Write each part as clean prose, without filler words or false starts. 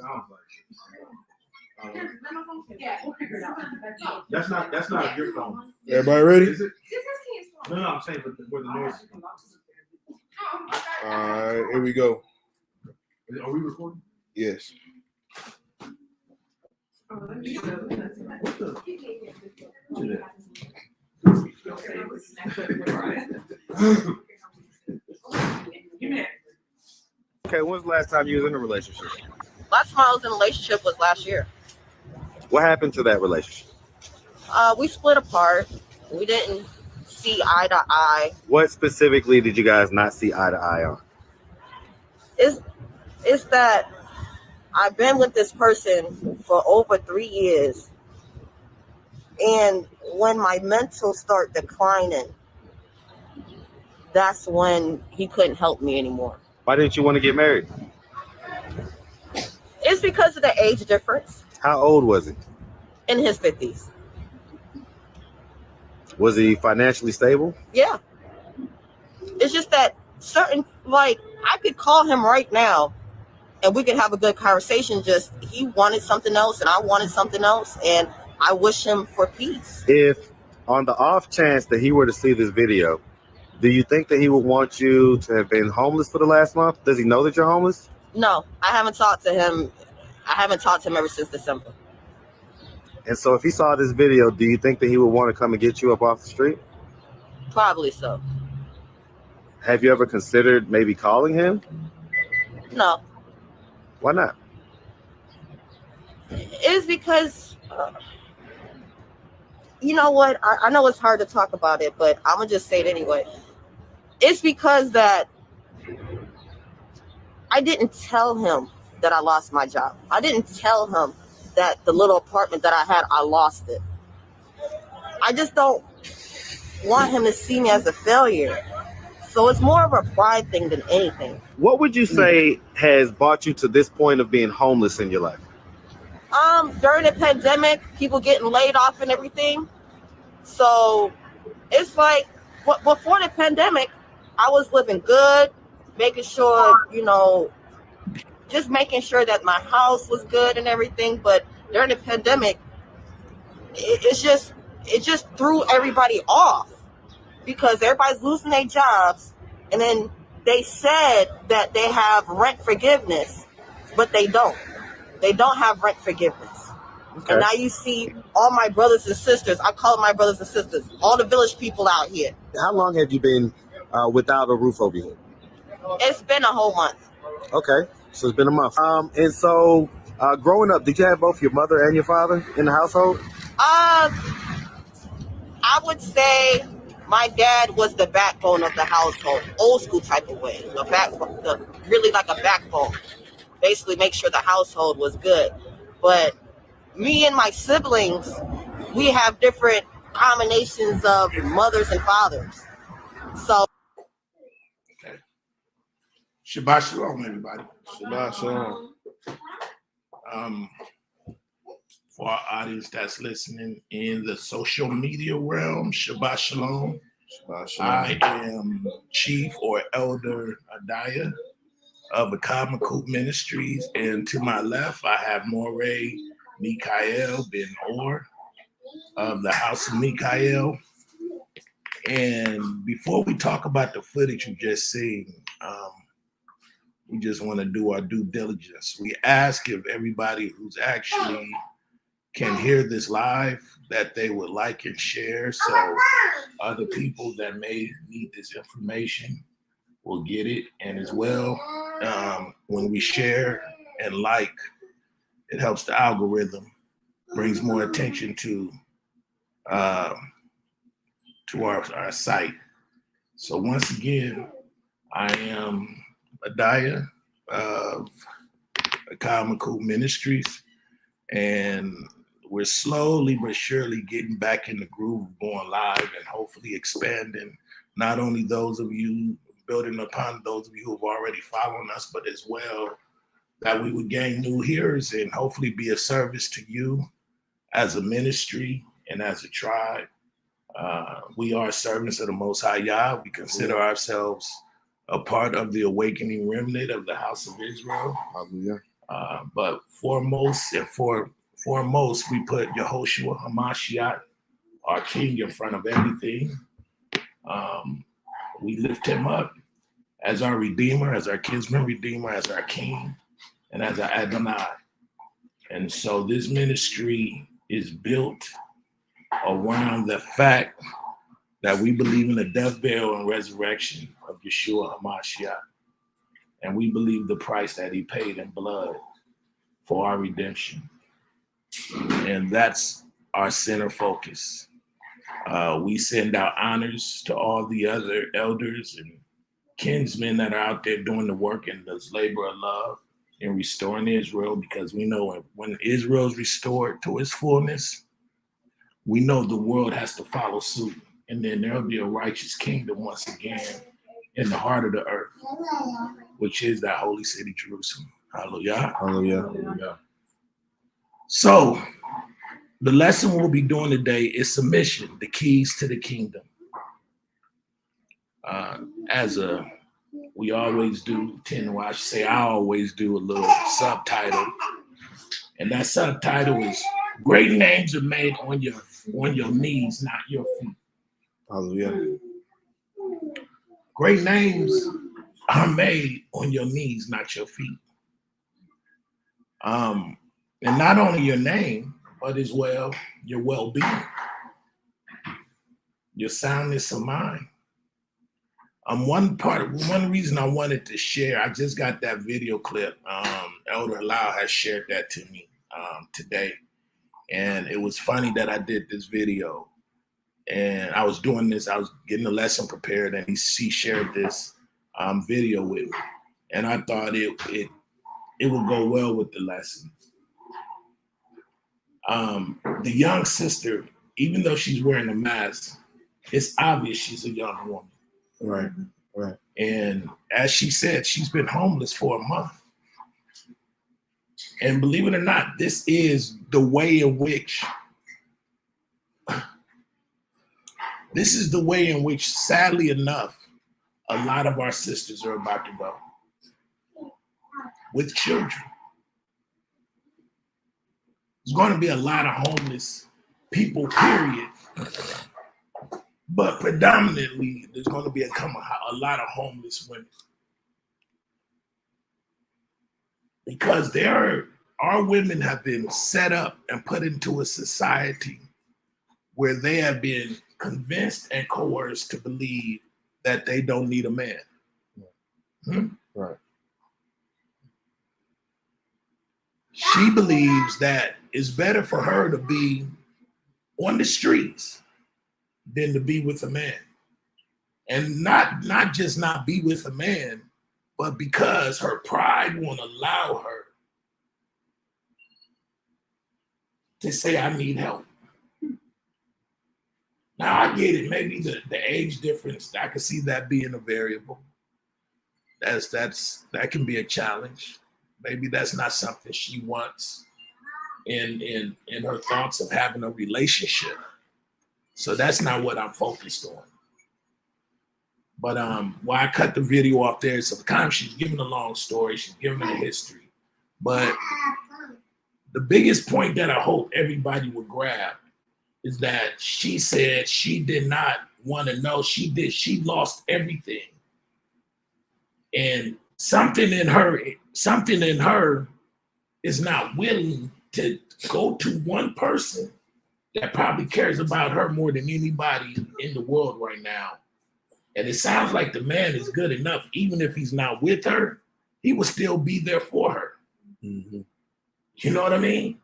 Sounds like that's not your phone. Everybody ready? Is it? No, no, I'm saying where the noise is coming. All right, here we go. Are we recording? Yes. Okay, when's the last time you was in a relationship? Last time I was in a relationship was last year. What happened to that relationship? We split apart. We didn't see eye to eye. What specifically did you guys not see eye to eye on? It's that I've been with this person for over 3 years, and when my mental start declining, that's when he couldn't help me anymore. Why didn't you want to get married? It's because of the age difference. How old was he? In his 50s. Was he financially stable? Yeah. It's just that I could call him right now and we could have a good conversation. Just he wanted something else and I wanted something else, and I wish him for peace. If on the off chance that he were to see this video, do you think that he would want you to have been homeless for the last month? Does he know that you're homeless? No, I haven't talked to him. I haven't talked to him ever since December. And so if he saw this video, do you think that he would want to come and get you up off the street? Probably so. Have you ever considered maybe calling him? No. Why not? It's because, you know what? I know it's hard to talk about it, but I'm going to just say it anyway. It's because that I didn't tell him that I lost my job. I didn't tell him that the little apartment that I had, I lost it. I just don't want him to see me as a failure. So it's more of a pride thing than anything. What would you say has brought you to this point of being homeless in your life? During the pandemic, people getting laid off and everything. So it's like, before the pandemic, I was living good, making sure, just making sure that my house was good and everything. But during the pandemic, it just threw everybody off because everybody's losing their jobs. And then they said that they have rent forgiveness, but they don't. They don't have rent forgiveness. Okay. And now you see all my brothers and sisters, I call them my brothers and sisters, all the village people out here. How long have you been without a roof over your head? It's been a whole month. Okay, so it's been a month. And so growing up, did you have both your mother and your father in the household? I would say my dad was the backbone of the household, old school type of way, really like a backbone. Basically make sure the household was good. But me and my siblings, we have different combinations of mothers and fathers. So Shabbat Shalom, everybody. Shabbat Shalom. For our audience that's listening in the social media realm, Shabbat Shalom. Shabbat Shalom. I am Chief or Elder Adaya of Akad Makut Ministries, and to my left, I have Moreh Mikael Ben Or of the House of Mikael. And before we talk about the footage you just seen, we just want to do our due diligence. We ask if everybody who's actually can hear this live that they would like and share, so other people that may need this information will get it. And as well, when we share and like, it helps the algorithm, brings more attention to our site. So once again, I am Adaya of Akad Makut Ministries, and we're slowly but surely getting back in the groove of going live and hopefully expanding not only those of you, building upon those of you who have already followed us, but as well that we would gain new hearers and hopefully be of service to you as a ministry and as a tribe. We are servants of the Most High Yah. We consider ourselves a part of the awakening remnant of the House of Israel. Hallelujah. But foremost, we put Yehoshua HaMashiach, our King, in front of everything. We lift him up as our Redeemer, as our kinsman Redeemer, as our King, and as our Adonai. And so this ministry is built around the fact that we believe in the death, burial, and resurrection of Yeshua HaMashiach. And we believe the price that he paid in blood for our redemption. And that's our center focus. We send out honors to all the other elders and kinsmen that are out there doing the work in this labor of love in restoring Israel, because we know when Israel is restored to its fullness, we know the world has to follow suit. And then there'll be a righteous kingdom once again in the heart of the earth, which is that holy city, Jerusalem. Hallelujah. Hallelujah. So the lesson we'll be doing today is submission, the keys to the kingdom. We always do I always do a little subtitle. And that subtitle is great names are made on your knees, not your feet. Hallelujah. Great names are made on your knees, not your feet. And not only your name, but as well your well-being, your soundness of mind. One reason I wanted to share, I just got that video clip. Elder Halal has shared that to me today. And it was funny that I did this video. And I was doing this, I was getting the lesson prepared, and he shared this video with me. And I thought it would go well with the lesson. The young sister, even though she's wearing a mask, it's obvious she's a young woman. Right. And as she said, she's been homeless for a month. And believe it or not, this is the way in which sadly enough, a lot of our sisters are about to go with children. There's going to be a lot of homeless people, period. But predominantly, there's going to be a lot of homeless women. Because our women have been set up and put into a society where they have been convinced and coerced to believe that they don't need a man. Right. She believes that it's better for her to be on the streets than to be with a man. And not just not be with a man, but because her pride won't allow her to say, I need help. Now I get it, maybe the age difference, I can see that being a variable. That can be a challenge. Maybe that's not something she wants in her thoughts of having a relationship. So that's not what I'm focused on. But why I cut the video off there, sometimes she's giving a long story, she's giving a history. But the biggest point that I hope everybody would grab is that she said she did not want to know. She lost everything. And something in her is not willing to go to one person that probably cares about her more than anybody in the world right now. And it sounds like the man is good enough. Even if he's not with her, he will still be there for her. Mm-hmm. You know what I mean?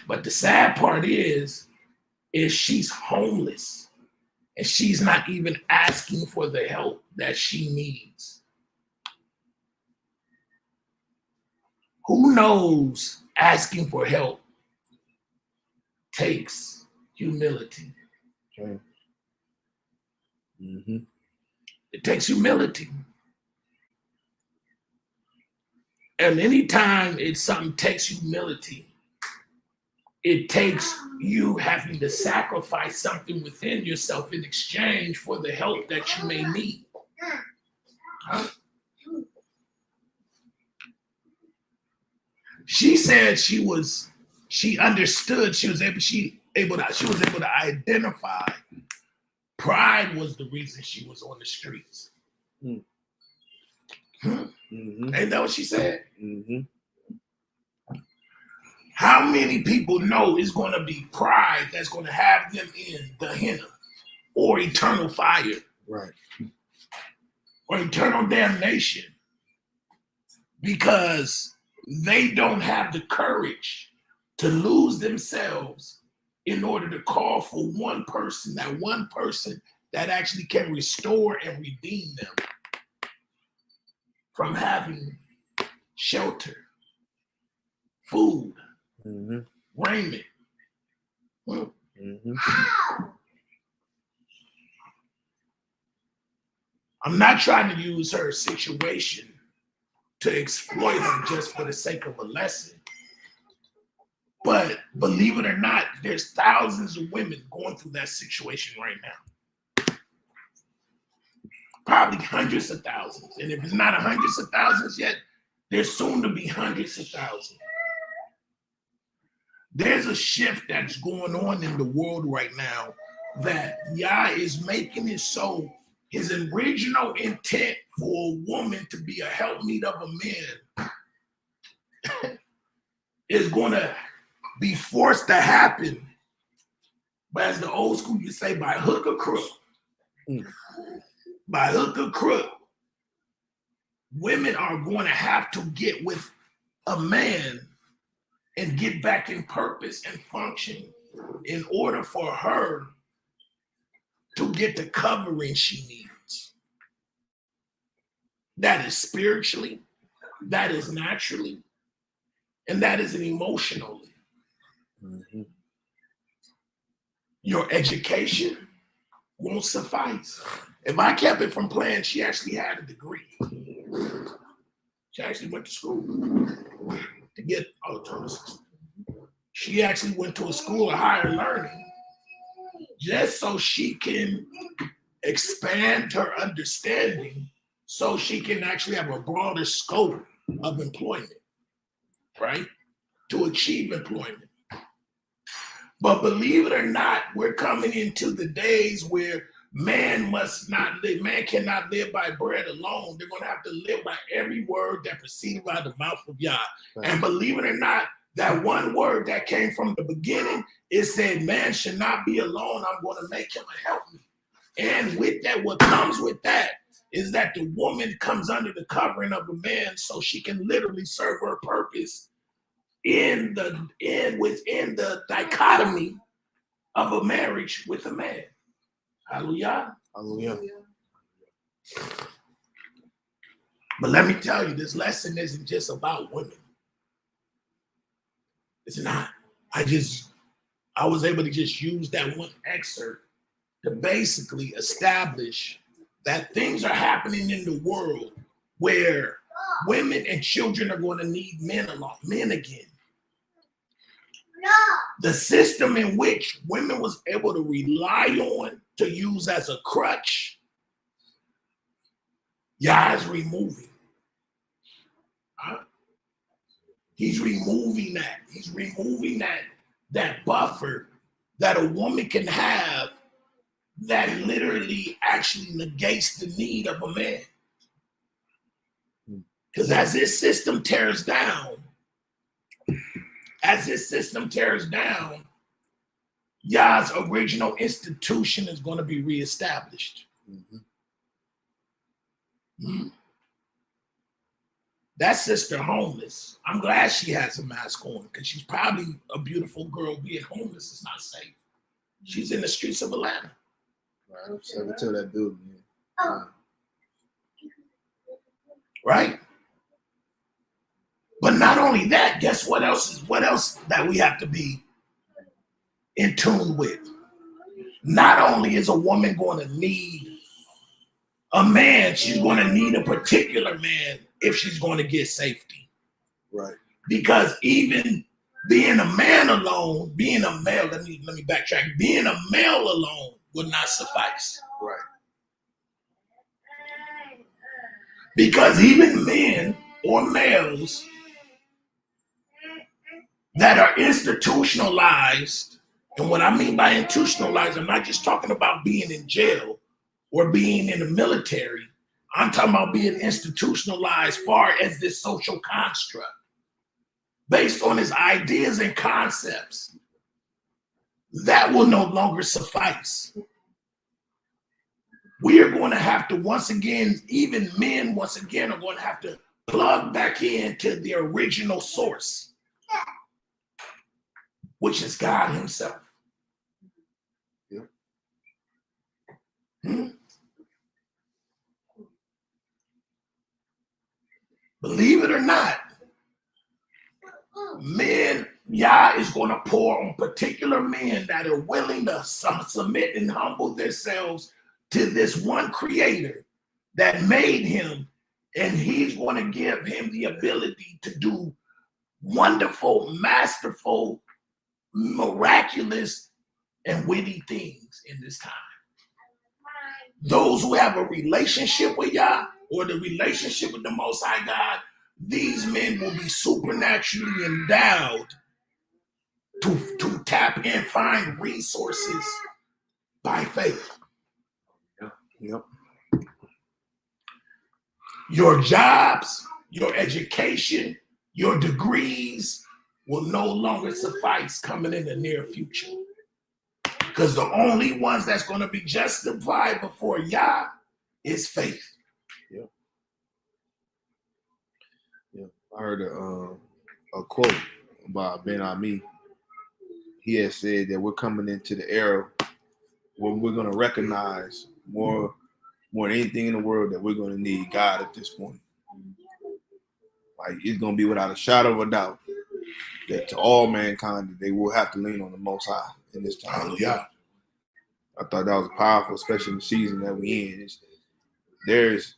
But the sad part is she's homeless and she's not even asking for the help that she needs. Who knows asking for help takes humility. Okay. Mm-hmm. It takes humility. And anytime something takes humility, it takes you having to sacrifice something within yourself in exchange for the help that you may need. She said she understood, she was able to identify pride was the reason she was on the streets. Mm-hmm. Ain't that what she said? Mm-hmm. How many people know it's going to be pride that's going to have them in Gehenna or eternal fire? Right. Or eternal damnation because they don't have the courage to lose themselves in order to call for one person that actually can restore and redeem them from having shelter, food, Mm-hmm. raiment. Mm-hmm. I'm not trying to use her situation to exploit her just for the sake of a lesson. But believe it or not, there's thousands of women going through that situation right now. Probably hundreds of thousands. And if it's not hundreds of thousands yet, there's soon to be hundreds of thousands. There's a shift that's going on in the world right now that Yah is making it so his original intent for a woman to be a helpmeet of a man is going to be forced to happen, but as the old school you say, by hook or crook. By hook or crook, women are going to have to get with a man and get back in purpose and function in order for her to get the covering she needs. That is spiritually, that is naturally, and that is emotionally. Mm-hmm. Your education won't suffice. If I kept it from playing, she actually had a degree. She actually went to school to get alternatives. She actually went to a school of higher learning just so she can expand her understanding so she can actually have a broader scope of employment, right? To achieve employment. But believe it or not, we're coming into the days where man cannot live by bread alone. They're going to have to live by every word that proceeds by the mouth of Yah. Right. And believe it or not, that one word that came from the beginning, it said, man should not be alone. I'm going to make him a helpmeet. And with that, what comes with that is that the woman comes under the covering of a man so she can literally serve her purpose within the dichotomy of a marriage with a man. Hallelujah. Hallelujah. But let me tell you, this lesson isn't just about women. It's not. I was able to just use that one excerpt to basically establish that things are happening in the world where women and children are going to need men again. The system in which women was able to rely on to use as a crutch, Yah is removing. He's removing that. He's removing that buffer that a woman can have that literally actually negates the need of a man. Because as this system tears down, Yah's original institution is going to be reestablished. Mm-hmm. Mm-hmm. That sister homeless. I'm glad she has a mask on because she's probably a beautiful girl. Being homeless is not safe. She's in the streets of Atlanta. Right. So tell that dude, man. Right. But not only that, guess what else that we have to be in tune with? Not only is a woman going to need a man, she's going to need a particular man if she's going to get safety. Right. Because even being a man alone, being a male, let me backtrack. Being a male alone would not suffice. Right. Because even men or males that are institutionalized. And what I mean by institutionalized, I'm not just talking about being in jail or being in the military. I'm talking about being institutionalized far as this social construct based on his ideas and concepts. That will no longer suffice. We are going to have to, once again, even men, once again, are going to have to plug back into the original source, which is God himself. Yep. Believe it or not, men, Yah is going to pour on particular men that are willing to submit and humble themselves to this one creator that made him, and he's going to give him the ability to do wonderful, masterful, miraculous, and witty things in this time. Those who have a relationship with Yah or the relationship with the Most High God, these men will be supernaturally endowed to tap and find resources by faith. Yep. Your jobs, your education, your degrees will no longer suffice coming in the near future. Because the only ones that's going to be justified before Yah is faith. Yep. I heard a quote by Ben Ami. He had said that we're coming into the era where we're going to recognize more than anything in the world that we're going to need God at this point. Like, it's going to be without a shadow of a doubt that to all mankind that they will have to lean on the Most High in this time. Hallelujah. I thought that was powerful, especially in the season that we're in. There's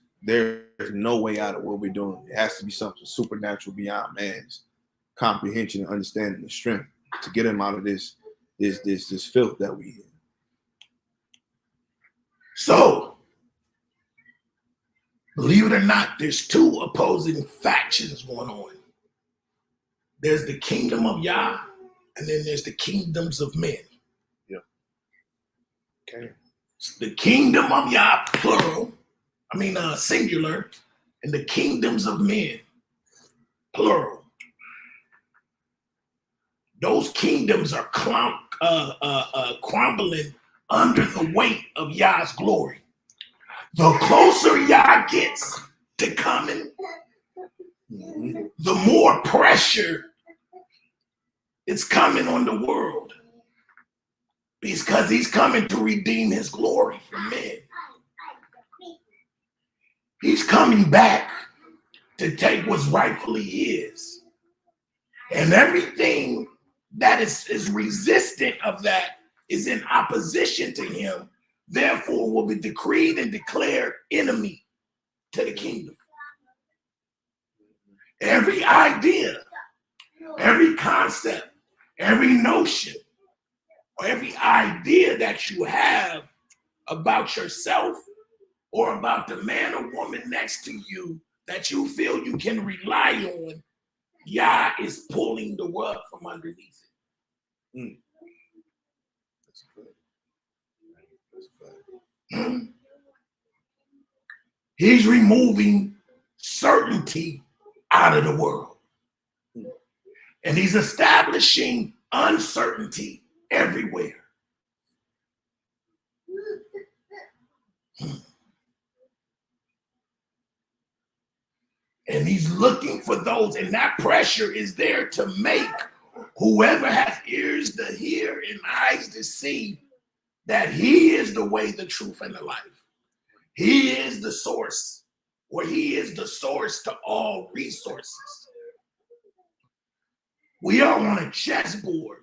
no way out of what we're doing. It has to be something supernatural beyond man's comprehension and understanding and strength to get him out of this filth that we in. So, believe it or not, there's two opposing factions going on. There's the kingdom of Yah, and then there's the kingdoms of men. Yeah. Okay. The kingdom of Yah, plural, singular, and the kingdoms of men, plural. Those kingdoms are crumbling under the weight of Yah's glory. The closer Yah gets to coming, the more pressure is coming on the world, because he's coming to redeem his glory from men. He's coming back to take what's rightfully his. And everything that is resistant of that is in opposition to him, therefore will be decreed and declared enemy to the kingdom. Every idea, every concept, every notion, or every idea that you have about yourself or about the man or woman next to you that you feel you can rely on, Yah is pulling the rug from underneath it. That's a fact. He's removing certainty out of the world. And he's establishing uncertainty everywhere. And he's looking for those, and that pressure is there to make whoever has ears to hear and eyes to see that he is the way, the truth, and the life. He is the source, or he is the source to all resources. We are on a chessboard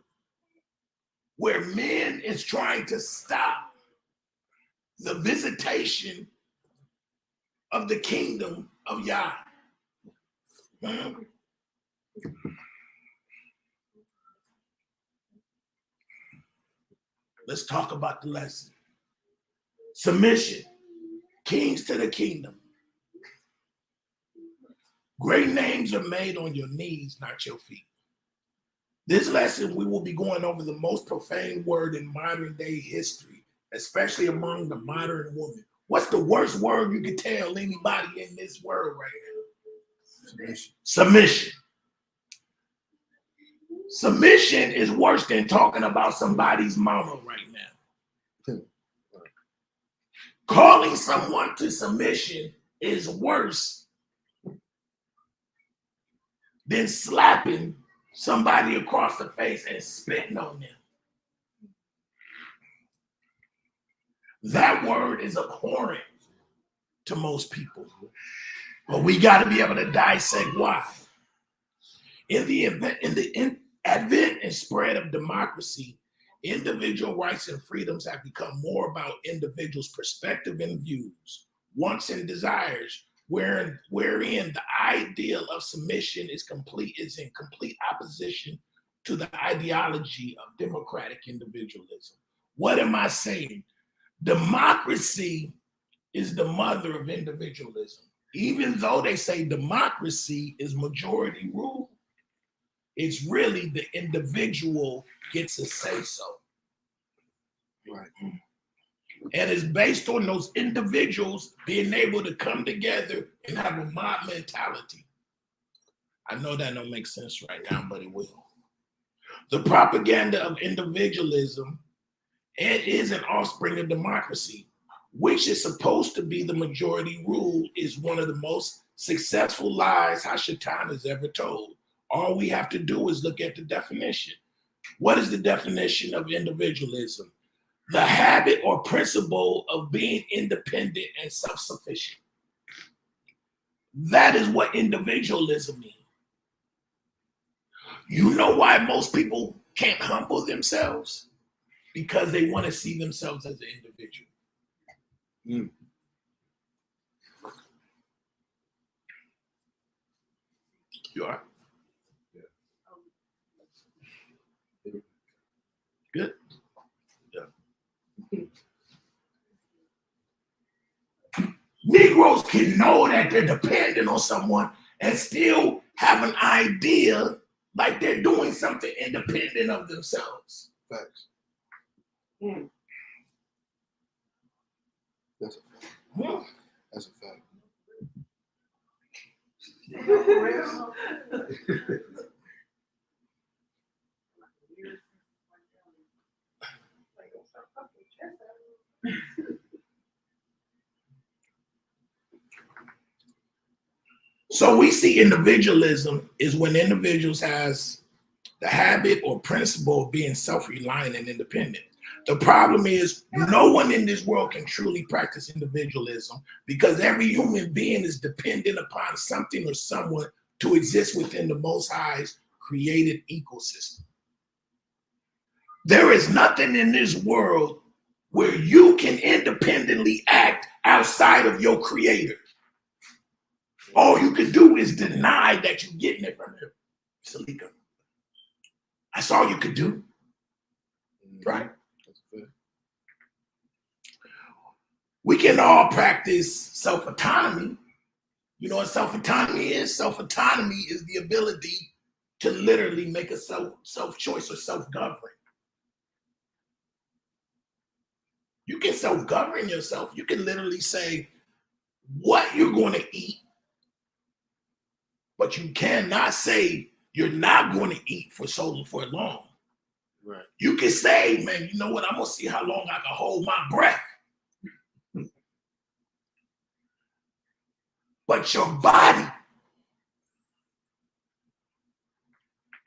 where men is trying to stop the visitation of the kingdom of Yah. Let's talk about the lesson. Submission. Kings to the kingdom. Great names are made on your knees, not your feet. This lesson, we will be going over the most profane word in modern day history, especially among the modern woman. What's the worst word you can tell anybody in this world right now? Submission. Submission. Submission is worse than talking about somebody's mama right now. Calling someone to submission is worse than slapping somebody across the face and spitting on them. That word is abhorrent to most people, but we got to be able to dissect why. In the advent and spread of democracy, individual rights and freedoms have become more about individuals' perspective and views, wants and desires, wherein the ideal of submission is in complete opposition to the ideology of democratic individualism. What am I saying? Democracy is the mother of individualism. Even though they say democracy is majority rule, it's really the individual gets a say-so. Right. And it's based on those individuals being able to come together and have a mob mentality. I know that don't make sense right now, but it will. The propaganda of individualism, it is an offspring of democracy, which is supposed to be the majority rule, is one of the most successful lies Hashatan has ever told. All we have to do is look at the definition. What is the definition of individualism? The habit or principle of being independent and self-sufficient. That is what individualism means. You know why most people can't humble themselves? Because they want to see themselves as an individual. Mm. You are? Good. Yeah. Negroes can know that they're dependent on someone and still have an idea like they're doing something independent of themselves. Facts. Mm. That's a fact. Hmm. That's a fact. So we see individualism is when individuals has the habit or principle of being self-reliant and independent. The problem is no one in this world can truly practice individualism because every human being is dependent upon something or someone to exist within the Most High's created ecosystem. There is nothing in this world where you can independently act outside of your creator. All you can do is deny that you're getting it from him. Salika. That's all you could do. Right? That's a fact. We can all practice self-autonomy. You know what self-autonomy is? Self-autonomy is the ability to literally make a self-choice or self-govern. You can self-govern yourself. You can literally say what you're going to eat, but you cannot say you're not going to eat for long. Right. You can say, man, you know what? I'm going to see how long I can hold my breath. But your body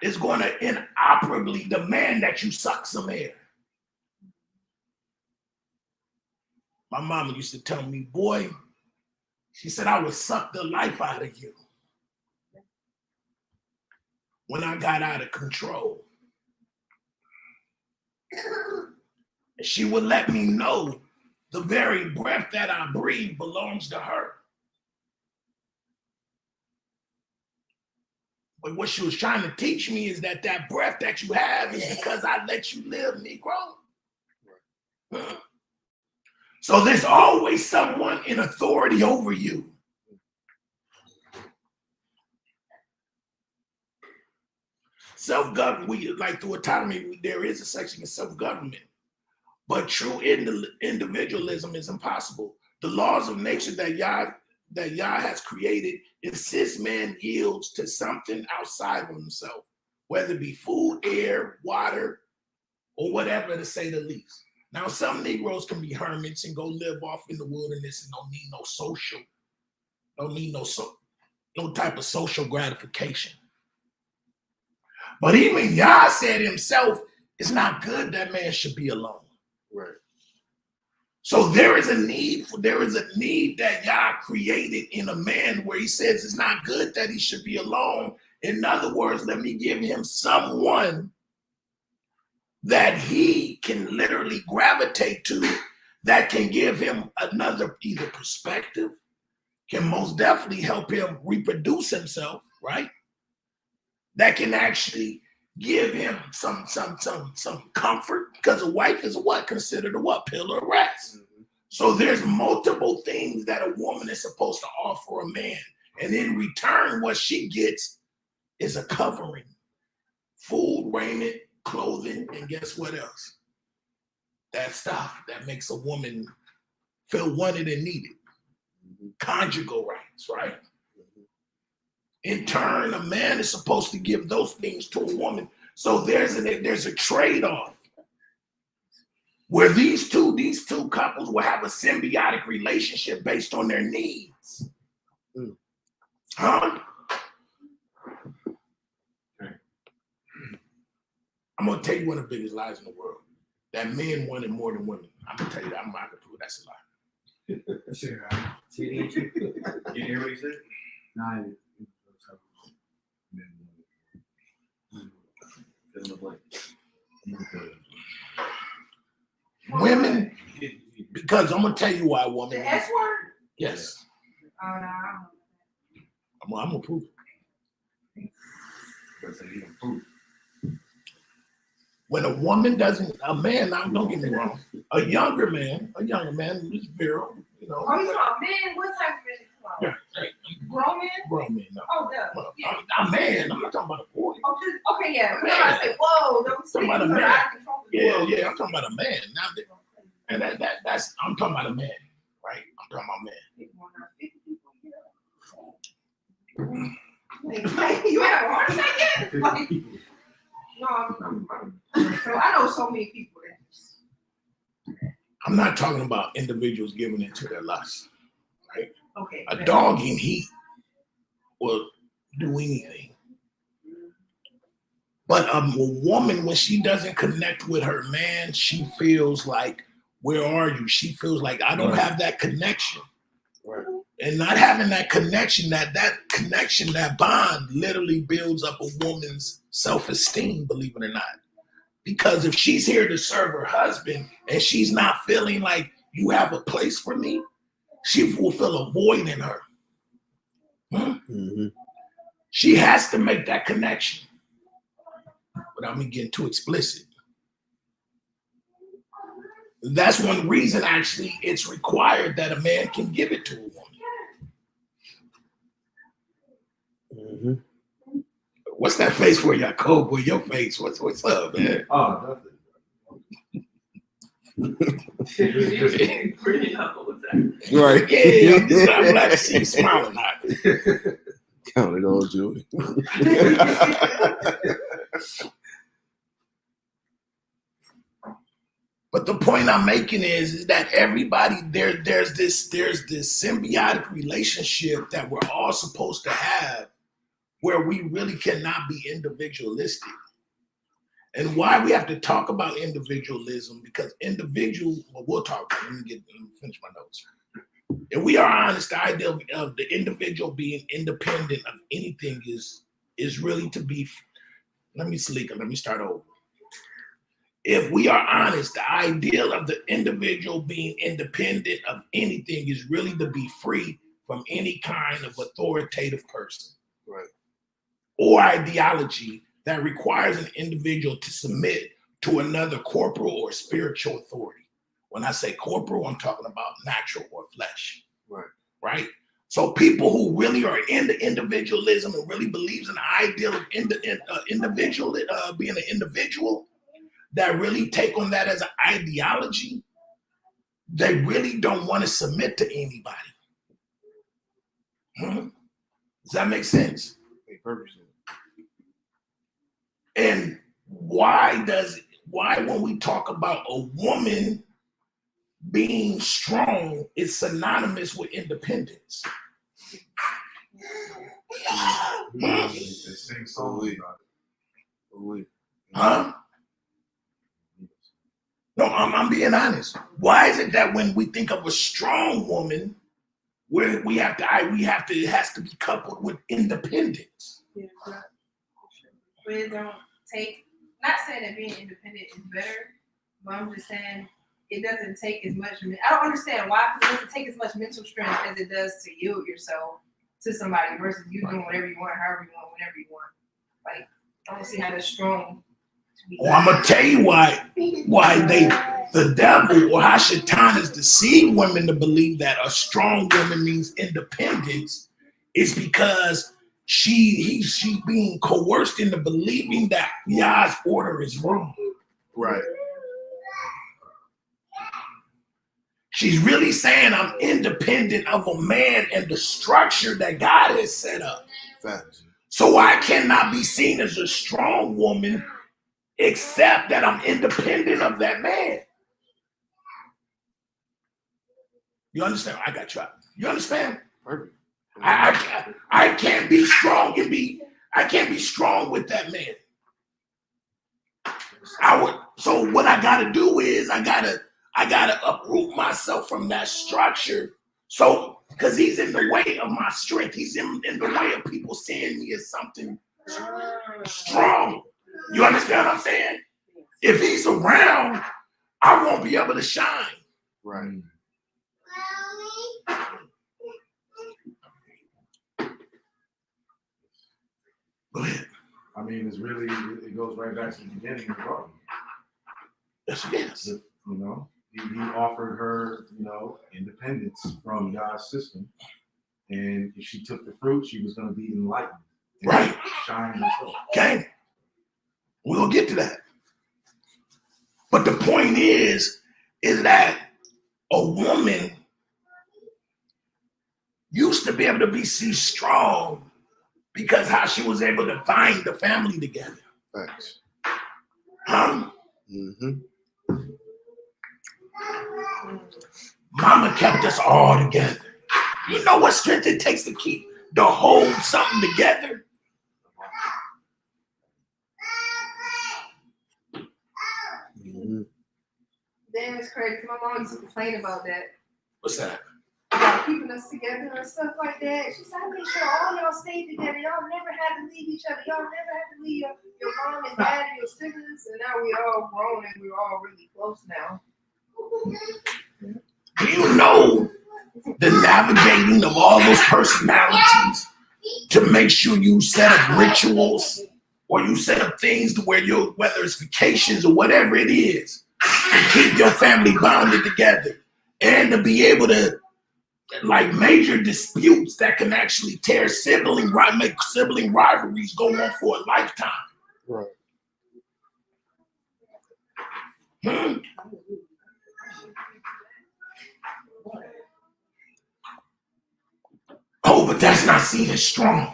is going to inoperably demand that you suck some air. My mama used to tell me, boy, she said, I would suck the life out of you when I got out of control. And she would let me know the very breath that I breathe belongs to her. But what she was trying to teach me is that that breath that you have is because I let you live, Negro. Right. So there's always someone in authority over you. self-government, we like through autonomy, there is a section of self-government. But true individualism is impossible. The laws of nature that Yah has created insist man yields to something outside of himself, whether it be food, air, water, or whatever, to say the least. Now, some Negroes can be hermits and go live off in the wilderness and don't need no type of social gratification. But even Yah said himself, it's not good that man should be alone. Right. So there is a need that Yah created in a man where he says it's not good that he should be alone. In other words, let me give him someone that he can literally gravitate to, that can give him another either perspective, can most definitely help him reproduce himself, right? That can actually give him some comfort, because a wife is what? Considered a what? Pillar of rest. Mm-hmm. So there's multiple things that a woman is supposed to offer a man. And in return, what she gets is a covering. Food, raiment, clothing, and guess what else? That stuff that makes a woman feel wanted and needed. Mm-hmm. Conjugal rights, right? Mm-hmm. In turn, a man is supposed to give those things to a woman. So there's a trade-off where these two couples will have a symbiotic relationship based on their needs. Mm. Huh? I'm gonna tell you one of the biggest lies in the world. That men wanted more than women. I'm gonna tell you that. I'm not gonna prove that's a lie. You hear what he said? Nah, Women, because I'm gonna tell you why women. The S word? Yes. Oh, no. I'm gonna prove it. When a woman doesn't, a man, now don't get me wrong, a younger man who's virile, you know. Oh, you talking man? What type of man? Yeah, hey, Grown man? grown men, no. Oh, duh. Yeah. I'm a man, I'm not talking about a boy. Oh, okay, yeah. When I say, whoa, don't say Talking about a you man. out of control. Yeah, I'm talking about a man. Now that, and that's I'm talking about a man, right? I'm talking about man. You have a heart attack yet? Like, no, so I know so many people that I'm not talking about individuals giving into their lust, right? okay. A dog in heat will do anything. But a woman, when she doesn't connect with her man, she feels like, where are you? She feels like, I don't have that connection. Right. And not having that connection, that connection, that bond literally builds up a woman's self-esteem, believe it or not. Because if she's here to serve her husband and she's not feeling like you have a place for me, she will feel a void in her. Mm-hmm. She has to make that connection. Without me getting too explicit. That's one reason, actually, it's required that a man can give it to a woman. Mm-hmm. What's that face for, Jacob? Boy, your face. What's up, man? Oh, nothing. pretty up all the time. Right. Yeah, I'm glad to see you smiling at me. Count it all, Joey. But the point I'm making is that everybody there's this symbiotic relationship that we're all supposed to have, where we really cannot be individualistic. And why we have to talk about individualism, because we'll talk about it. Let me finish my notes. If we are honest, the idea of the individual being independent of anything is really to be, let me start over. If we are honest, the ideal of the individual being independent of anything is really to be free from any kind of authoritative person, Right, or ideology that requires an individual to submit to another corporal or spiritual authority. When I say corporal, I'm talking about natural or flesh. Right. Right? So people who really are into individualism and really believes in the ideal of individual, being an individual, that really take on that as an ideology, they really don't want to submit to anybody. Does that make sense? Make perfect sense. And why when we talk about a woman being strong, it's synonymous with independence? They sing songs about it. Huh? No, I'm being honest. Why is it that when we think of a strong woman, it has to be coupled with independence? Yeah, but it don't take, not saying that being independent is better, but I'm just saying it doesn't take as much. I don't understand why, because it doesn't take as much mental strength as it does to yield yourself to somebody versus you doing whatever you want, however you want, whenever you want. Like, I don't see how that's strong. Well, I'm gonna tell you why the devil or Hashatan has deceived women to believe that a strong woman means independence is because she's being coerced into believing that Yah's order is wrong. Right. She's really saying I'm independent of a man and the structure that God has set up. Facts. So I cannot be seen as a strong woman except that I'm independent of that man. You understand? I got you. You understand? Perfect. I can't be strong I can't be strong with that man. So what I gotta do is I gotta uproot myself from that structure. So because he's in the way of my strength, he's in the way of people seeing me as something strong. You understand what I'm saying? If he's around, I won't be able to shine. Right. Go ahead. I mean, it goes right back to the beginning of the garden. Yes. You know, he offered her, independence from God's system. And if she took the fruit, she was going to be enlightened. Right. Shine herself. Okay. We'll get to that. But the point is that a woman used to be able to see strong because how she was able to bind the family together. Facts. Huh? Mm-hmm. Mama kept us all together. You know what strength it takes to hold something together? Mm-hmm. Damn, it's crazy. My mom used to complain about that. What's that? About keeping us together and stuff like that. She said, I made sure all y'all stayed together. Y'all never had to leave each other. Y'all never had to leave your mom and dad and your siblings. And now we all grown and we're all really close now. Do you know the navigating of all those personalities to make sure you set up rituals or you set up things to where whether it's vacations or whatever it is, to keep your family bounded together and to be able to like major disputes that can actually make sibling rivalries go on for a lifetime. Right. Oh, but that's not seen as strong.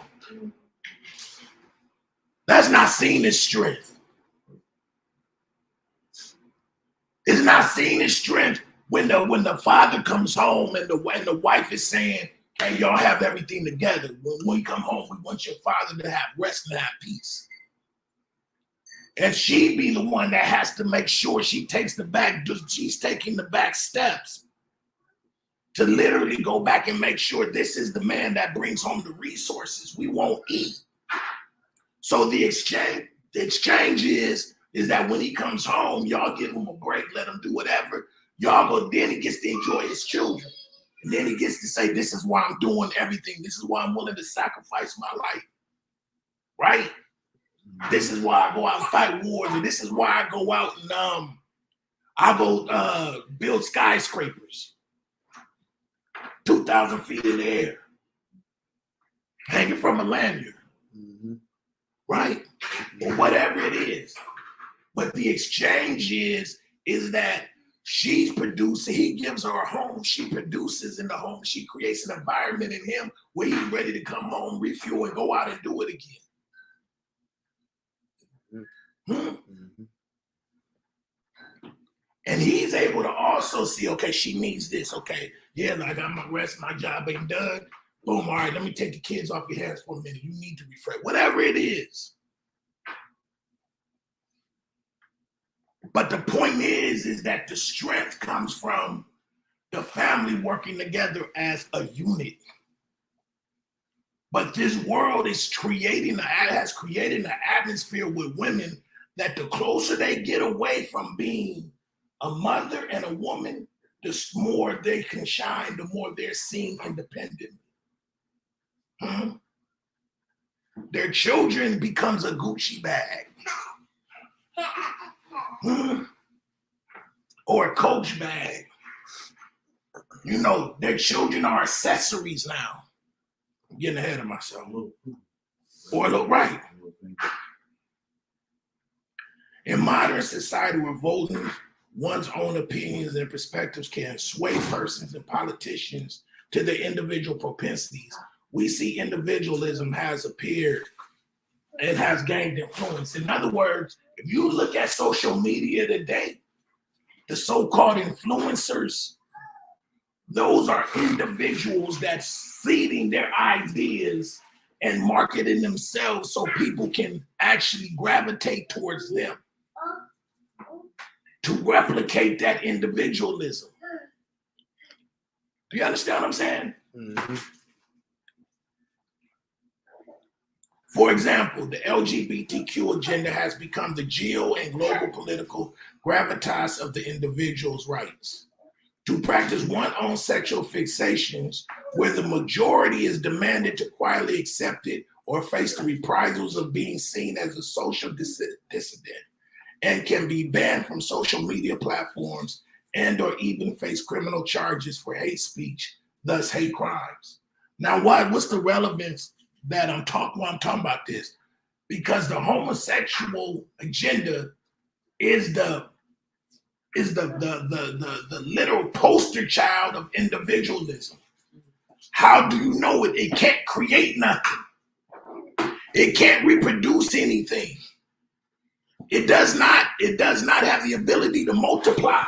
That's not seen as strength. It's not seen as strength when the father comes home and the wife is saying, hey, y'all have everything together. When we come home, we want your father to have rest and have peace. And she be the one that has to make sure she's taking the back steps to literally go back and make sure this is the man that brings home the resources. We won't eat. So the exchange is that when he comes home, y'all give him a break, let him do whatever. Y'all go, then he gets to enjoy his children. And then he gets to say, this is why I'm doing everything. This is why I'm willing to sacrifice my life. Right? This is why I go out and fight wars. And this is why I go out and I go build skyscrapers. 2,000 feet in the air. hanging from a lanyard, right? Or whatever it is. But the exchange is that she's producing, he gives her a home, she produces in the home, she creates an environment in him where he's ready to come home, refuel, and go out and do it again. And he's able to also see, okay, she needs this. Okay, yeah, I got my rest, my job ain't done. Boom, all right, let me take the kids off your hands for a minute. You need to refresh, whatever it is. But the point is that the strength comes from the family working together as a unit. But this world is has created an atmosphere with women that the closer they get away from being a mother and a woman, the more they can shine, the more they're seen independently. Their children becomes a Gucci bag. Or a Coach bag. You know, their children are accessories now. I'm getting ahead of myself. Or look right. In modern society, where voting one's own opinions and perspectives can sway persons and politicians to their individual propensities, we see individualism has appeared. It has gained influence. In other words, if you look at social media today, the so-called influencers, those are individuals that's seeding their ideas and marketing themselves so people can actually gravitate towards them to replicate that individualism. Do you understand what I'm saying? For example, the LGBTQ agenda has become the geo and global political gravitas of the individual's rights. To practice one's own sexual fixations, where the majority is demanded to quietly accept it or face the reprisals of being seen as a social dissident, and can be banned from social media platforms and or even face criminal charges for hate speech, thus hate crimes. Now, what's the relevance that I'm talking about this? Because the homosexual agenda is the literal poster child of individualism. How do you know it? It can't create nothing. It can't reproduce anything. It does not have the ability to multiply.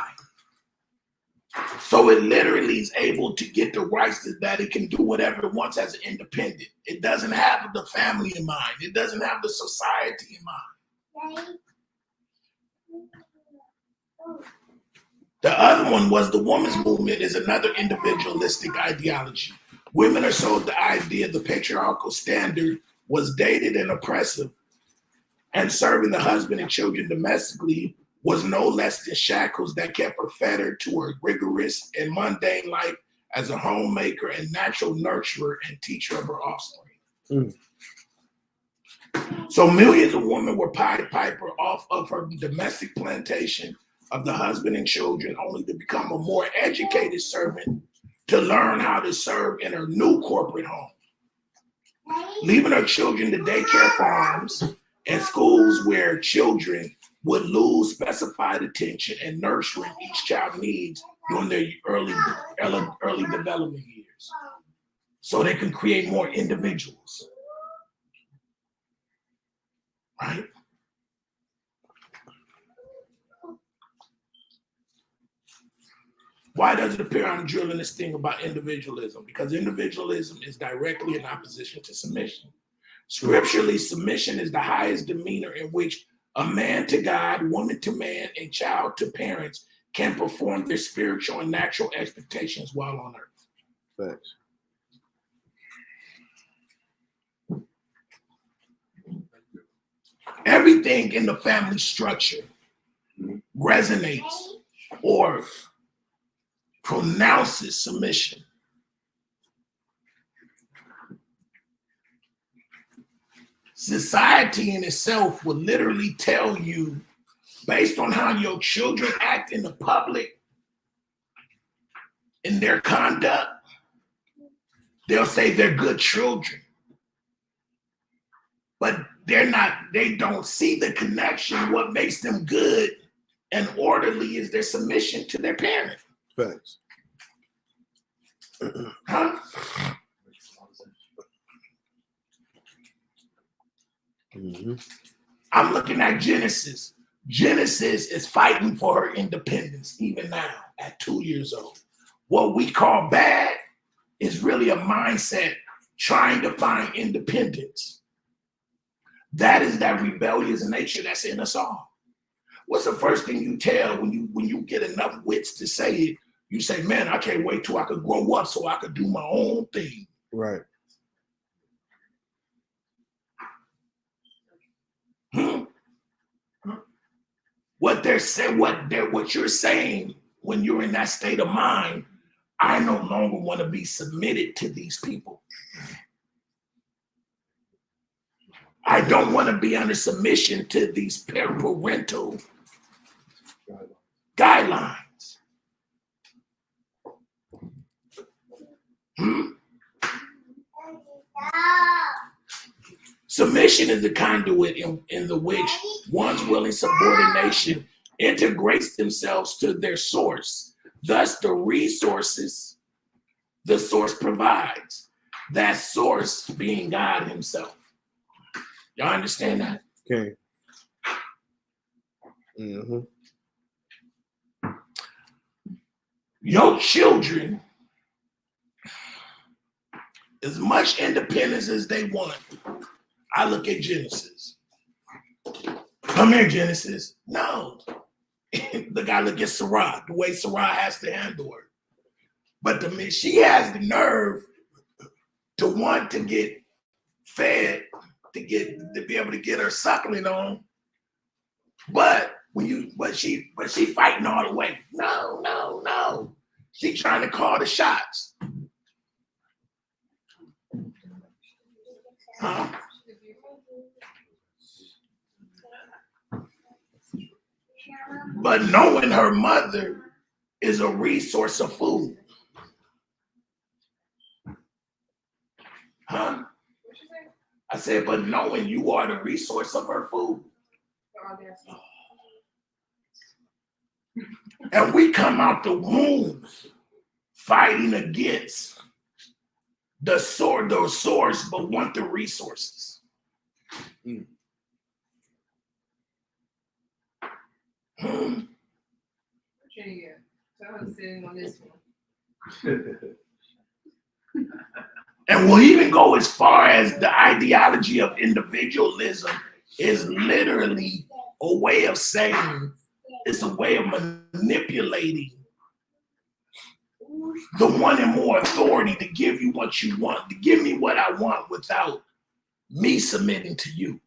So it literally is able to get the rights that it can do whatever it wants as an independent. It doesn't have the family in mind. It doesn't have the society in mind. The other one was the women's movement is another individualistic ideology. Women are sold the idea the patriarchal standard was dated and oppressive, and serving the husband and children domestically was no less than shackles that kept her fettered to her rigorous and mundane life as a homemaker and natural nurturer and teacher of her offspring. So millions of women were Pied Piper off of her domestic plantation of the husband and children, only to become a more educated servant to learn how to serve in her new corporate home. Leaving her children to daycare farms and schools where children would lose specified attention and nurturing each child needs during their early development years, so they can create more individuals, right? Why does it appear I'm drilling this thing about individualism? Because individualism is directly in opposition to submission. Scripturally, submission is the highest demeanor in which a man to God, woman to man, and child to parents can perform their spiritual and natural expectations while on earth. Thanks. Everything in the family structure resonates or pronounces submission. Society in itself will literally tell you, based on how your children act in the public, in their conduct, they'll say they're good children. but they don't see the connection. What makes them good and orderly is their submission to their parent. Facts. Huh? Mm-hmm. I'm looking at Genesis. Genesis is fighting for her independence even now at 2 years old. What we call bad is really a mindset trying to find independence. That is that rebellious nature that's in us all. What's the first thing you tell when you get enough wits to say it? You say, man, I can't wait till I could grow up so I could do my own thing. Right. What you're saying when you're in that state of mind, I no longer want to be submitted to these people. I don't want to be under submission to these parental guidelines. Submission is the conduit in the which one's willing subordination integrates themselves to their source. Thus, the resources the source provides, that source being God himself. Y'all understand that? Okay. Mm-hmm. Your children, as much independence as they want, I look at Genesis. Come here, Genesis. No. The guy look at Sarah, the way Sarah has to handle her. But she has the nerve to want to get fed, to be able to get her suckling on. But she fighting all the way. No. She's trying to call the shots. Huh? But knowing her mother is a resource of food. Huh? I said, but knowing you are the resource of her food. And we come out the womb fighting against the source, but want the resources. Virginia, so I'm sitting on this one. And we'll even go as far as the ideology of individualism is literally a way of saying, it's a way of manipulating the one in more authority to give you what you want, to give me what I want without me submitting to you.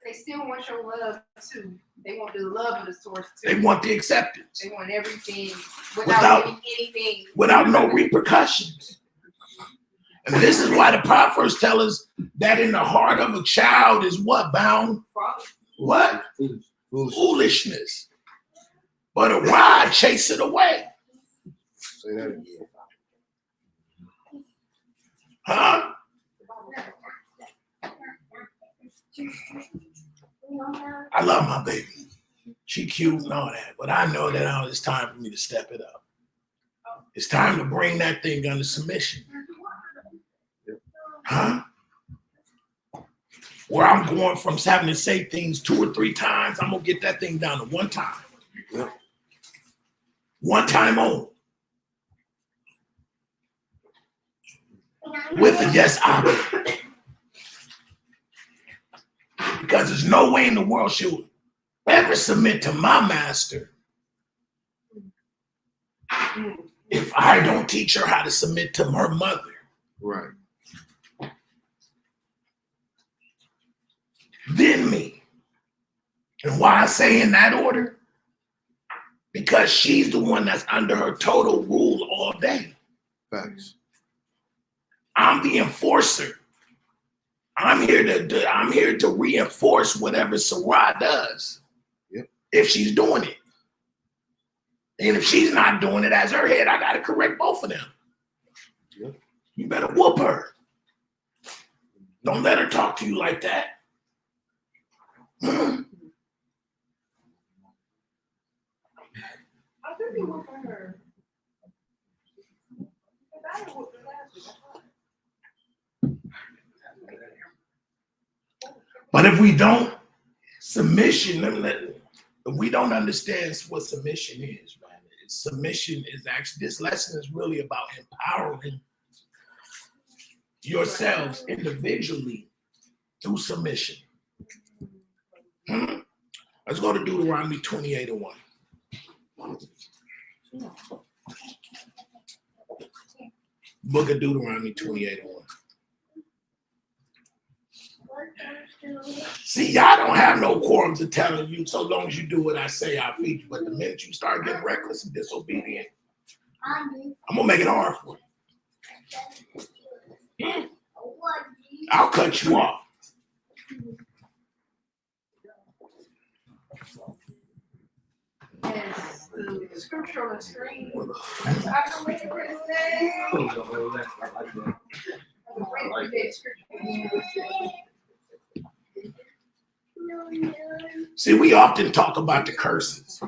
They still want your love too. They want the love of the source too. They want the acceptance. They want everything without anything. Without no repercussions. And this is why the Proverbs tell us that in the heart of a child is what bound? What? Foolishness. But a rod chase it away. Say that again. Huh? I love my baby. She cute and all that, but I know that now it's time for me to step it up. It's time to bring that thing under submission. Huh? Where I'm going from having to say things 2 or 3 times, I'm gonna get that thing down to 1 time. Yep. 1 time only. With a yes, I. Because there's no way in the world she'll ever submit to my master if I don't teach her how to submit to her mother. Right. Then me. And why I say in that order? Because she's the one that's under her total rule all day. Facts. I'm the enforcer. I'm here to reinforce whatever Sarah does. Yep. If she's doing it. And if she's not doing it as her head, I gotta correct both of them. Yep. You better whoop her. Don't let her talk to you like that. I think you whooped her. I whooped her last week. But if we don't, submission, if we don't understand what submission is, man, submission is actually, this lesson is really about empowering yourselves individually through submission. Let's go to Deuteronomy 28:1. Book of Deuteronomy 28:1. See, y'all don't have no quorums of telling you, so long as you do what I say, I'll feed you. But the minute you start getting reckless and disobedient, I'm gonna make it hard for you. I'll cut you off. Yes, the scripture on the screen. I can wait for it today. See, we often talk about the curses.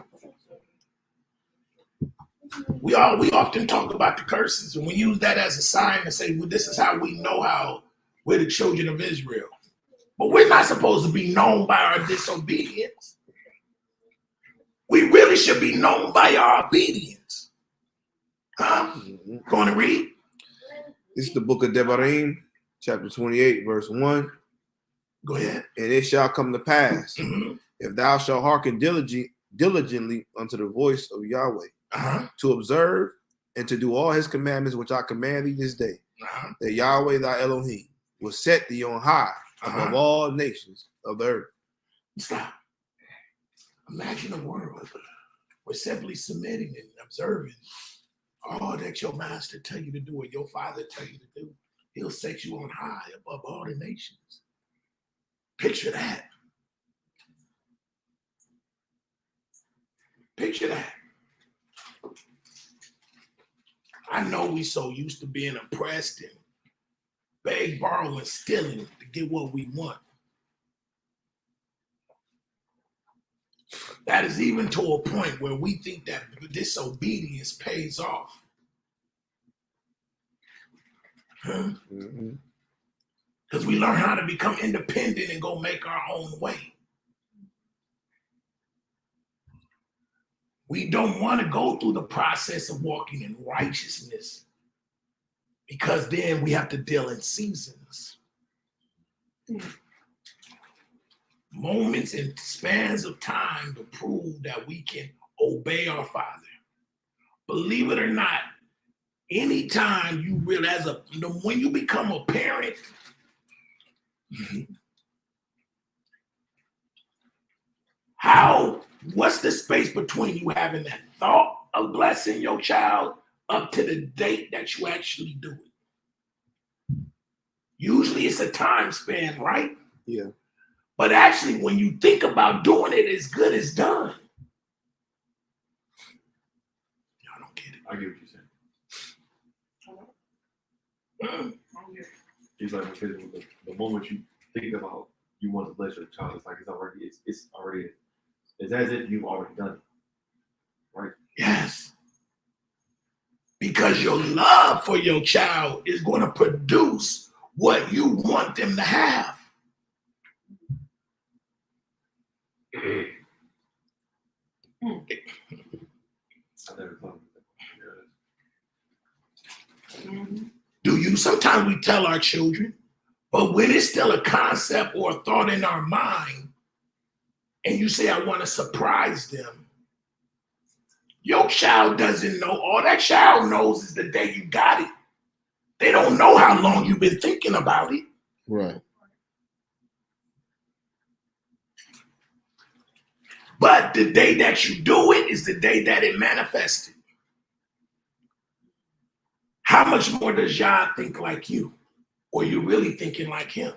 We often talk about the curses, and we use that as a sign to say, well, this is how we know how we're the children of Israel. But we're not supposed to be known by our disobedience. We really should be known by our obedience. Huh? Going to read? This is the book of Devarim, chapter 28, verse 1. Go ahead. And it shall come to pass, if thou shalt hearken diligently unto the voice of Yahweh, to observe and to do all his commandments which I command thee this day, that Yahweh thy Elohim will set thee on high above all nations of the earth. Stop. Imagine a world where simply submitting and observing all that your master tell you to do or your father tell you to do, he'll set you on high above all the nations. Picture that. Picture that. I know we so used to being oppressed and beg, borrow, and stealing to get what we want. That is even to a point where we think that disobedience pays off. Because we learn how to become independent and go make our own way. We don't want to go through the process of walking in righteousness because then we have to deal in seasons. Moments and spans of time to prove that we can obey our Father. Believe it or not, anytime you realize, when you become a parent, what's the space between you having that thought of blessing your child up to the date that you actually do it? Usually it's a time span, right? Yeah. But actually, when you think about doing it, it's good as done. Y'all don't get it. I get what you're saying. It's like because the moment you think about you want to bless your child, it's like it's as if you've already done it, right? Yes. Because your love for your child is going to produce what you want them to have. Do you? Sometimes we tell our children, but when it's still a concept or a thought in our mind, and you say, I want to surprise them, your child doesn't know. All that child knows is the day you got it. They don't know how long you've been thinking about it. Right. But the day that you do it is the day that it manifested. How much more does Yah think like you? Or you really thinking like him?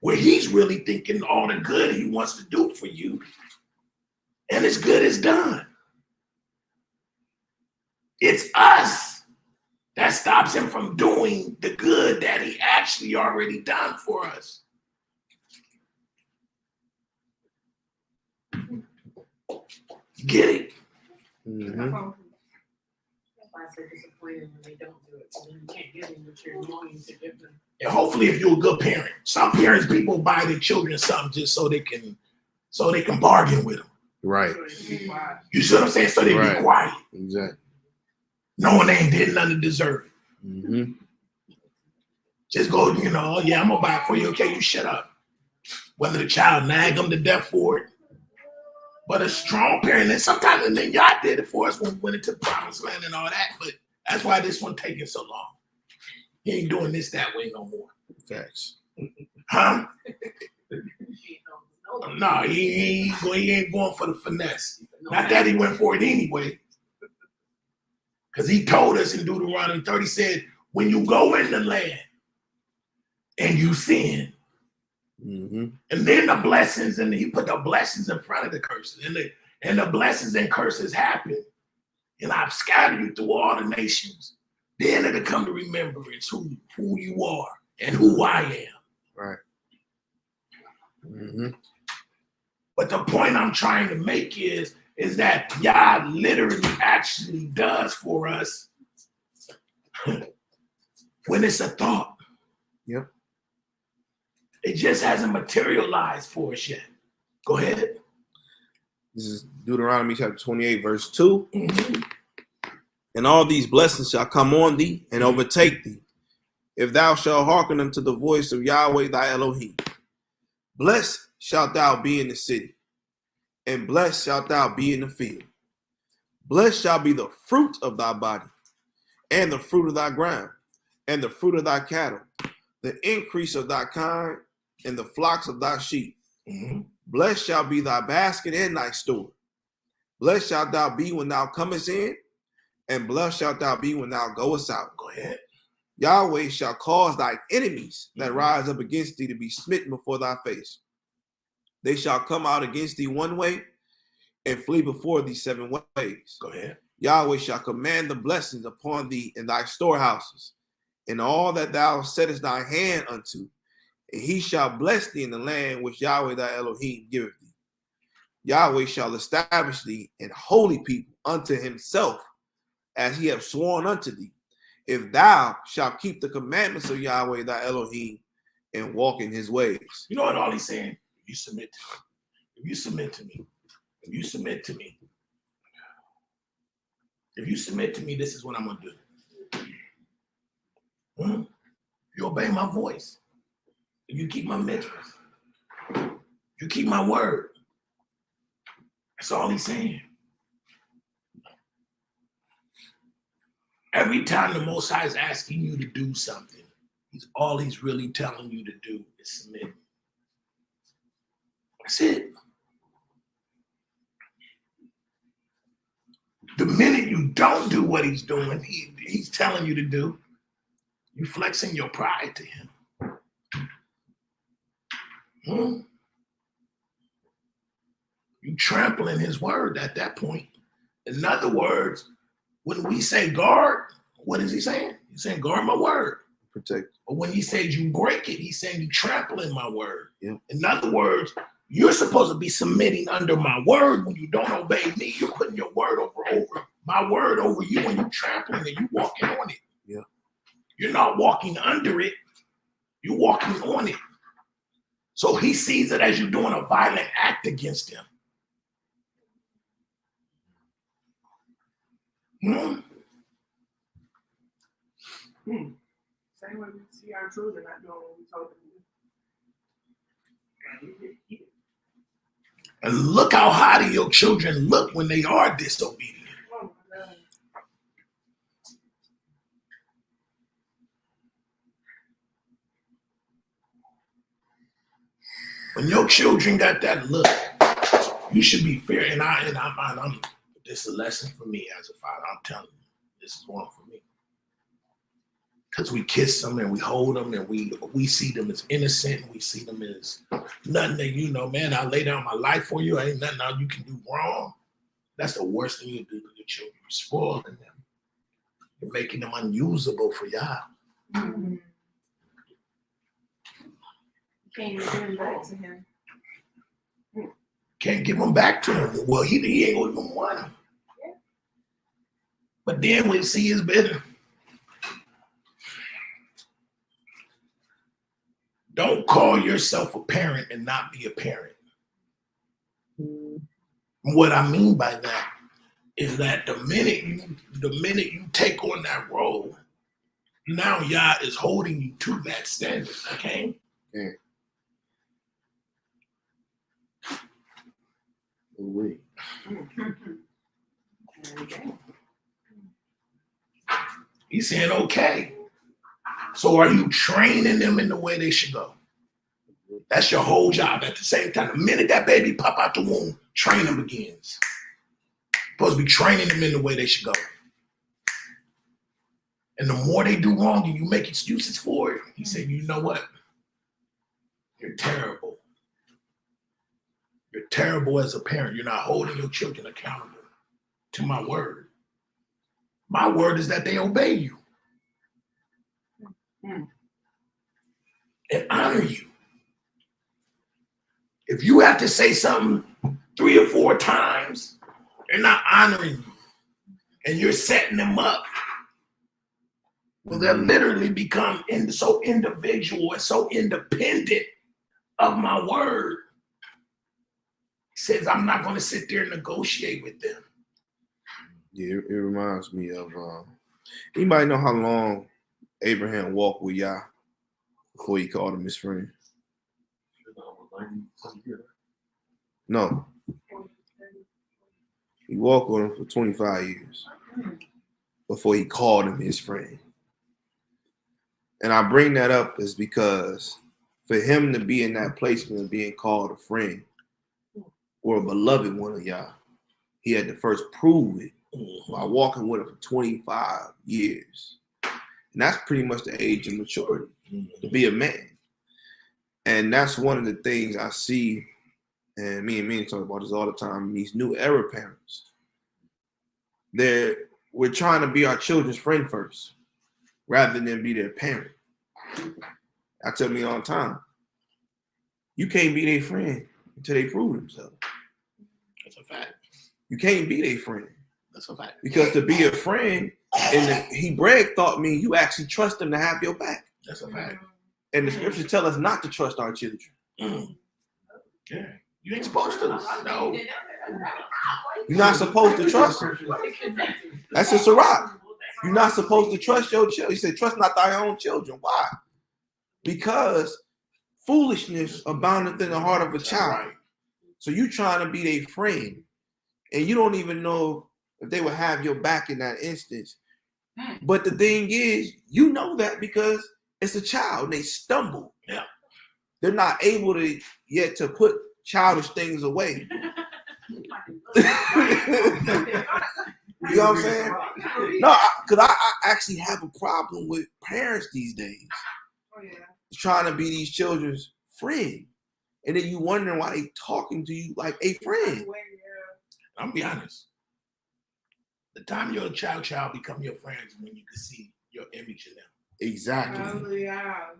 Where he's really thinking all the good he wants to do for you. And it's good as done. It's us that stops him from doing the good that he actually already done for us. Get it? Mhm. That's why I said disappointed when they don't do it. So then you can't give them what you're longing to give them. And hopefully, if you're a good parent, some parents, people buy their children something just so they can bargain with them. Right. So they can be quiet. You see what I'm saying? So they Right. be quiet, Exactly. knowing they ain't did nothing to deserve it. Mm-hmm. Just go, yeah, I'm gonna buy it for you. Okay, you shut up. Whether the child nag them to death for it, but a strong parent, and sometimes, and then y'all did it for us when we went into promised land and all that. But that's why this one taking so long. He ain't doing this that way no more. Facts. Huh? No, No, he ain't going for the finesse. Not that he went for it anyway. Because he told us in Deuteronomy 30, said, when you go in the land and you sin, Mm-hmm. and then the blessings, and he put the blessings in front of the curses, and the blessings and curses happen, and I've scattered you through all the nations. Then it'll come to remembrance who you are and who I am. Right. Mm-hmm. But the point I'm trying to make is that God literally actually does for us when it's a thought. Yep. It just hasn't materialized for us yet. Go ahead. This is Deuteronomy chapter 28, verse 2. Mhm. And all these blessings shall come on thee and overtake thee, if thou shalt hearken unto the voice of Yahweh thy Elohim. Blessed shalt thou be in the city, and blessed shalt thou be in the field. Blessed shall be the fruit of thy body, and the fruit of thy ground, and the fruit of thy cattle, the increase of thy kind, and the flocks of thy sheep. Mhm. Blessed shall be thy basket and thy store. Blessed shalt thou be when thou comest in, and blessed shalt thou be when thou goest out. Go ahead. Yahweh shall cause thy enemies that rise up against thee to be smitten before thy face. They shall come out against thee one way and flee before thee 7 ways. Go ahead. Yahweh shall command the blessings upon thee in thy storehouses, and all that thou settest thy hand unto, and he shall bless thee in the land which Yahweh thy Elohim giveth thee. Yahweh shall establish thee an holy people unto himself, as he hath sworn unto thee, if thou shalt keep the commandments of Yahweh thy Elohim and walk in his ways. You know what all he's saying? You submit to me. If you submit to me, if you submit to me, if you submit to me, this is what I'm gonna do. You obey my voice. If you keep my mitzvahs, you keep my word. That's all he's saying. Every time the Most High is asking you to do something, all he's really telling you to do is submit. That's it. The minute you don't do what he's doing, he's telling you to do, you flexing your pride to him. You trampling his word at that point. In other words, when we say guard, what is he saying? He's saying guard my word. Protect. But when he says you break it, he's saying you trampling my word. Yep. In other words, you're supposed to be submitting under my word. When you don't obey me, you're putting your word over my word over you, and you're trampling it. You're walking on it. Yeah. You're not walking under it. You're walking on it. So he sees it as you doing a violent act against him. Same way we see our children not doing what we told them to do. And look how haughty your children look when they are disobedient. Oh my God. When your children got that look, you should be fair. And I'm this is a lesson for me as a father. I'm telling you, this is one for me. Because we kiss them and we hold them and we see them as innocent. We see them as nothing that, man, I lay down my life for you. Ain't nothing now you can do wrong. That's the worst thing you do to your children. You're spoiling them. You're making them unusable for y'all. You can't even give him back to him. Can't give them back to him. Well, he ain't gonna even want them. But then we see it's better. Don't call yourself a parent and not be a parent. What I mean by that is that the minute you take on that role, now Yah is holding you to that standard, okay? Yeah. Wait. He's saying, okay. So are you training them in the way they should go? That's your whole job. At the same time, the minute that baby pop out the womb, training begins. Supposed to be training them in the way they should go. And the more they do wrong and you make excuses for it, he said, you know what? You're terrible. You're terrible as a parent. You're not holding your children accountable to my word. My word is that they obey you and honor you. If you have to say something 3 or 4 times, they're not honoring you. And you're setting them up. Well, they'll literally become so individual and so independent of my word. He says, I'm not going to sit there and negotiate with them. Yeah, it reminds me of, anybody know how long Abraham walked with Yah before he called him his friend? No. He walked with him for 25 years before he called him his friend. And I bring that up is because for him to be in that placement of being called a friend or a beloved one of Yah, he had to first prove it by walking with him for 25 years. And that's pretty much the age of maturity to be a man. And that's one of the things I see, and me and me talk about this all the time, these new era parents. We're trying to be our children's friend first, rather than be their parent. I tell me all the time, you can't be their friend until they prove themselves. That's a fact. You can't be their friend. That's a fact. Because to be a friend, in the Hebrew thought means you actually trust them to have your back. That's a fact. And the scriptures tell us not to trust our children. Yeah. You ain't supposed to. No. You're not supposed to trust them. That's a Sirach. You're not supposed to trust your children. He said, trust not thy own children. Why? Because foolishness aboundeth in the heart of a child. So you trying to be their friend, and you don't even know if they will have your back in that instance. But the thing is, you know that because it's a child. They stumble. Yeah. They're not able to yet to put childish things away. You know what I'm saying? No, because I actually have a problem with parents these days. Trying to be these children's friend. And then you wondering why they talking to you like a friend. I'm gonna be honest. The time your child become your friends is when you can see your image in them. Exactly.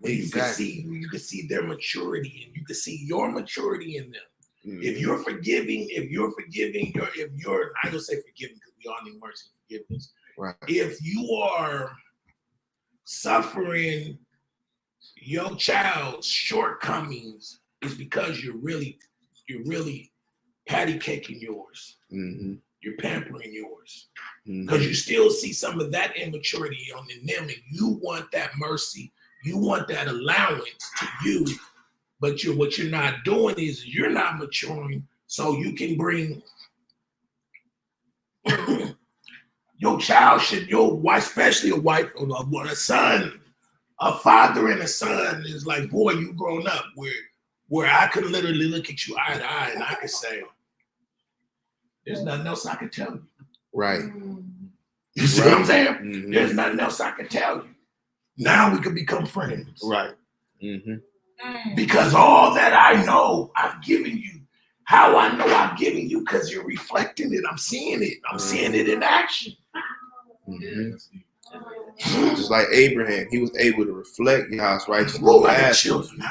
Exactly. You can see their maturity, and you can see your maturity in them. Mm-hmm. If you're forgiving, if you're I don't say forgiving because we all need mercy and forgiveness. Right. If you are suffering your child's shortcomings, it's because you're really patty caking yours. Mm-hmm. You're pampering yours. Mm-hmm. Because you still see some of that immaturity on them, and you want that mercy, you want that allowance to you, but what you're not doing is you're not maturing, so you can bring your child your wife, especially a wife or a son, a father and a son is like, boy, you grown up, where I could literally look at you eye to eye and I could say, there's nothing else I can tell you. Right. You see what I'm saying? Mm-hmm. There's nothing else I can tell you. Now we can become friends. Right. Mm-hmm. Because all that I know, I've given you. How I know I've given you, because you're reflecting it. I'm seeing it. I'm seeing it in action. Mm-hmm. Just like Abraham, he was able to reflect God's righteousness. Rule like the last. children.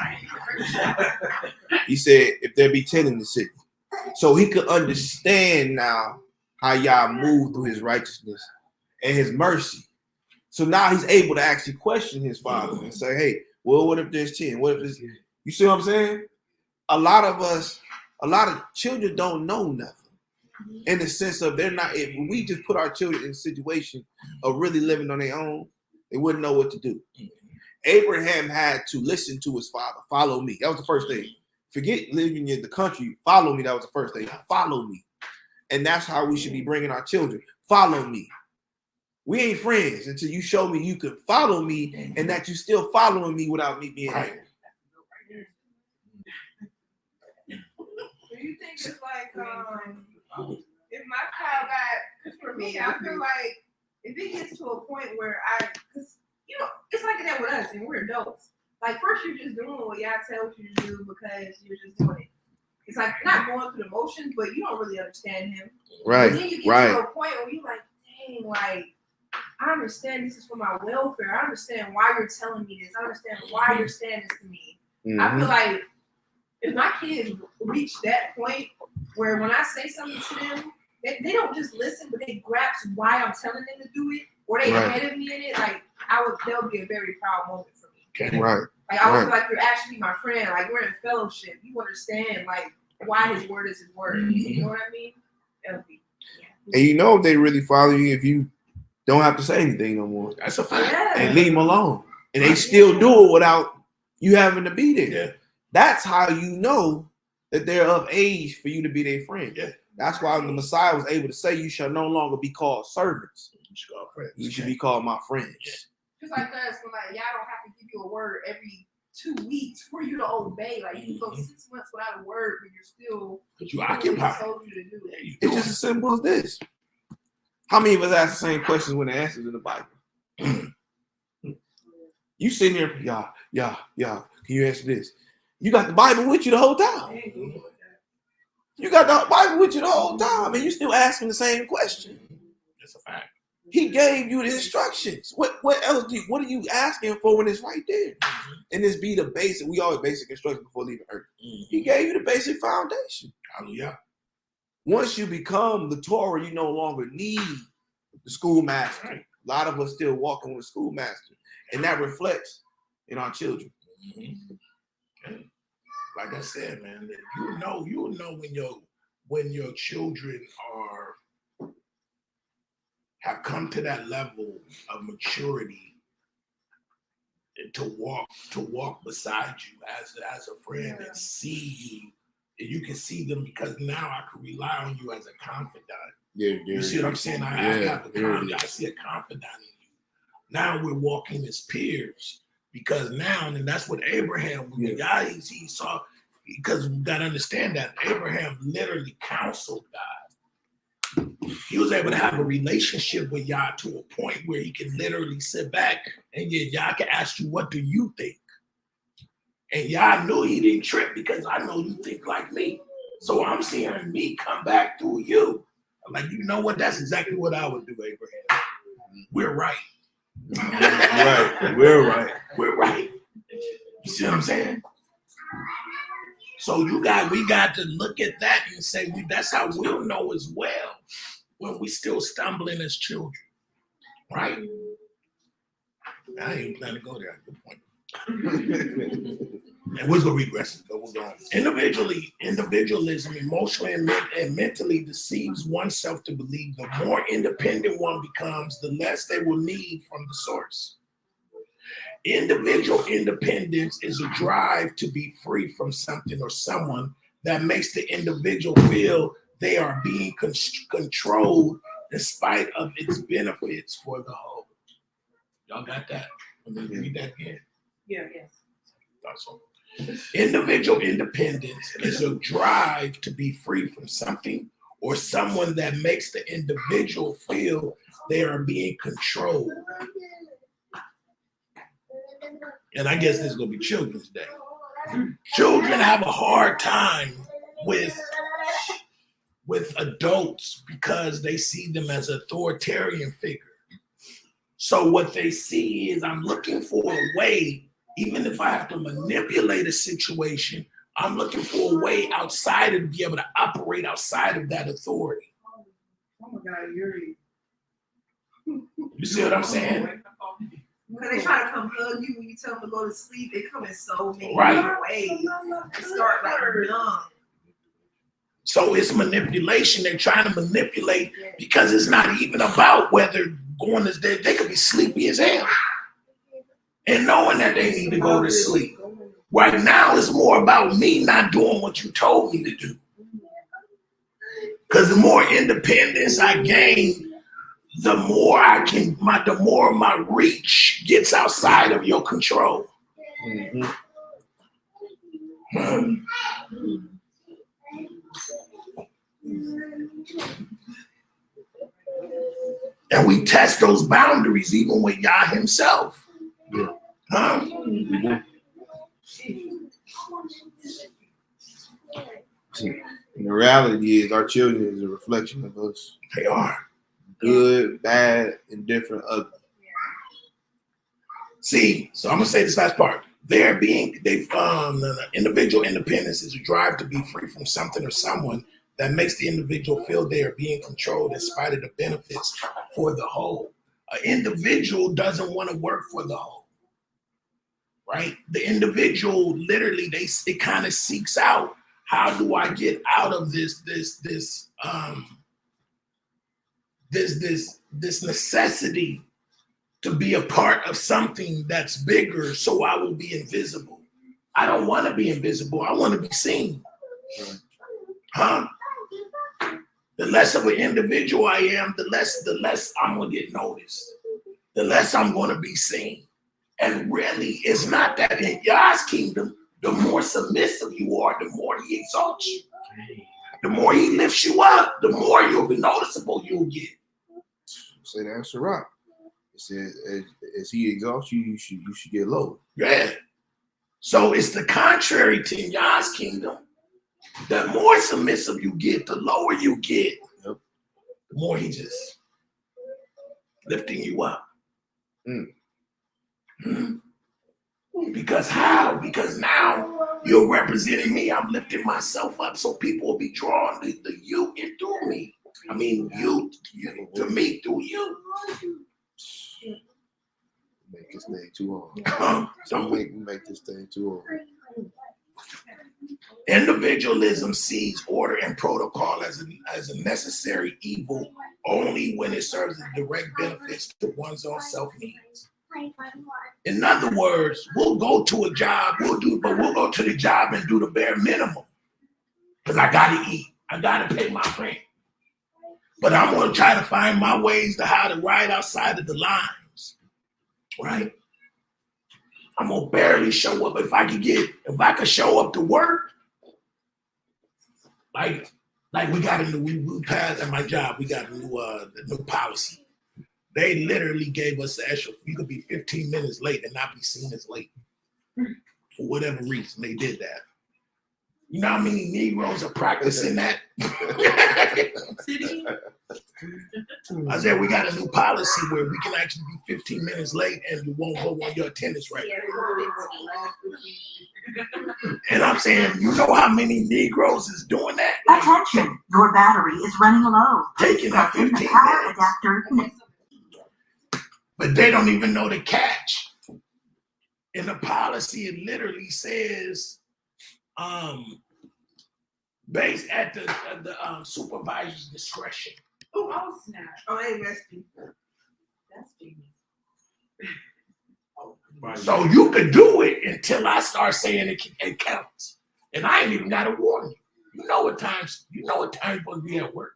He said, if there be 10 in the city. So he could understand now how Yah moved through his righteousness and his mercy. So now he's able to actually question his father and say, hey, well, what if there's 10? What if there's, you see what I'm saying? A lot of children don't know nothing in the sense of they're not, if we just put our children in a situation of really living on their own, they wouldn't know what to do. Abraham had to listen to his father, follow me. That was the first thing. Forget living in the country, follow me. That was the first thing. Follow me. And that's how we should be bringing our children. Follow me. We ain't friends until you show me you can follow me and that you still following me without me being here. Do you think it's like if my child got, because for me, I feel like if it gets to a point where because you know, it's like that with us and we're adults. Like first you're just doing what y'all tells you to do because you're just doing it. It's like you're not going through the motions, but you don't really understand him. Right, And then you get to a point where you're like, dang, like I understand this is for my welfare. I understand why you're telling me this. I understand why you're saying this to me. I feel like if my kids reach that point where when I say something to them, they don't just listen, but they grasp why I'm telling them to do it, or they ahead of me in it. Like that would be a very proud moment for me. Okay. Right. Like I was like, you're actually my friend. Like we're in fellowship. You understand like why his word is his word. You know what I mean? That'll be, And you know if they really follow you if you don't have to say anything no more. That's a fact. Yeah. And leave them alone. And they still do it without you having to be there. Yeah. That's how you know that they're of age for you to be their friend. Yeah. That's why the Messiah was able to say, you shall no longer be called servants. You should be called my friends. Yeah. just like us, when like y'all don't have to give you a word every 2 weeks for you to obey. Like you can go 6 months without a word, but you're still But you occupy. told you to do it. It's just as simple as this. How many of us ask the same questions when the answers in the Bible? You sitting here, yeah. Can you answer this? You got the Bible with you the whole time. You got the Bible with you the whole time, and you still asking the same question. That's a fact. He gave you the instructions. What else what are you asking for when it's right there? And this be the basic. We always basic instructions before leaving earth. He gave you the basic foundation. Hallelujah. Once you become the Torah, you no longer need the schoolmaster. Right. A lot of us still walking with a schoolmaster, and that reflects in our children. Okay. Like I said, man, you'll know when your children have come to that level of maturity to walk beside you as a friend and see you. And you can see them because now I can rely on you as a confidant. Yeah. You see what I'm saying? I see a confidant in you. Now we're walking as peers because now, and that's what Abraham, he saw, because we got to understand that Abraham literally counseled God. He was able to have a relationship with Yah to a point where he can literally sit back and Yah can ask you, what do you think? And Yah knew he didn't trip because I know you think like me. So I'm seeing me come back through you. I'm like, you know what? That's exactly what I would do, Abraham. We're right. Right. We're right. We're right. You see what I'm saying? So we got to look at that and say, that's how we'll know as well when we still stumbling as children. Right? I ain't even planning to go there at the point. And we're going to regress it, but we're going. Individualism emotionally and mentally deceives oneself to believe the more independent one becomes, the less they will need from the source. Individual independence is a drive to be free from something or someone that makes the individual feel they are being controlled in spite of its benefits for the whole. Y'all got that? Let me read that again. Yeah, yes. So, individual independence is a drive to be free from something or someone that makes the individual feel they are being controlled. And I guess this is going to be Children's Day. Children have a hard time with adults because they see them as authoritarian figure. So what they see is I'm looking for a way, even if I have to manipulate a situation, I'm looking for a way outside to be able to operate outside of that authority. Oh my God, Yuri. You see what I'm saying? Because they try to come hug you when you tell them to go to sleep. They come in so many Right. different ways. They start like young. So it's manipulation. They're trying to manipulate because it's not even about whether going to bed. They could be sleepy as hell and knowing that they need to go to sleep. Right now, it's more about me not doing what you told me to do. Because the more independence I gain, the more the more my reach gets outside of your control. And we test those boundaries even with Yah himself. Yeah. Huh? See, and the reality is our children is a reflection of us. They are. Good, bad, indifferent, ugly. See, so I'm gonna say this last part. The individual independence is a drive to be free from something or someone that makes the individual feel they are being controlled in spite of the benefits for the whole. An individual doesn't want to work for the whole, right? The individual literally it kind of seeks out, how do I get out of this necessity to be a part of something that's bigger, so I will be invisible. I don't want to be invisible. I want to be seen. Huh? The less of an individual I am, the less I'm gonna get noticed. The less I'm gonna be seen. And really, it's not that in Yah's kingdom, the more submissive you are, the more he exalts you. The more he lifts you up, the more you'll be noticeable you'll get. Say that in Sirach. It says, as he exalts you, you should get low. Yeah. So it's the contrary to Yah's kingdom. The more submissive you get, the lower you get. Yep. The more he just lifting you up. Because how? Because now you're representing me. I'm lifting myself up, so people will be drawn to you and through me. I mean, you to me through you. Make this thing too hard. So make this thing too hard. individualism sees order and protocol as a necessary evil only when it serves as direct benefits to one's own self-needs. In other words, we'll go to a job, we'll go to the job and do the bare minimum. Because I gotta eat, I gotta pay my rent. But I'm gonna try to find my ways to how to ride outside of the lines, right? I'm gonna barely show up. If I could show up to work, like we passed at my job, we got a new policy. They literally gave us the extra, you could be 15 minutes late and not be seen as late. For whatever reason, they did that. You know how many Negroes are practicing that? I said, we got a new policy where we can actually be 15 minutes late and you won't go on your attendance rate. And I'm saying, you know how many Negroes is doing that? Attention, your battery is running low. Taking that Press the 15 power minutes. adapter. But they don't even know the catch. In the policy, it literally says, based at the supervisor's discretion. Oh, snap. Oh, they rescue. That's genius. So you could do it until I start saying it counts. And I ain't even got to warn you. You know what time you're supposed to be at work.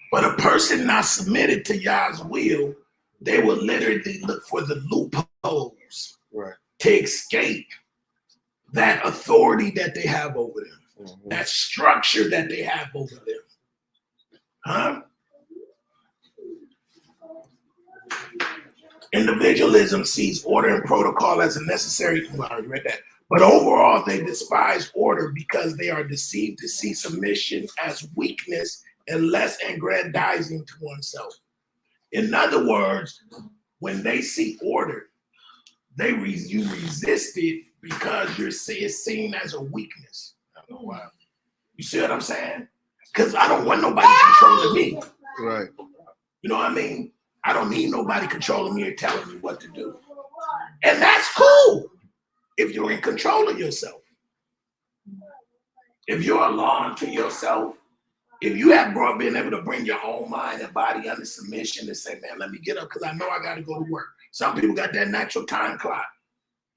But a person not submitted to Yah's will, they will literally look for the loopholes, Right. to escape that authority that they have over them, that structure that they have over them. Huh? Individualism sees order and protocol as a necessary, well, I already read that. But overall, they despise order because they are deceived to see submission as weakness and less aggrandizing to oneself. In other words, when they see order, you resist it because it's seen as a weakness. I don't know why. You see what I'm saying? Because I don't want nobody controlling me. Right. You know what I mean? I don't need nobody controlling me or telling me what to do. And that's cool if you're in control of yourself. If you're a law unto yourself, if you have been able to bring your own mind and body under submission and say, man, let me get up because I know I got to go to work. Some people got that natural time clock.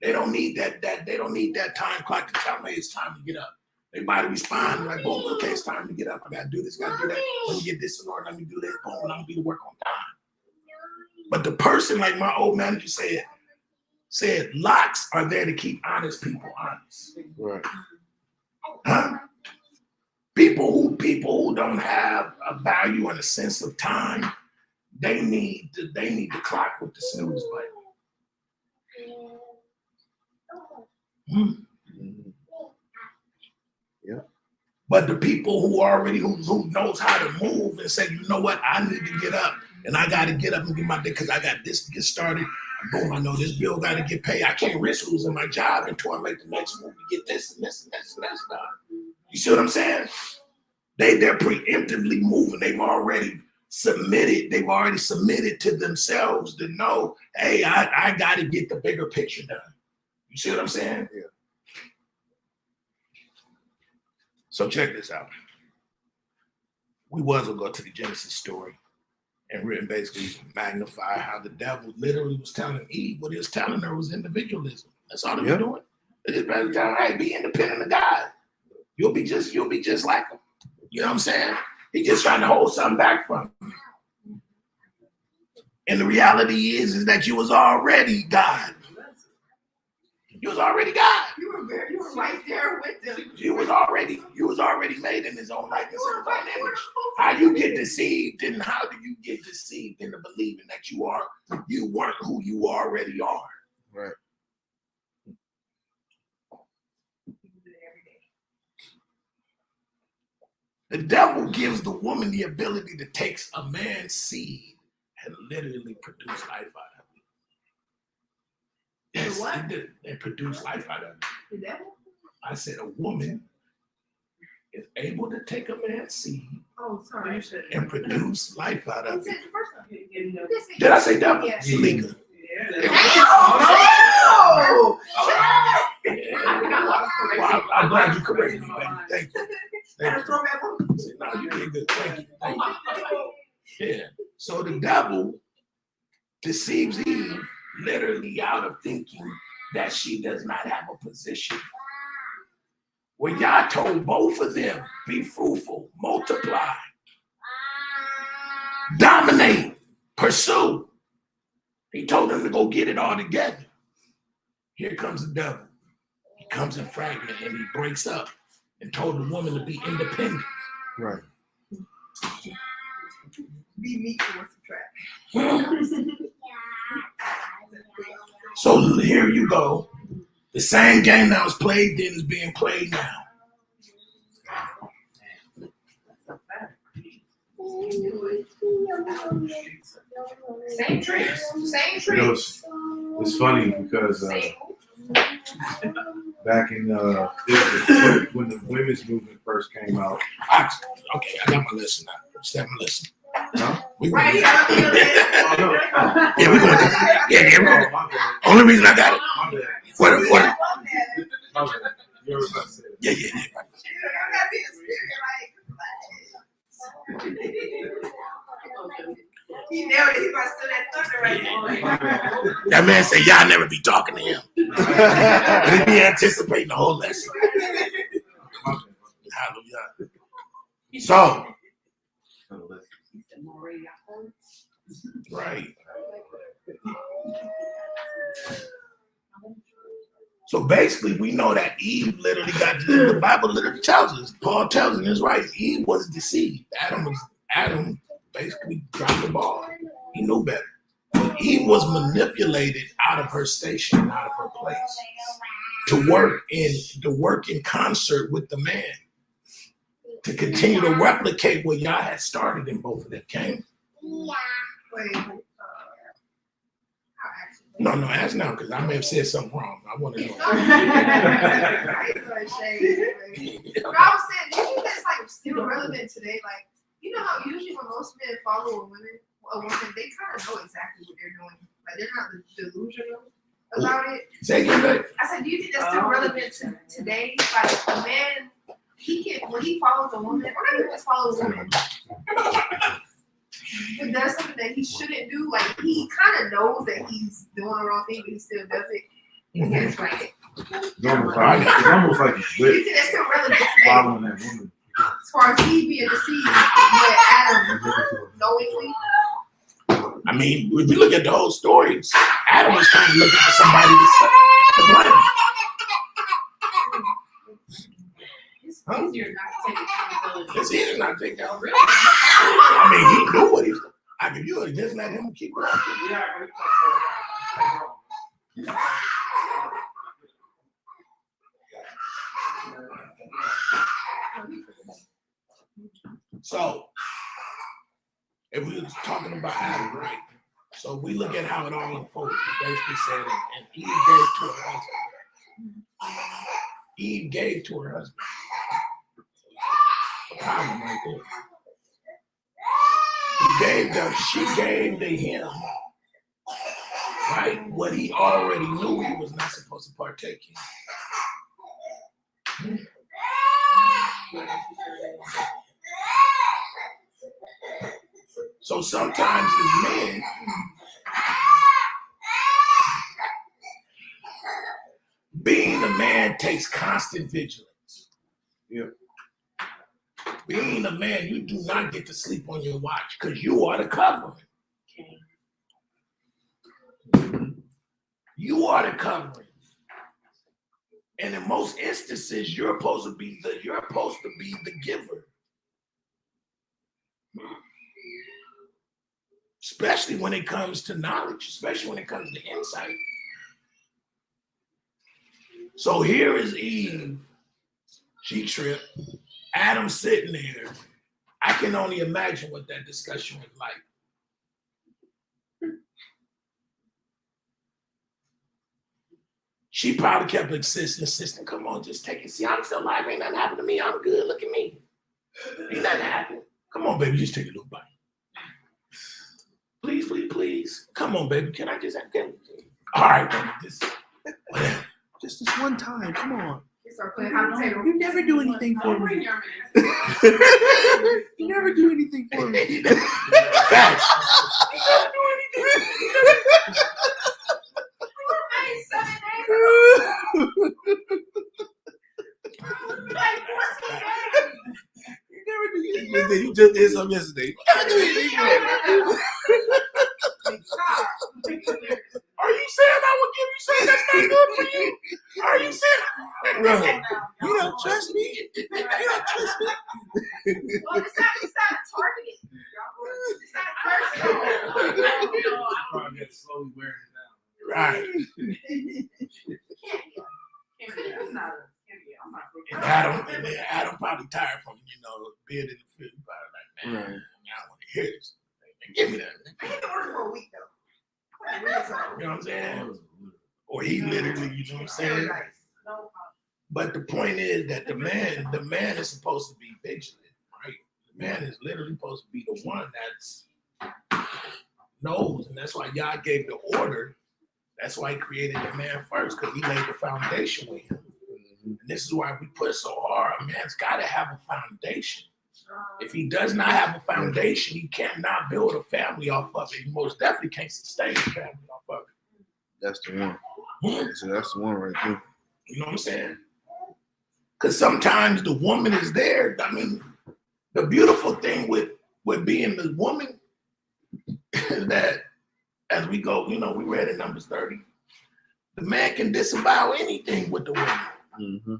They don't need that they don't need that time clock to tell them, hey, it's time to get up. They body respond like, boom, okay, it's time to get up. I got to do this, got to do that. Let me get this in order. Let me do this. Boom, I'm going to be to work on time. But the person, like my old manager said, locks are there to keep honest people honest. Right. Huh? People who don't have a value and a sense of time, they need the clock with the snooze button. Yeah. But the people who knows how to move and say, you know what, I need to get up and I got to get up and get my day because I got this to get started. Boom, I know this bill got to get paid. I can't risk losing my job until I make the next move to get this and this and this and that's done. You see what I'm saying? They're preemptively moving. They've already submitted to themselves to know, hey, I got to get the bigger picture done. You see what I'm saying? Yeah. So check this out. We was gonna go to the Genesis story and basically magnify how the devil literally was telling Eve what he was telling her was individualism. That's all they were doing. They just basically telling her, hey, be independent of God. You'll be just like him. You know what I'm saying? He's just trying to hold something back from you. And the reality is that you was already God. You was already God. You were right there with them. You was already made in his own likeness and his own image. How you get deceived and how do you get deceived into believing that you weren't who you already are? Right. The devil gives the woman the ability to take a man's seed and literally produce life out of it. Yes, what? And produce life out of it. The devil? I said a woman is able to take a man's seed Oh, sorry. and produce life out You of said it. the first time. Did I say devil? Yes. Salika. Oh! Well, I'm glad you corrected me, baby. Thank you. Thank you. Throw back on. No, you did good. Thank you. Thank you. Yeah. So the devil deceives Eve literally out of thinking that she does not have a position. Well, Yah told both of them, be fruitful, multiply, dominate, pursue. He told them to go get it all together. Here comes the devil. He comes in fragment and he breaks up and told the woman to be independent. Right. Be meek or subtract. So here you go. The same game that was played then is being played now. Same tricks. Same You know, tricks. it's funny because Same. back in when the women's movement first came out, I got my lesson now. Just have my lesson. huh? We Right. gonna- Oh, Yeah, we're going to. Yeah, we're going to. my bad. Only reason I got it. My bad. What? My bad. You were about to say that. Yeah. He nailed it. He must steal that thunder right there. That man said, y'all never be talking to him. But he be anticipating the whole lesson. My bad. Hallelujah. So, right. So basically, we know that Eve literally got the Bible literally tells us. Paul tells us in his writings, Eve was deceived. Adam basically dropped the ball. He knew better. But Eve was manipulated out of her station, out of her place. to work in concert with the man to continue to replicate what y'all had started in both of them. Okay? Wait, No, ask now because I may have said something wrong. I want to know. I ain't gonna shade. But I was saying, do you think that's like still relevant today? Like, you know how usually when most men follow a woman, they kind of know exactly what they're doing. Like they're not delusional about it. Say again, babe. I said, do you think that's still relevant to today? Like a man, when he follows a woman, or not even just follows a woman, but does something that he shouldn't do. Like he kind of knows that he's doing the wrong thing, but he still does it. It's like It's almost like he's do you with think that's still relevant today? following that woman. As far as he being deceived, but Adam knowingly. I mean, if you look at the whole story, Adam was kind of looking for somebody to blame. It's easier not to take accountability. It's easy not to take out. I mean, he knew what he was. Like if you would just let him keep going. So, if we were talking about Adam, right? So we look at how it all unfolded. It basically said, and Eve gave to her husband. Eve gave to her husband. A problem right there. She gave to him, right? What he already knew he was not supposed to partake in. So sometimes as men, being a man takes constant vigilance. Yeah. Being a man, you do not get to sleep on your watch because you are the covering. You are the covering. And in most instances, you're supposed to be the giver. Especially when it comes to knowledge, especially when it comes to insight. So here is Eve. She tripped. Adam sitting there. I can only imagine what that discussion was like. She probably kept insisting, come on, just take it. See, I'm still alive. Ain't nothing happened to me. I'm good. Look at me. Ain't nothing happened. Come on, baby, just take a little bite. Please, please, please. Come on, baby. Can I just have it? All right, baby. Just this one time. Come on. You never do anything for me. You never do anything for me. Facts. You never do anything. You just did something yesterday. Are you saying I would give you something that's not good for you? Are you saying, bro, you don't trust me? You don't trust me? Well, it's not targeted. It's not personal. Probably get slowly wearing it down. Right. And Adam probably tired from, being in the field. Probably like, man, I don't want to hear this. Man, give me that. I had to work for a week though. You know what I'm saying? Or he literally, you know what I'm saying? But the point is that the man is supposed to be vigilant, right? The man is literally supposed to be the one that's knows, and that's why Yah gave the order. That's why he created the man first, because he laid the foundation with him. And this is why we put so hard. A man's got to have a foundation. If he does not have a foundation, he cannot build a family off of it. He most definitely can't sustain a family off of it. That's the one. So that's the one right there. You know what I'm saying? Because sometimes the woman is there. I mean, the beautiful thing with being the woman is that as we go, we read in Numbers 30, the man can disavow anything with the woman. Mm-hmm.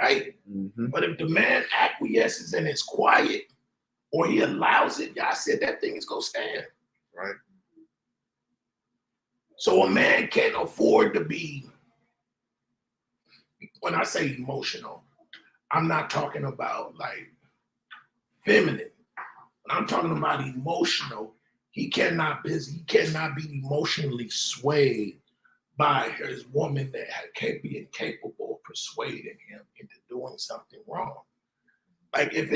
Right? Mm-hmm. But if the man acquiesces and is quiet or he allows it, y'all said that thing is going to stand. Right. So a man can't afford to be when I say emotional, I'm not talking about like feminine. When I'm talking about emotional, he cannot be emotionally swayed by his woman that can be incapable of persuading him into doing something wrong. Like if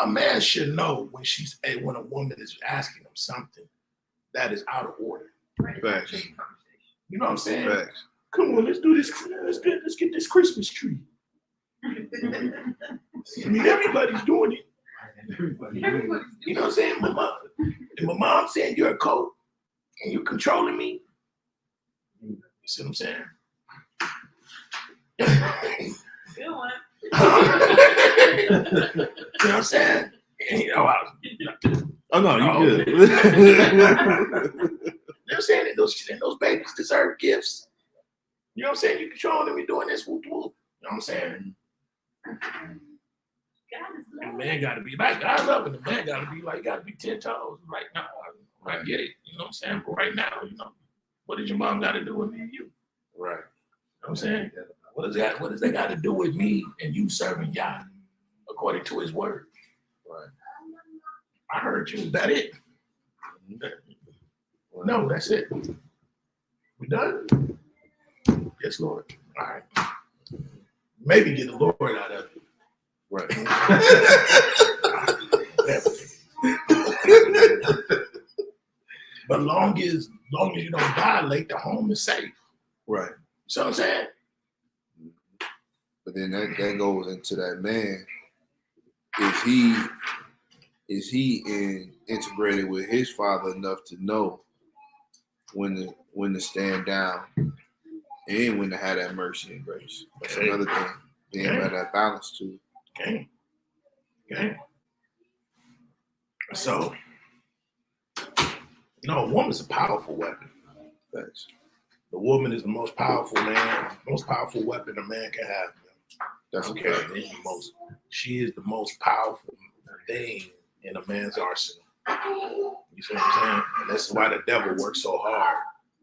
a man should know when a woman is asking him something that is out of order. Facts. You know what I'm saying? Facts. Come on, let's do this. Let's get this Christmas tree. I mean, everybody's doing it. You know what I'm saying? My mom saying you're a coat and you're controlling me. You see what I'm saying? Good one. You know what I'm saying? You know, Oh no, you good. you know what I'm saying? And those babies deserve gifts. You know what I'm saying? You controlling me doing this, whoop whoop. You know what I'm saying? The man gotta be like, I love it. The man gotta be like, gotta be 10 toes. Right now, I get it. You know what I'm saying? But right now, you know, what does your mom gotta do with me and you? Right. You know what I'm saying? What does that got to do with me and you serving Yah according to his word? Right. I heard you. Is that it? No, that's it. We done? Yes, Lord. All right. Maybe get the Lord out of it. Right. But long as you don't violate, the home is safe. Right. You see what I'm saying? But then that goes into that man. Is he integrated with his father enough to know when to stand down and when to have that mercy and grace? That's another thing. Being about that balance too. Okay. So, a woman's a powerful weapon. Thanks. The woman is the most powerful weapon a man can have. That's okay. okay. She is the most powerful thing in a man's arsenal. You see what I'm saying? And that's why the devil works so hard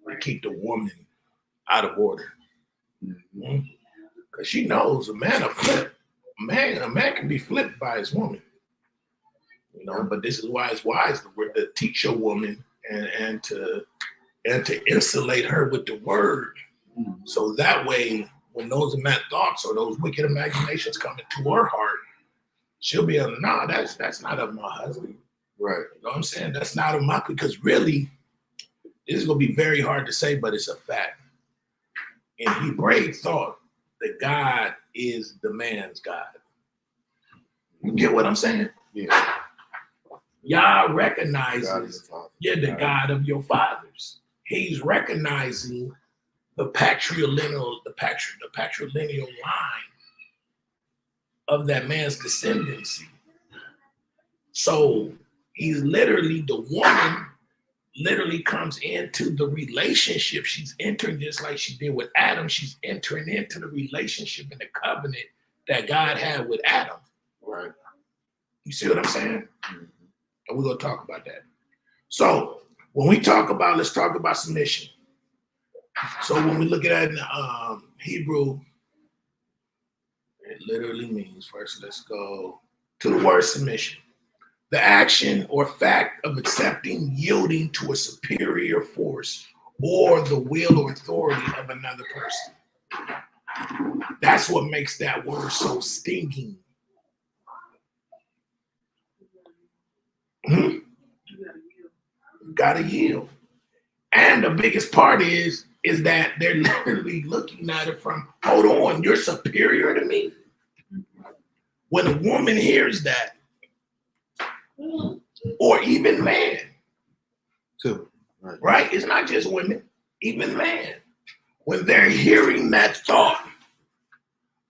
to keep the woman out of order. Because she knows a man will flip. A man can be flipped by his woman. You know, but this is why it's wise to teach your woman and to insulate her with the word. So that way, when those mad thoughts or those wicked imaginations come into her heart, she'll be able to, nah, that's not of my husband. Right. You know what I'm saying? That's not of my, because really, this is going to be very hard to say, but it's a fact. In Hebraic thought, that God is the man's God. You get what I'm saying? Yeah. Yah recognizes the God of your fathers. He's recognizing the patrilineal line of that man's descendancy. So he's literally, the woman literally comes into the relationship. She's entering just like she did with Adam. She's entering into the relationship and the covenant that God had with Adam. Right. You see what I'm saying? And we're going to talk about that. So when we talk about, let's talk about submission. So when we look at it in Hebrew, it literally means, first let's go to the word submission. The action or fact of accepting, yielding to a superior force or the will or authority of another person. That's what makes that word so stinging. You gotta yield. And the biggest part is that they're literally looking at it from, hold on, you're superior to me. When a woman hears that, or even man, too, right? It's not just women, even man. When they're hearing that thought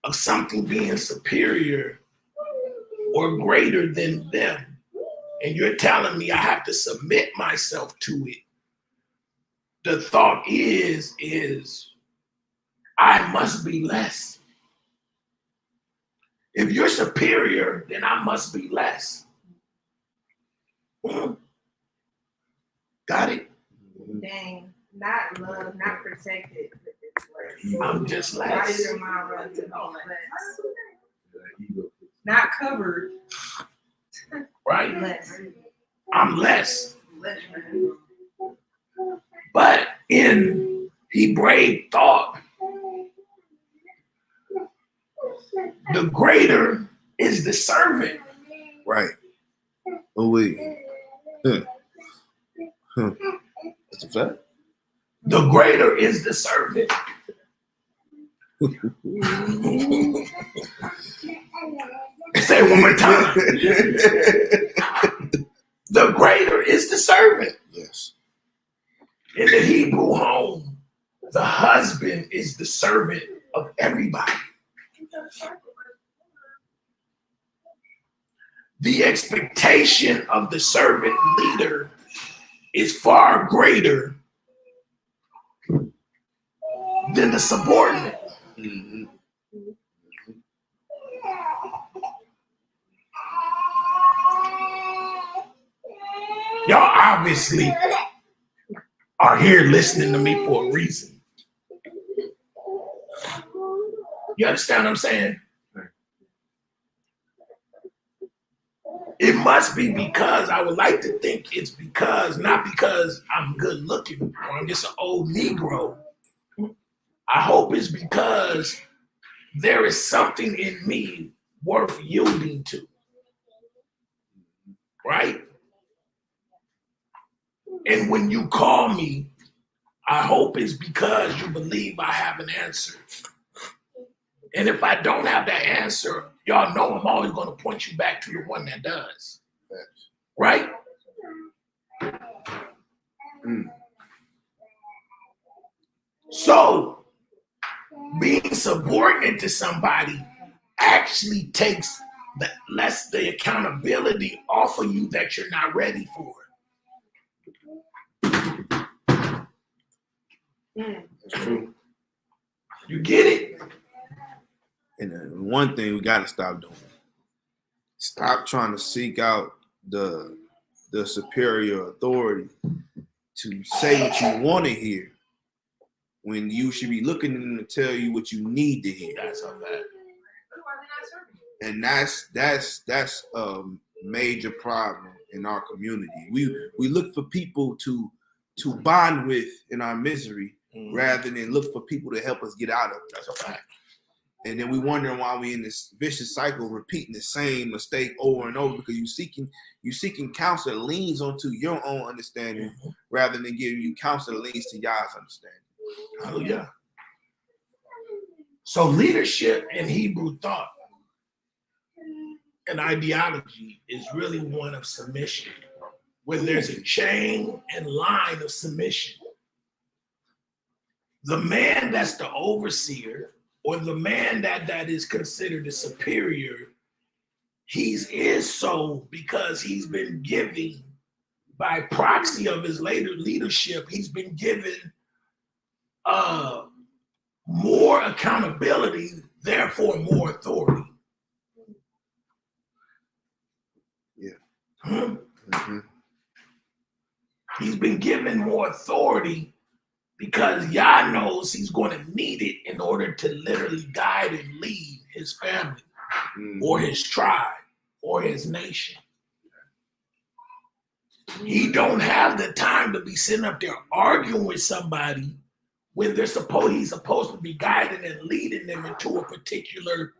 of something being superior or greater than them, and you're telling me I have to submit myself to it, the thought is I must be less. If you're superior, then I must be less. Got it? Dang, not love, not protected. I'm just Why less. does your mind run to all that? Ego. Not covered, Right? less. I'm less. Less. But in Hebraic thought, the greater is the servant. Right. Oh wait. That's a fact. The greater is the servant. Say it one more time. The greater is the servant. Yes. In the Hebrew home, the husband is the servant of everybody. The expectation of the servant leader is far greater than the subordinate. Mm-hmm. Y'all obviously are here listening to me for a reason. You understand what I'm saying? It must be because I would like to think it's because, not because I'm good looking or I'm just an old Negro. I hope it's because there is something in me worth yielding to. Right? And when you call me, I hope it's because you believe I have an answer. And if I don't have that answer, y'all know I'm always going to point you back to the one that does. Right? So, being subordinate to somebody actually takes the accountability off of you that you're not ready for. That's true. You get it? And one thing we gotta stop doing. Stop trying to seek out the superior authority to say what you want to hear when you should be looking at them to tell you what you need to hear. That's how bad. And that's a major problem in our community. We look for people to bond with in our misery rather than look for people to help us get out of it. That's a fact. And then we wondering why we in this vicious cycle repeating the same mistake over and over because you seeking counsel that leans onto your own understanding rather than giving you counsel that leans to y'all's understanding. Hallelujah. So leadership in Hebrew thought and ideology is really one of submission, where there's a chain and line of submission. The man that's the overseer or the man that is considered the superior, he is so because he's been giving, by proxy of his later leadership, he's been given more accountability, therefore more authority. Mm-hmm. He's been given more authority because Yah knows he's going to need it in order to literally guide and lead his family or his tribe or his nation. He don't have the time to be sitting up there arguing with somebody when he's supposed to be guiding and leading them into a particular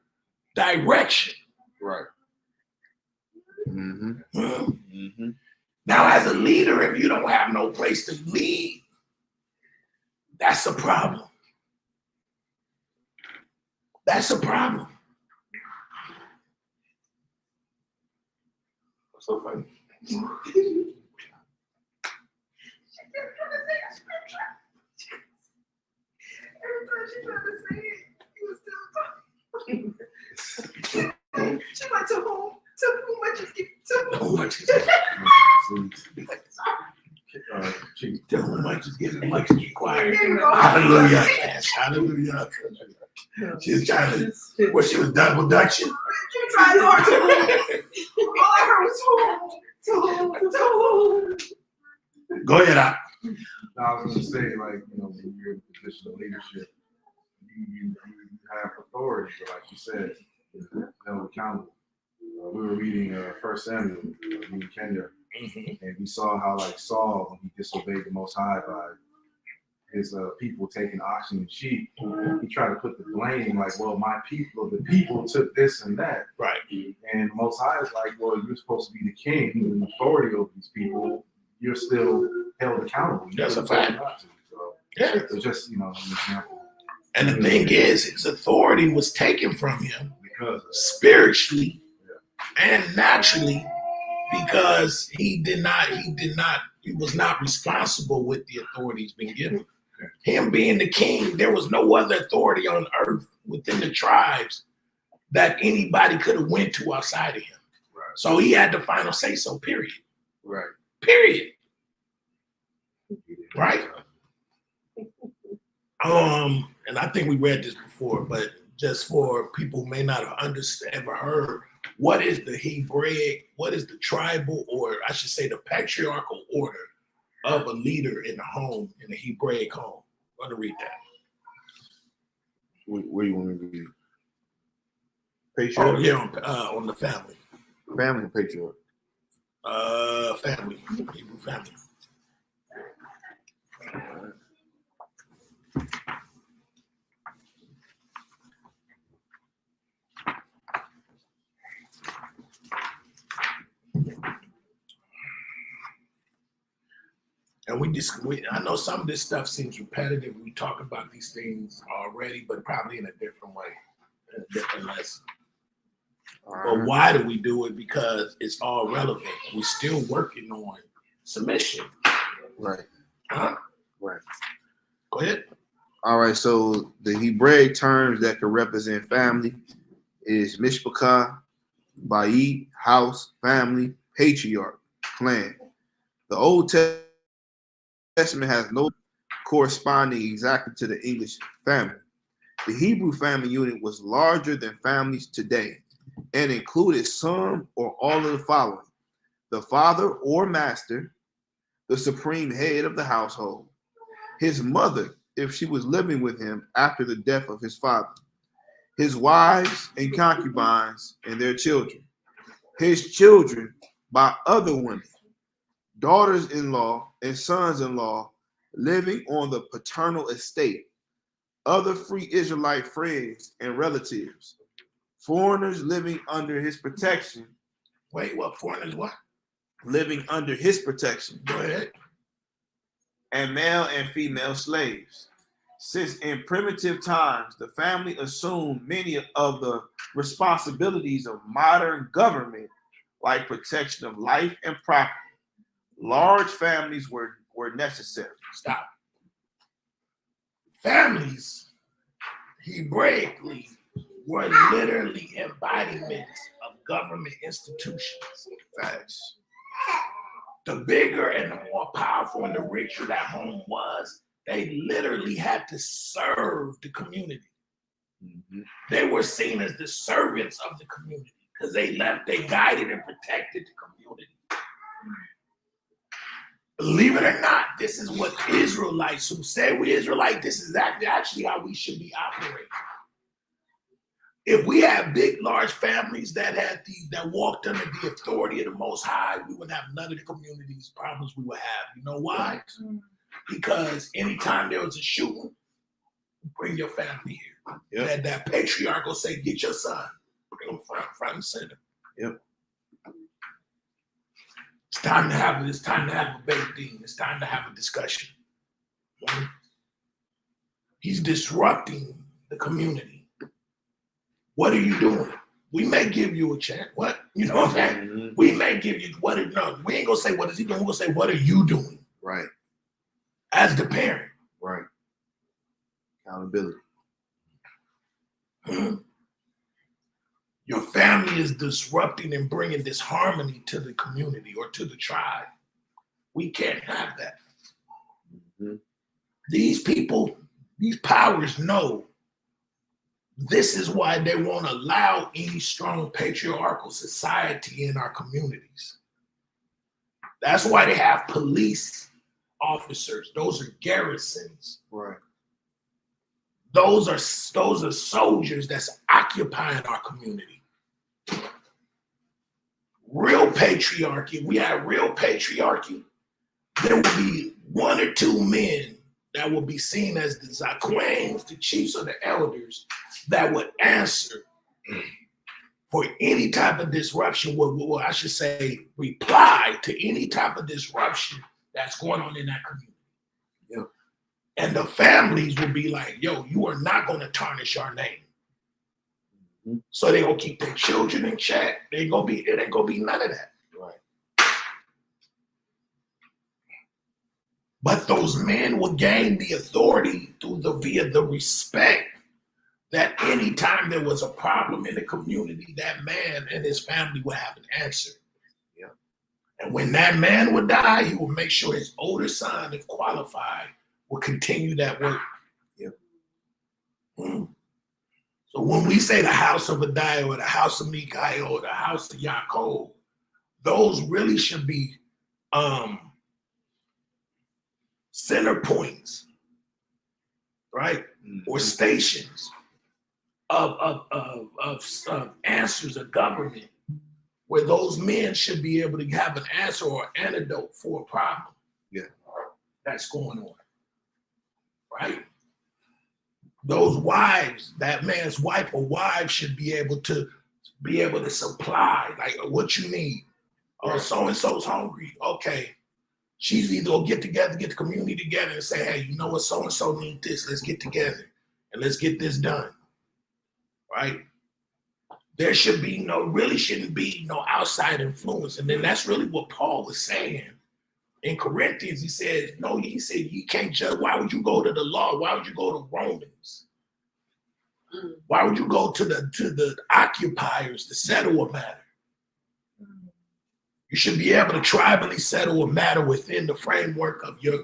direction. Right. Mm-hmm. Mm-hmm. Now, as a leader, if you don't have no place to lead, that's a problem. That's a problem. What's so funny? She went to whom? To whom much is given? To whom much is To whom much is given, much is required. There you go. Hallelujah. Yes, hallelujah. She was trying to, she was double dutching. You tried hard to whom. All I heard was whom. To whom. Go ahead, out. I was gonna say, like, when you're in a position of leadership, you have authority, but like you said, held accountable. We were reading 1 Samuel, me and Kenya, and we saw how like Saul, when he disobeyed the Most High by his people taking oxen and sheep, he tried to put the blame like, well, the people took this and that. Right. And the Most High is like, well, you're supposed to be the king and authority over these people. You're still held accountable. That's a fact. So Yeah. it's just, an example. And the thing is, his authority was taken from him Because spiritually and naturally because he was not responsible with the authority he's been given. Him being the king, there was no other authority on earth within the tribes that anybody could have went to outside of him. Right. So he had the final say so, period. Right. Period. Right? And I think we read this before, but just for people who may not have ever heard, what is the Hebraic, what is the tribal, or I should say the patriarchal order of a leader in the home, in the Hebraic home? I'm going to read that. Where you want me to read? Oh, Patriarch? yeah, on the family. Family or patriarch? Family, Hebrew family. And I know some of this stuff seems repetitive. We talk about these things already, but probably in a different way, in a different lesson. But why do we do it? Because it's all relevant. We're still working on submission. Right. Huh? Right. Go ahead. All right, so the Hebraic terms that can represent family is mishpachah, bayit, house, family, patriarch, clan. The Old Testament has no corresponding exactly to the English family. The Hebrew family unit was larger than families today and included some or all of the following: the father or master, the supreme head of the household, his mother, if she was living with him after the death of his father, his wives and concubines and their children, his children by other women, daughters-in-law and sons-in-law living on the paternal estate, other free Israelite friends and relatives, foreigners living under his protection. Wait, what? Foreigners what? Living under his protection. Go ahead. And male and female slaves. Since in primitive times, the family assumed many of the responsibilities of modern government, like protection of life and property, large families were necessary. Stop. Families, Hebraically, were literally embodiments of government institutions. Facts. The bigger and the more powerful and the richer that home was, they literally had to serve the community. Mm-hmm. They were seen as the servants of the community because they guided and protected the community. Believe it or not, this is what Israelites who say we Israelite, this is actually how we should be operating. If we have big, large families that walked under the authority of the Most High, we would have none of the community's problems we would have. You know why? Because anytime there was a shooting, bring your family here. Yep. That patriarch will say, get your son. Bring him front and center. Yep. It's time to have a big thing. It's time to have a discussion. He's disrupting the community. What are you doing? We may give you a chance. What? You know what I'm saying? Mm-hmm. We may give you no. We ain't gonna say what is he doing. We're gonna say what are you doing? Right. As the parent. Right. Accountability. Your family is disrupting and bringing disharmony to the community or to the tribe. We can't have that. Mm-hmm. These people, these powers know this is why they won't allow any strong patriarchal society in our communities. That's why they have police officers. Those are garrisons. Right. Those are soldiers that's occupying our community. Real patriarchy. We have real patriarchy. There will be one or two men that will be seen as the zaquains, the chiefs or the elders, that would answer for any type of disruption, well, I should say, reply to any type of disruption that's going on in that community. Yeah. And the families will be like, yo, you are not going to tarnish our name. Mm-hmm. So they're going to keep their children in check. It ain't going to be none of that. Right. But those men will gain the authority via the respect that anytime there was a problem in the community, that man and his family would have an answer. Yeah. And when that man would die, he would make sure his older son, if qualified, will continue that work. Yeah. Mm. So when we say the house of Adiah or the house of Mikael or the house of Yaakov, those really should be center points, right? Mm-hmm. Or stations of answers of government, where those men should be able to have an answer or antidote for a problem that's going on, right? Those wives, that man's wife or wives should be able to supply, like, what you need. Oh, so-and-so's hungry. Okay. She's either gonna get the community together and say, hey, you know what, so-and-so need this. Let's get together and let's get this done. Right? There shouldn't be no outside influence. And then that's really what Paul was saying in Corinthians. He said you can't judge. Why would you go to the law? Why would you go to Romans? Why would you go to the occupiers to settle a matter? You should be able to tribally settle a matter within the framework of your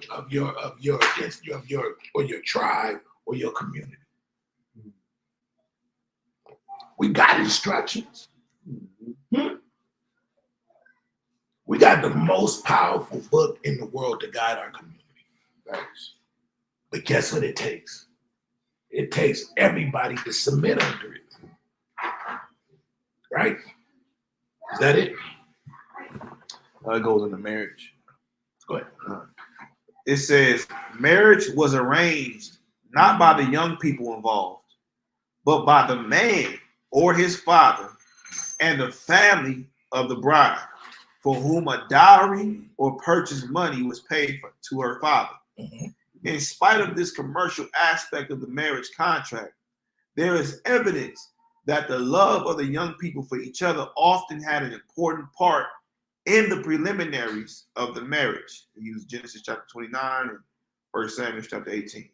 tribe or your community. We got instructions. We got the most powerful book in the world to guide our community. Thanks. But guess what it takes? It takes everybody to submit under it. Right? Is that it? It goes into marriage. Go ahead. It says, marriage was arranged not by the young people involved, but by the man or his father and the family of the bride, for whom a dowry or purchase money was paid to her father. Mm-hmm. In spite of this commercial aspect of the marriage contract, there is evidence that the love of the young people for each other often had an important part in the preliminaries of the marriage. We use Genesis chapter 29 and 1 Samuel chapter 18.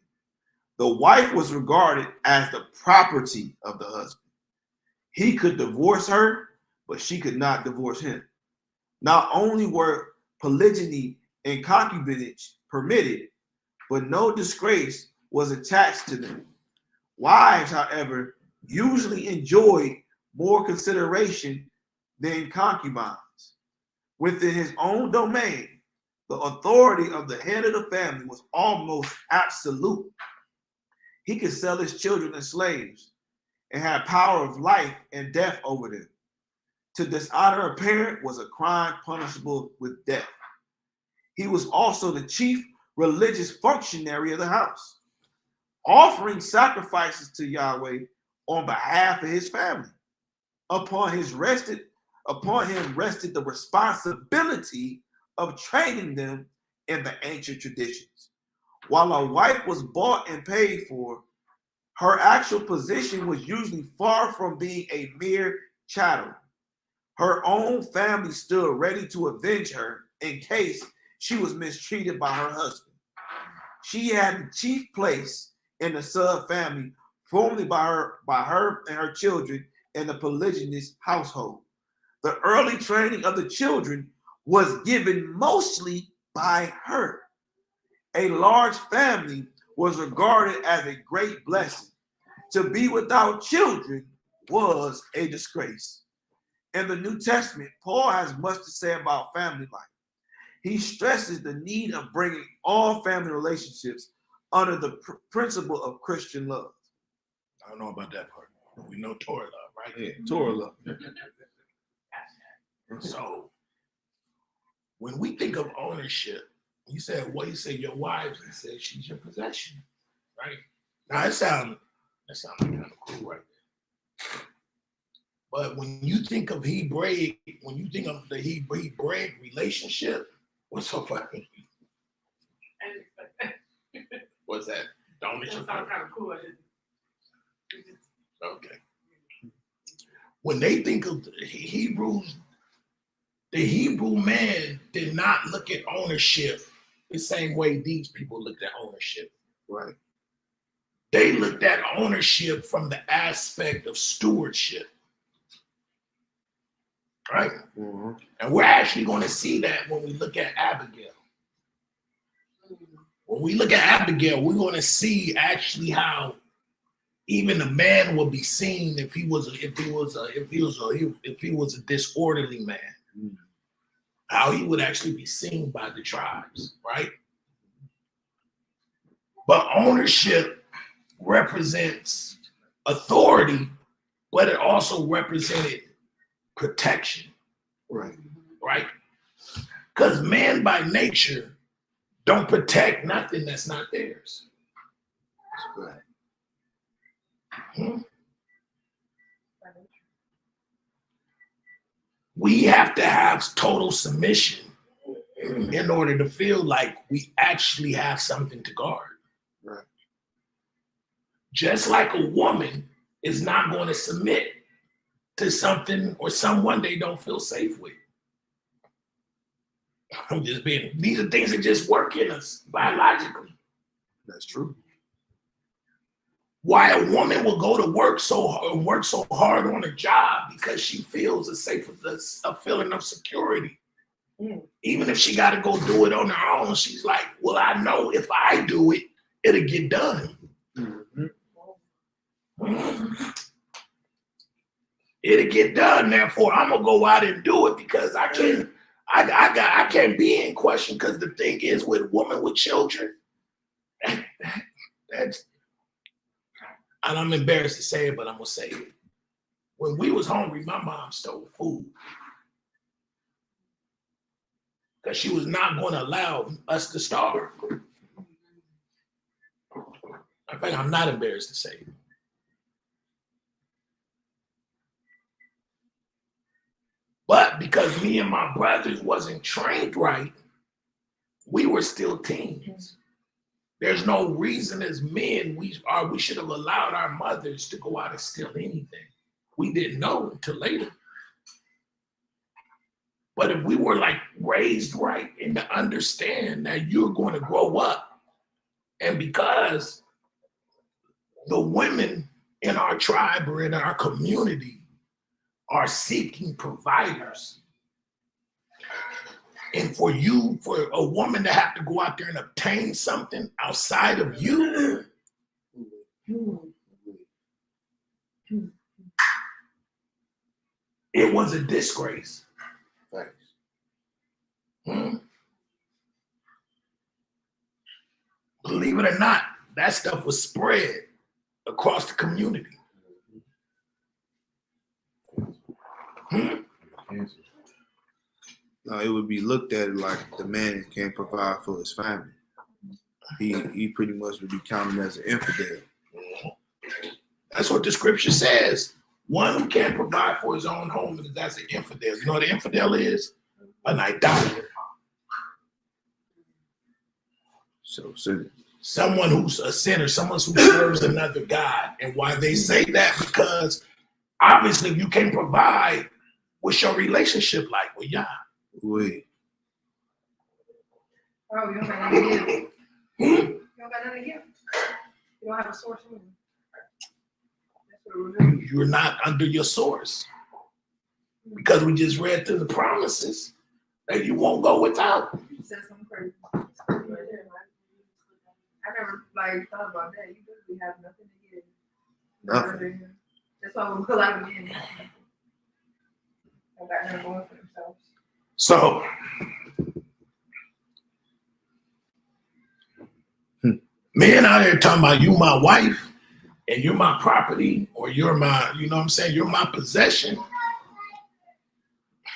The wife was regarded as the property of the husband. He could divorce her, but she could not divorce him. Not only were polygyny and concubinage permitted, but no disgrace was attached to them. Wives, however, usually enjoyed more consideration than concubines. Within his own domain, the authority of the head of the family was almost absolute. He could sell his children as slaves and had power of life and death over them. To dishonor a parent was a crime punishable with death. He was also the chief religious functionary of the house, offering sacrifices to Yahweh on behalf of his family. Upon him rested the responsibility of training them in the ancient traditions. While a wife was bought and paid for, her actual position was usually far from being a mere chattel. Her own family stood ready to avenge her in case she was mistreated by her husband. She had the chief place in the Sub family, formerly by her and her children in the polygynous household. The early training of the children was given mostly by her. A large family was regarded as a great blessing. To be without children was a disgrace. In the New Testament, Paul has much to say about family life. He stresses the need of bringing all family relationships under the principle of Christian love. I don't know about that part. But we know Torah love, right? Yeah, Torah love. So when we think of ownership, you said, well, you say your wife, you said she's your possession, right? Now that sounds kind of cool, right? But when you think of Hebraic, when you think of the Hebraic relationship, what's so funny? I didn't expect that. What's that? That Ownership? sounds kind of cool. Okay. When they think of the Hebrews, the Hebrew man did not look at ownership the same way these people looked at ownership. Right. They looked at ownership from the aspect of stewardship. Right? Mm-hmm. And we're actually going to see that when we look at Abigail. When we look at Abigail, we're going to see actually how even a man would be seen if he was a disorderly man. Mm-hmm. How he would actually be seen by the tribes, right? But ownership represents authority, but it also represented protection, Right. right? Because men by nature don't protect nothing that's not theirs. Right. We have to have total submission in order to feel like we actually have something to guard. Right. Just like a woman is not going to submit to something or someone they don't feel safe with. These are things that just work in us biologically. That's true. Why a woman will go to work so hard on a job because she feels a feeling of security. Even if she got to go do it on her own, she's like, well, I know if I do it, it'll get done. It'll get done. Therefore, I'm gonna go out and do it because I can't be in question. Because the thing is, with women with children, that's, and I'm embarrassed to say it, but I'm gonna say it. When we was hungry, my mom stole food because she was not going to allow us to starve. In fact, I'm not embarrassed to say it. But because me and my brothers wasn't trained right, we were still teens. There's no reason as men we should have allowed our mothers to go out and steal anything. We didn't know until later. But if we were like raised right and to understand that you're going to grow up, and because the women in our tribe or in our community are seeking providers, and for a woman to have to go out there and obtain something outside of you, it was a disgrace. Believe it or not, that stuff was spread across the community. No, it would be looked at like the man can't provide for his family. He pretty much would be counted as an infidel. That's what the scripture says. One who can't provide for his own home, that's an infidel. You know what an infidel is? An idolater. So someone who's a sinner, someone who serves another God. And why they say that? Because obviously if you can't provide, what's your relationship like with Yah? Wait. Oh, you don't got nothing to give. You don't got nothing to give. You don't have a source. That's what it was. You're not under your source. Because we just read through the promises that you won't go without. You said something crazy. I never thought about that. You literally have nothing to give. Nothing. That's why we pull out again. They got nothing going for themselves. So, men out here talking about you my wife, and you're my property, or you're my, you know what I'm saying, you're my possession,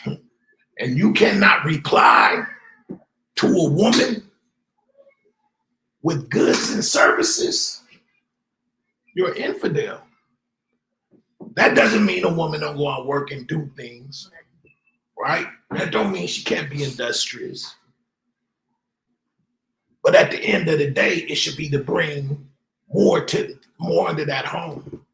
and you cannot reply to a woman with goods and services, you're an infidel. That doesn't mean a woman don't go out and work and do things, right? That don't mean she can't be industrious. But at the end of the day, it should be to bring more into that home.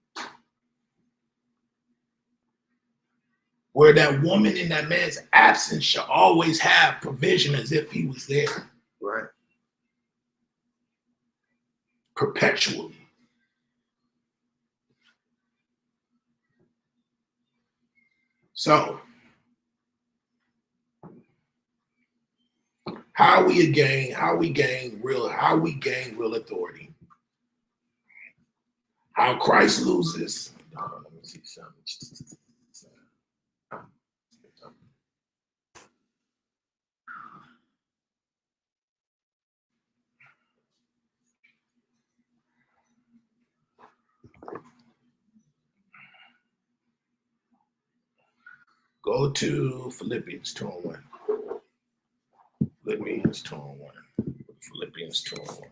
Where that woman in that man's absence should always have provision as if he was there. Right. Perpetually. So, how we gain real authority. How Christ loses. Hold on, let me see something. Go to Philippians 2:1. Philippians 2:1. Philippians 2:1.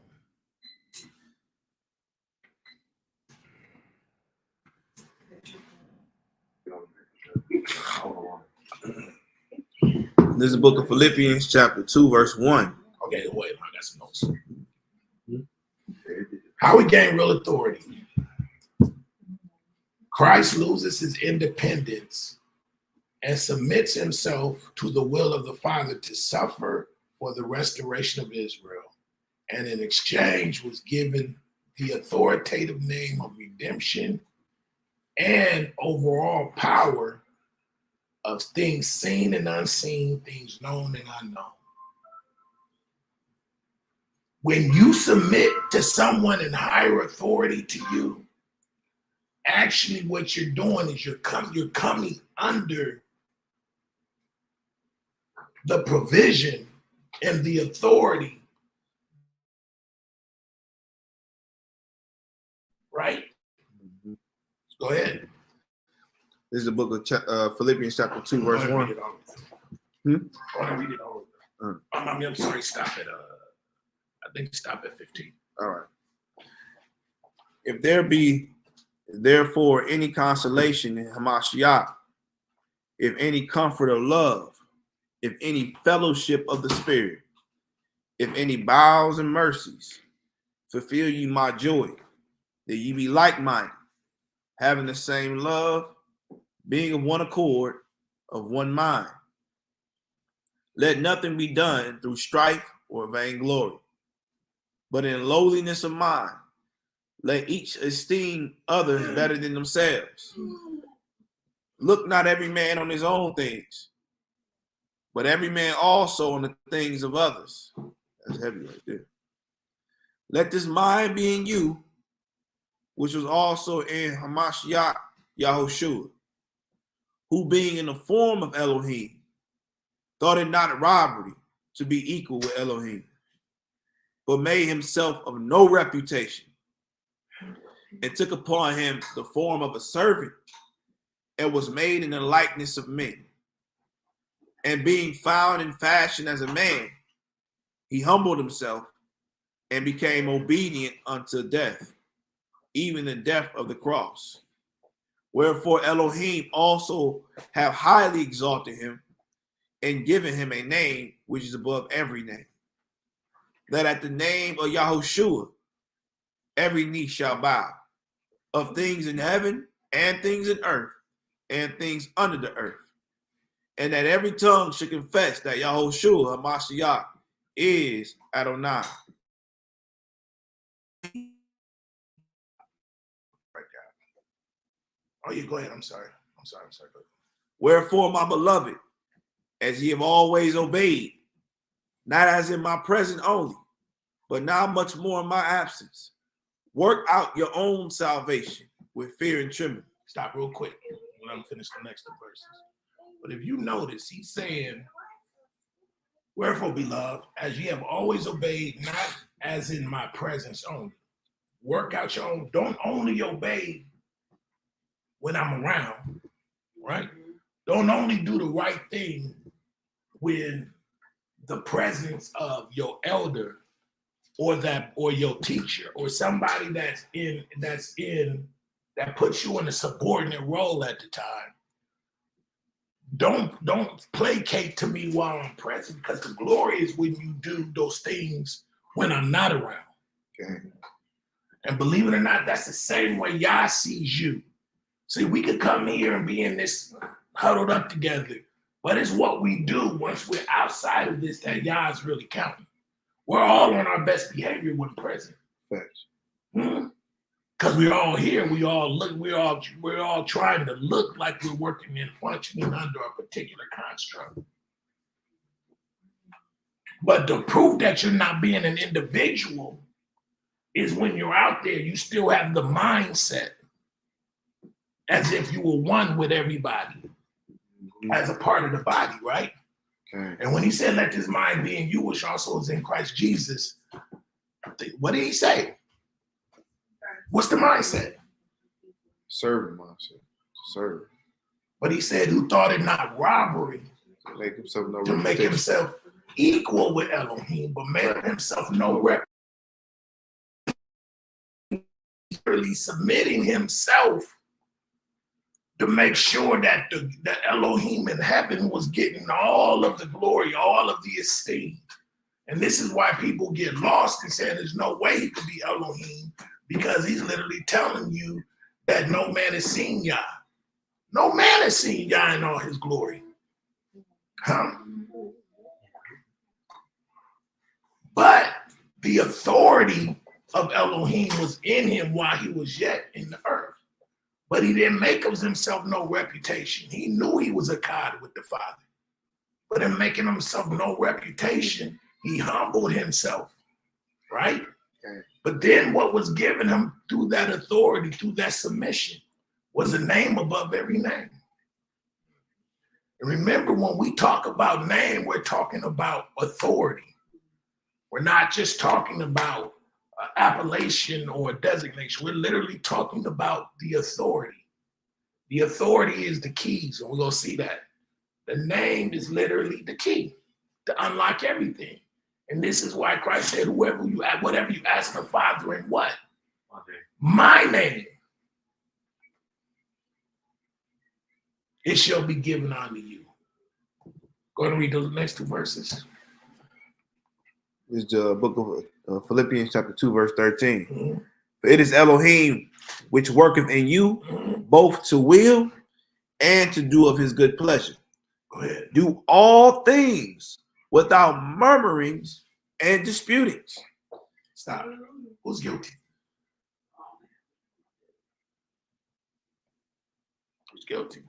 This is the book of Philippians, chapter 2, verse 1. Okay, wait, I got some notes. How we gain real authority. Christ loses his independence and submits himself to the will of the Father to suffer for the restoration of Israel. And in exchange was given the authoritative name of redemption and overall power of things seen and unseen, things known and unknown. When you submit to someone in higher authority to you, actually what you're doing is you're coming under the provision and the authority, right? Go ahead. This is the book of Philippians, chapter 2, verse 1. Read it all. I'm sorry, stop at I think stop at 15. All right. If there be therefore any consolation in Hamashiach, if any comfort of love, if any fellowship of the Spirit, if any bowels and mercies, fulfill ye my joy, that ye be like-minded, having the same love, being of one accord, of one mind. Let nothing be done through strife or vainglory, but in lowliness of mind, let each esteem others better than themselves. Look not every man on his own things, but every man also on the things of others. That's heavy right there. Let this mind be in you, which was also in Hamashiach Yahushua, who being in the form of Elohim, thought it not robbery to be equal with Elohim, but made himself of no reputation, and took upon him the form of a servant, and was made in the likeness of men. And being found in fashion as a man, he humbled himself and became obedient unto death, even the death of the cross. Wherefore Elohim also have highly exalted him and given him a name which is above every name, that at the name of Yahushua every knee shall bow, of things in heaven and things in earth and things under the earth, and that every tongue should confess that Yahushua HaMashiach is Adonai. Oh, you go ahead. I'm sorry. Wherefore, my beloved, as ye have always obeyed, not as in my presence only, but now much more in my absence, work out your own salvation with fear and trembling. Stop real quick when I'm finished the next two verses. But if you notice, he's saying, wherefore, beloved, as ye have always obeyed, not as in my presence only. work out your own. Don't only obey when I'm around, right? Don't only do the right thing when the presence of your elder or your teacher or somebody that puts you in a subordinate role at the time. Don't placate to me while I'm present, because the glory is when you do those things when I'm not around. Okay. And believe it or not, that's the same way Yah sees you. See, we could come here and be in this huddled up together, but it's what we do once we're outside of this that Yah is really counting. We're all on our best behavior when present. Facts. Because we're all here, we're all trying to look like we're working and functioning under a particular construct. But the proof that you're not being an individual is when you're out there, you still have the mindset as if you were one with everybody, as a part of the body, right? Okay. And when he said, let this mind be in you, which also is in Christ Jesus, what did he say? What's the mindset? Serving mindset. Serve. But he said, who thought it not robbery To make himself no to make reputation. himself equal with Elohim, but make himself no reputation. Really submitting himself to make sure that the Elohim in heaven was getting all of the glory, all of the esteem. And this is why people get lost and say there's no way he could be Elohim, because he's literally telling you that no man has seen Yah. No man has seen Yah in all his glory. But the authority of Elohim was in him while he was yet in the earth. But he didn't make of himself no reputation. He knew he was a God with the Father. But in making himself no reputation, he humbled himself, right? Okay. But then what was given him through that authority, through that submission, was a name above every name. And remember, when we talk about name, we're talking about authority. We're not just talking about appellation or designation. We're literally talking about the authority. The authority is the keys, and we're going to see that. The name is literally the key to unlock everything. And this is why Christ said, whatever you ask the Father in what? My name, it shall be given unto you. Go ahead and read those next two verses. It's the book of Philippians chapter 2, verse 13. Mm-hmm. For it is Elohim which worketh in you both to will and to do of his good pleasure. Go ahead. Do all things without murmurings and disputings. Stop. Who's guilty? Who's guilty?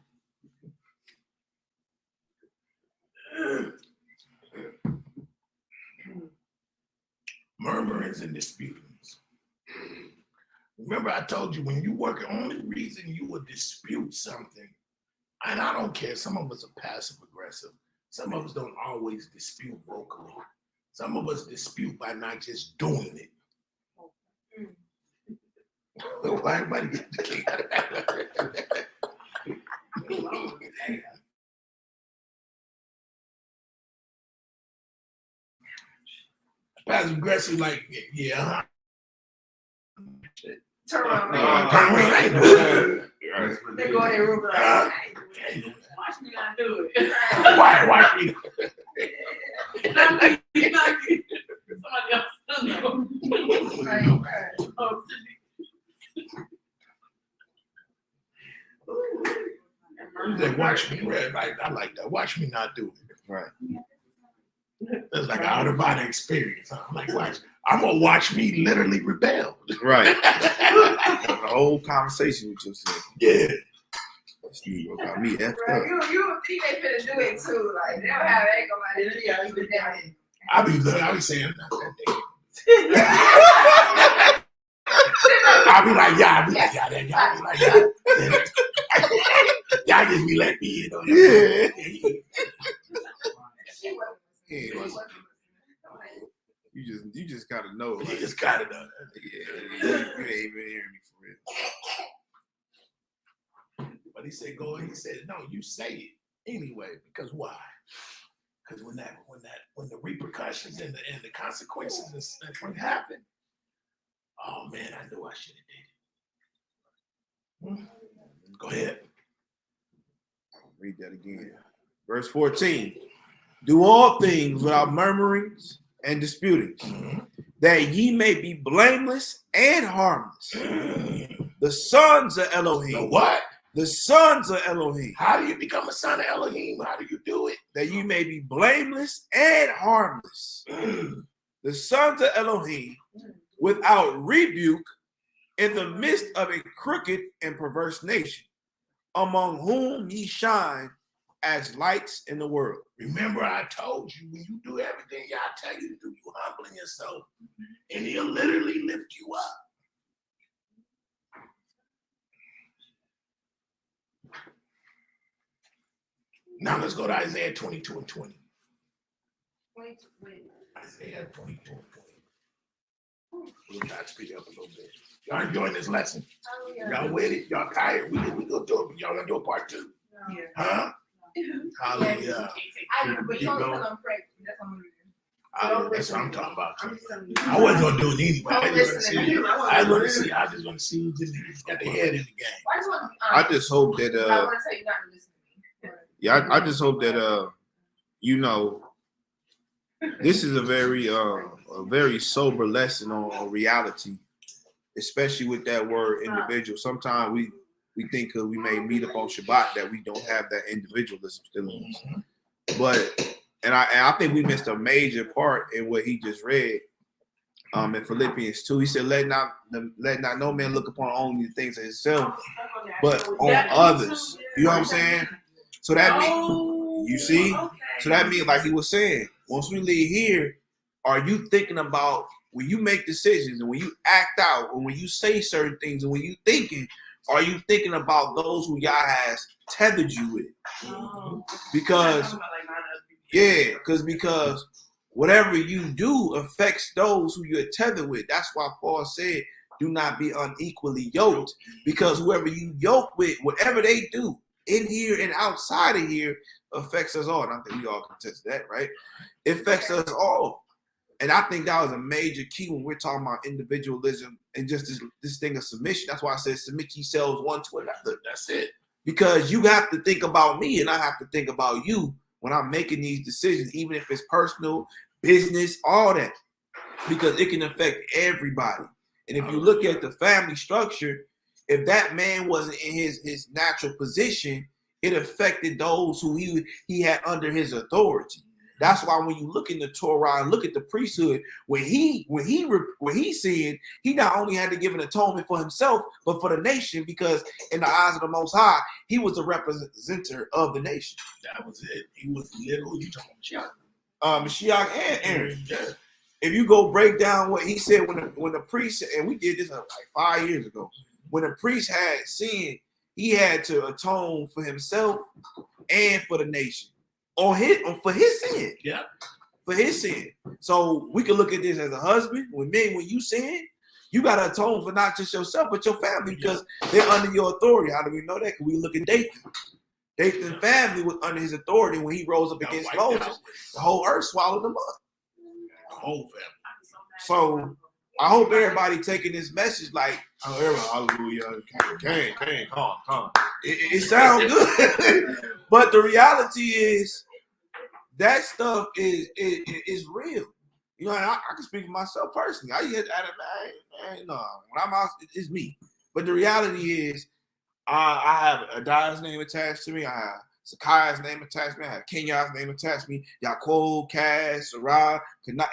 Murmurings and disputings. Remember, I told you when you work, the only reason you would dispute something, and I don't care, some of us are passive aggressive. Some of us don't always dispute vocally. Some of us dispute by not just doing it. Why everybody get the passive aggressive, like, yeah. Turn around. They go in their room like, Watch me not do it. Why me? Somebody else know. Oh, You said, watch me, right? I like that. Watch me not do it. Right. That's like an out of body experience. I'm like, watch. I'm gonna watch me literally rebel. Right. Having a whole conversation with yourself. Yeah. You got me effed right, up. you think they finna do it too. Like, they don't have ain't gonna I be saying not that day. I'll be like, yeah, I'll be like, yeah, that y'all be like, yeah. Y'all just be letting me in on that. Yeah. You just gotta know. You Like, just gotta know. yeah, you ain't even hearing me for real. But he said, go. He said, no, you say it anyway. Because why? Because when the repercussions and the consequences and stuff happen, oh man, I knew I should have did it. Go ahead. Read that again. Verse 14. Do all things without murmurings and disputings, that ye may be blameless and harmless. The sons of Elohim. The what? The sons of Elohim. How do you become a son of Elohim? How do you do it? That you may be blameless and harmless. The sons of Elohim without rebuke in the midst of a crooked and perverse nation, among whom ye shine as lights in the world. Remember, I told you, when you do everything I tell you to do, you humbling yourself, and he'll literally lift you up. Now let's go to Isaiah 22 and 20. Isaiah 22 and 20. We'll try to speed up a little bit. Y'all enjoying this lesson? Y'all with it? Y'all tired? We gonna do it. Y'all gonna do a part 2? Yeah. Huh? Hallelujah. But you only because I'm pregnant. That's what I'm doing. That's what I'm talking about. I wasn't gonna do it anyway. I just want to see who just got their head in the game. I just hope that I want to tell you not to listen to me. yeah, I just hope that you know, this is a very sober lesson on reality, especially with that word individual. Sometimes we think we may meet up on Shabbat that we don't have that individualism still in us. But and I think we missed a major part in what he just read in Philippians 2. He said, let not no man look upon only the things of himself, but on others. You know what I'm saying? So that means, you see? So that means, like he was saying, once we leave here, are you thinking about when you make decisions and when you act out and when you say certain things and when you thinking, are you thinking about those who Yah has tethered you with? Because whatever you do affects those who you're tethered with. That's why Paul said, do not be unequally yoked, because whoever you yoke with, whatever they do in here and outside of here affects us all. And I think we all can attest to that, right? It affects us all. And I think that was a major key when we're talking about individualism and just this thing of submission. That's why I said submit yourselves one to another. That's it. Because you have to think about me and I have to think about you when I'm making these decisions, even if it's personal, business, all that. Because it can affect everybody. And if you look at the family structure, if that man wasn't in his natural position, it affected those who he had under his authority. That's why when you look in the Torah and look at the priesthood, when he sinned, he not only had to give an atonement for himself, but for the nation, because in the eyes of the Most High, he was the representative of the nation. That was it. He was literally, you talking Mashiach and Aaron. Yeah. If you go break down what he said when the priest, and we did this like 5 years ago, when the priest had sinned, he had to atone for himself and for the nation. For his sin. Yeah. For his sin. So we can look at this as a husband. When you sin, you got to atone for not just yourself, but your family, because they're under your authority. How do we know that? Because we look at Dathan. Dathan's family was under his authority when he rose up against Moses. The whole earth swallowed them up. The whole family. So I hope everybody taking this message like, oh, hallelujah, Cain, calm. It sounds good. But the reality is, that stuff is real. You know, I can speak for myself personally. I get at it, man, no. When I'm out, it's me. But the reality is, I have Adai's name attached to me. I have Sakai's name attached to me. I have Kenya's name attached to me. Yaakov, Cass, Sarah,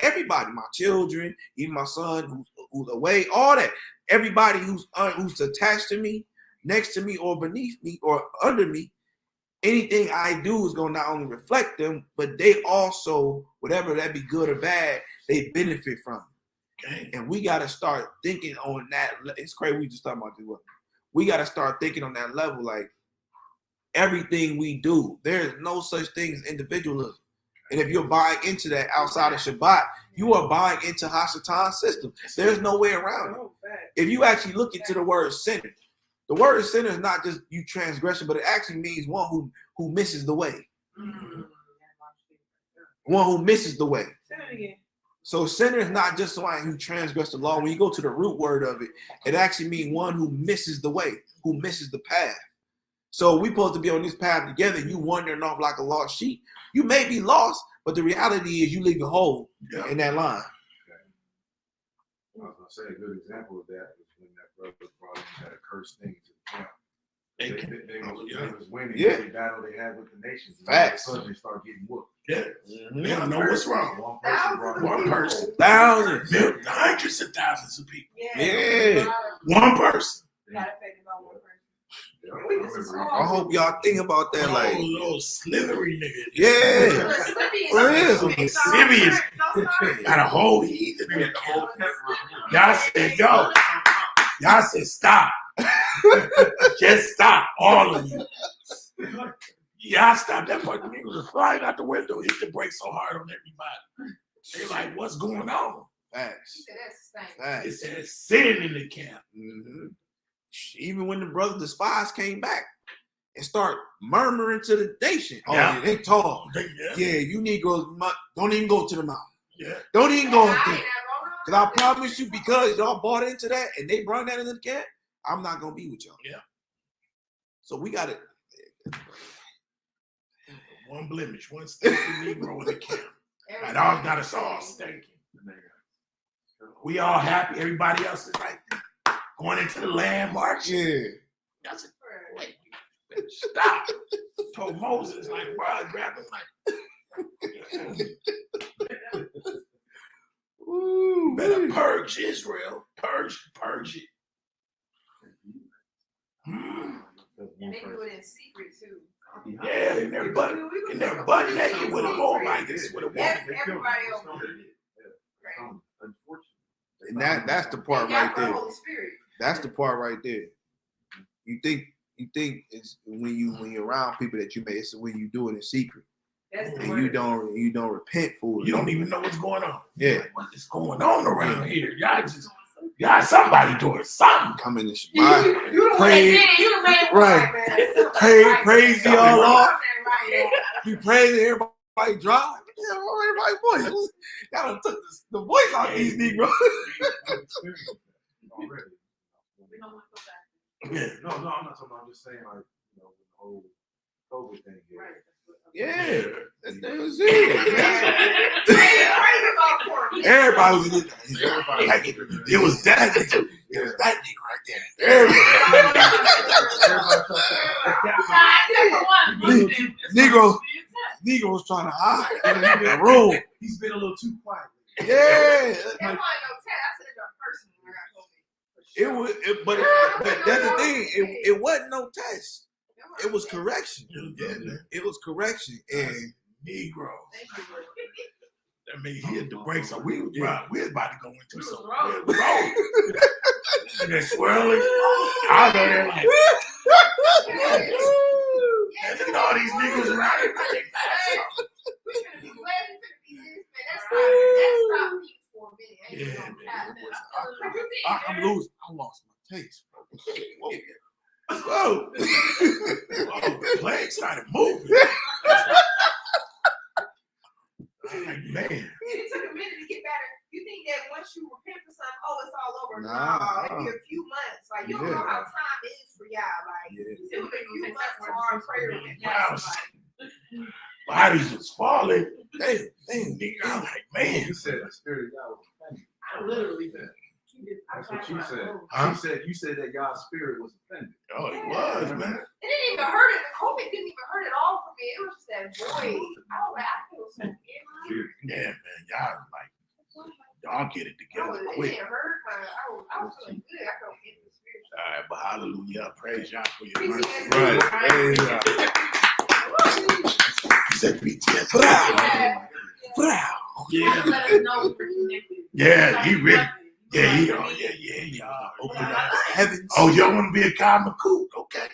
everybody, my children, even my son who's away, all that. Everybody who's attached to me, next to me, or beneath me, or under me. Anything I do is going to not only reflect them, but they also, whatever that be good or bad, they benefit from it. Okay. And we got to start thinking on that. It's crazy we just talking about this. We got to start thinking on that level, like everything we do. There's no such thing as individualism. And if you're buying into that outside of Shabbat, you are buying into Hashatan's system. There's no way around it. If you actually look into the word sinner, the word sinner is not just you transgression, but it actually means one who misses the way. One who misses the way. So sinner is not just somebody who transgressed the law. When you go to the root word of it, it actually means one who misses the way, who misses the path. So we're supposed to be on this path together. You wandering off like a lost sheep. You may be lost, but the reality is you leave a hole in that line. I was gonna say a good example of that was when that brother brought in that accursed thing to the camp. They was winning every battle they had with the nations. Facts. All of a sudden they start getting whooped. Yeah. They don't know what's wrong. One person brought One person. Thousands. Hundreds of thousands of people. Yeah. One person. I hope y'all think about that. Like, oh, little slithery nigga. yeah. For real. Serious. Got a whole heathen in the camp. Y'all said, yo. Y'all said, stop. Just stop. All of you. Y'all stop. That fucking nigga was flying out the window. Hit the brakes so hard on everybody. They like, what's going on? Facts. It Facts. said, sin in the camp. Mm-hmm. Even when the brothers, the spies came back and start murmuring to the nation. Oh, yeah, they tall. Yeah, you Negroes don't even go to the mountain. Yeah. Don't even go up there. Because I promise you, because y'all bought into that and they brought that into the camp, I'm not going to be with y'all. Yeah. So we got it. One blemish, one stinky Negro in the camp. And all got us all stinking. We all happy. Everybody else is like going into the landmarks. Yeah. I said, wait, stop. Told Moses, like, bro, I grabbed him like, Ooh, better purge Israel. Purge it. And they do it in secret too. Yeah, in their butt naked with a woman like this, with a woman. Everybody else. and that's the part right there. That's the part right there. You think it's when you're around people that you may, it's when you do it in secret. And you don't repent for it. You don't even know what's going on. Yeah. What is going on around here? Y'all somebody doing something. Come in the spot. Pray. Right. Praise y'all off. You praise everybody drive. Yeah, everybody voice. Y'all done took the voice out of these Negroes. Yeah. No, I'm not talking about. I'm just saying, like, you know, the whole COVID thing. Yeah, that's it. Everybody was in it. It was that nigga. It was that nigga right there. Negroes trying to hide in the room. He's been a little too quiet. Yeah. But that's the thing. It wasn't no test. It was correction. It was correction. And Negro. That mean he hit the brakes. So we was about to go into some road. And they're swirling. I go there like, look at all these niggas around here. I'm losing. I lost my taste. Whoa. The plane started moving. Like, man. It took a minute to get better. You think that once you repent for something, it's all over? Nah. Maybe a few months. Like, you don't know how time is for y'all. Like, it took a few months for our prayer to get Wow. Bodies was falling. Damn. I'm like, man. You said the spirit of God was offended. I literally did. That's what you said. Huh? You said that God's spirit was offended. Oh, it was, man. It didn't even hurt it. The COVID didn't even hurt at all for me. It was just that void. I feel so empty. Yeah, man. Y'all get it together It quick. didn't hurt, but I was feeling good. I felt in the spirit. All right, but hallelujah. Praise y'all for your mercy. Right. He said BTS. Yeah. Let us know we're connected. Yeah, he really. Yeah. Open up. Heavens. Oh, y'all want to be a Kamaku? Okay.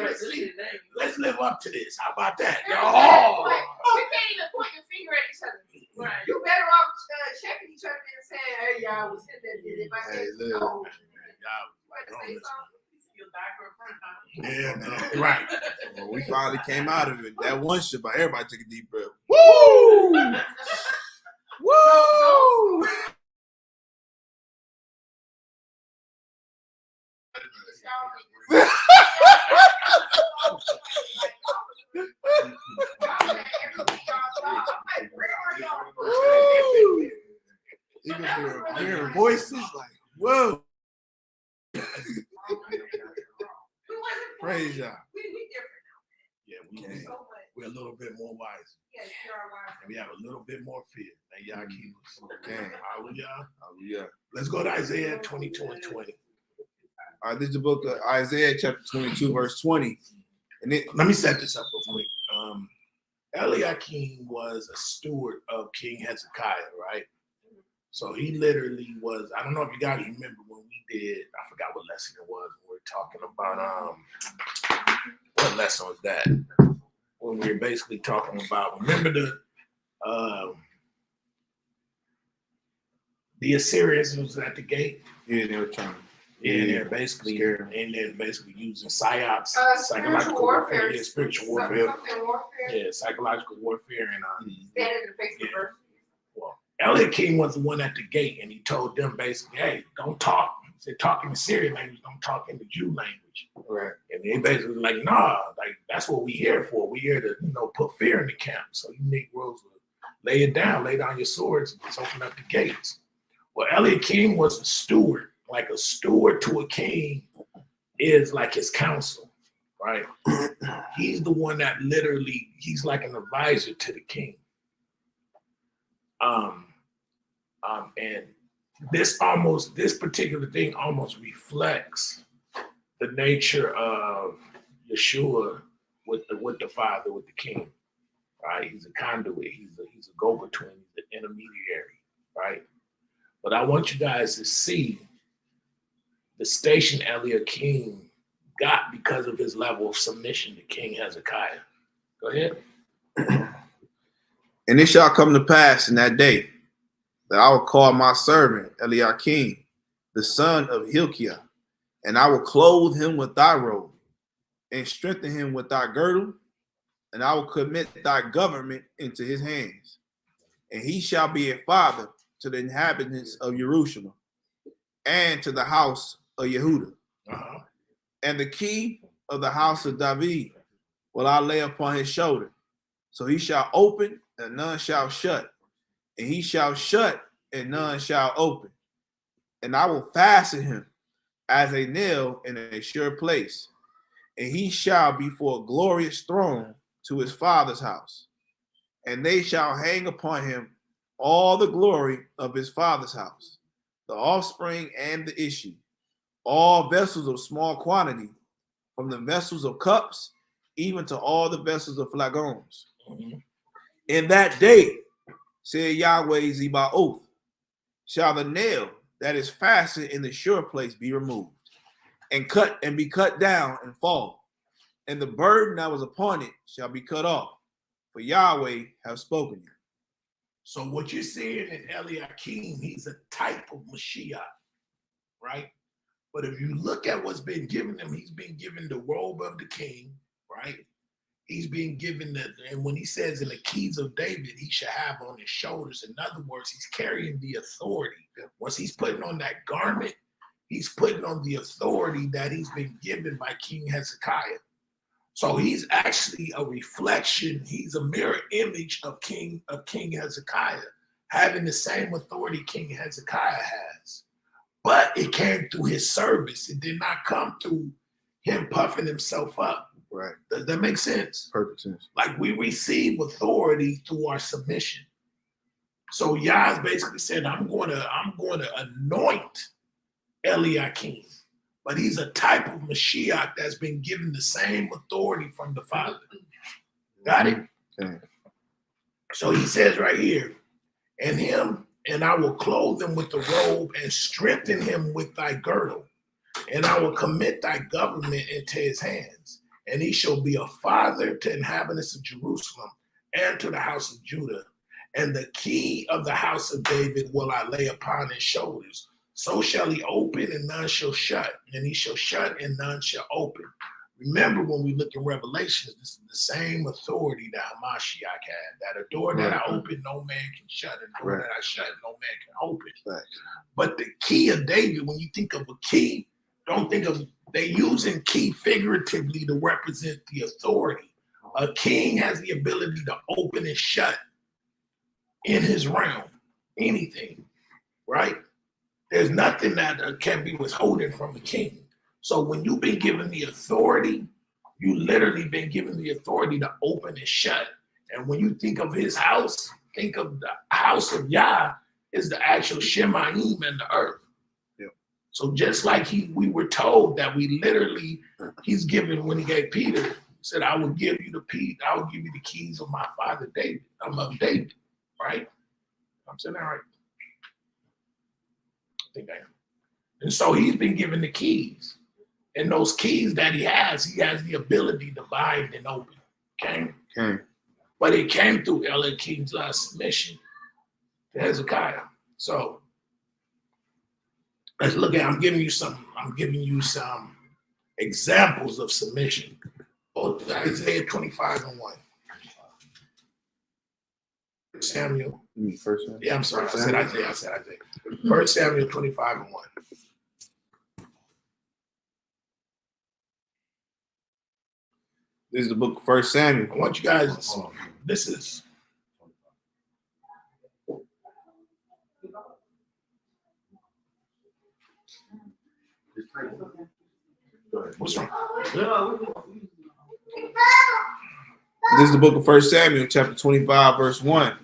Let's see. let's live up to this. How about that? We Oh, can't even point the finger at each other. Right. You better off checking each other and saying, "Hey, y'all was him that did it." Hey, look. Oh, y'all, say something. You'll die for a friend, huh? yeah, man, right. Well, we finally came out of it. That one Shabbat, everybody took a deep breath. Woo! Woo! You can hear voices like, whoa. Praise y'all. We different. Yeah, Okay. we're a little bit more wise. Yes, you are wise. And we have a little bit more fear. May y'all keep us. Okay. Hallelujah. Hallelujah. Let's go to Isaiah 22 and 20. All right, this is the book of Isaiah, chapter 22, verse 20. And it, Let me set this up real quick. Eliakim was a steward of King Hezekiah, right? So he literally was, I don't know if you guys remember when we did, I forgot what lesson it was. We were talking about, what lesson was that? When we were basically talking about, remember the Assyrians was at the gate? yeah, they were trying to. And they're basically, Scare. and they're basically using psyops, Spiritual warfare. yeah, spiritual warfare. Something warfare. Yeah, psychological warfare and Stand in the face of earth. well, Eliakim was the one at the gate, and he told them basically, "Hey, don't talk." He said, "Talk in the Syrian language, don't talk in the Jew language." Right. And they basically like, "Nah, like that's what we here for. We here to put fear in the camp. So you Negroes will lay it down, lay down your swords, and just open up the gates." Well, Eliakim was a steward. Like a steward to a king is like his counsel, right? He's the one that literally, he's like an advisor to the king. And this particular thing almost reflects the nature of Yeshua with the Father, with the King, right? He's a conduit. He's a go-between. He's an intermediary, right? But I want you guys to see the station Eliakim got because of his level of submission to King Hezekiah. Go ahead. And it shall come to pass in that day that I will call my servant Eliakim, the son of Hilkiah, and I will clothe him with thy robe, and strengthen him with thy girdle, and I will commit thy government into his hands. And he shall be a father to the inhabitants of Jerusalem, and to the house of Yehuda. Uh-huh. And the key of the house of David will I lay upon his shoulder. So he shall open, and none shall shut, and he shall shut, and none shall open. And I will fasten him as a nail in a sure place, and he shall be for a glorious throne to his father's house. And they shall hang upon him all the glory of his father's house, the offspring and the issue, all vessels of small quantity, from the vessels of cups, even to all the vessels of flagons. Mm-hmm. In that day, said Yahweh Zebaoth, shall the nail that is fastened in the sure place be removed, and be cut down and fall, and the burden that was upon it shall be cut off, for Yahweh have spoken it. So what you're seeing in Eliakim, he's a type of Mashiach, right? But if you look at what's been given him, he's been given the robe of the king, right? He's been given and when he says in the keys of David, he shall have on his shoulders. In other words, he's carrying the authority. Once he's putting on that garment, he's putting on the authority that he's been given by King Hezekiah. So he's actually a reflection. He's a mirror image of King Hezekiah, having the same authority King Hezekiah has. But it came through his service. It did not come through him puffing himself up. Right. Does that make sense? Perfect sense. Like we receive authority through our submission. So Yah's basically said, I'm going to anoint Eliakim, but he's a type of Mashiach that's been given the same authority from the Father. Got it? Okay. So he says right here, and I will clothe him with the robe and strengthen him with thy girdle, and I will commit thy government into his hands. and he shall be a father to inhabitants of Jerusalem and to the house of Judah. And the key of the house of David will I lay upon his shoulders. So shall he open and none shall shut, and he shall shut and none shall open. Remember when we look in Revelations, this is the same authority that Hamashiach had. That a door that I open, no man can shut. A door that I shut, no man can open. Right. But the key of David, when you think of a key, don't think of, they're using key figuratively to represent the authority. A king has the ability to open and shut in his realm, anything, right? There's nothing that can be withholding from a king. So when you've been given the authority, you literally been given the authority to open and shut. And when you think of his house, think of the house of Yah is the actual Shemaim and the earth. Yep. So just like we were told that we literally, he's given when he gave Peter, he said, I will give you the keys of my father David, of David, right? I'm saying that right. I think I am. And so he's been given the keys. And those keys that he has the ability to bind and open. Okay? But it came through Elohim's submission to Hezekiah. So let's look at, I'm giving you some examples of submission. Isaiah 25:1. Samuel. First Samuel. Yeah, I'm sorry. I said Isaiah. 1 Samuel 25:1. This is the book of 1 Samuel. I want you guys, this is. What's wrong? This is the book of 1 Samuel, chapter 25, verse 1.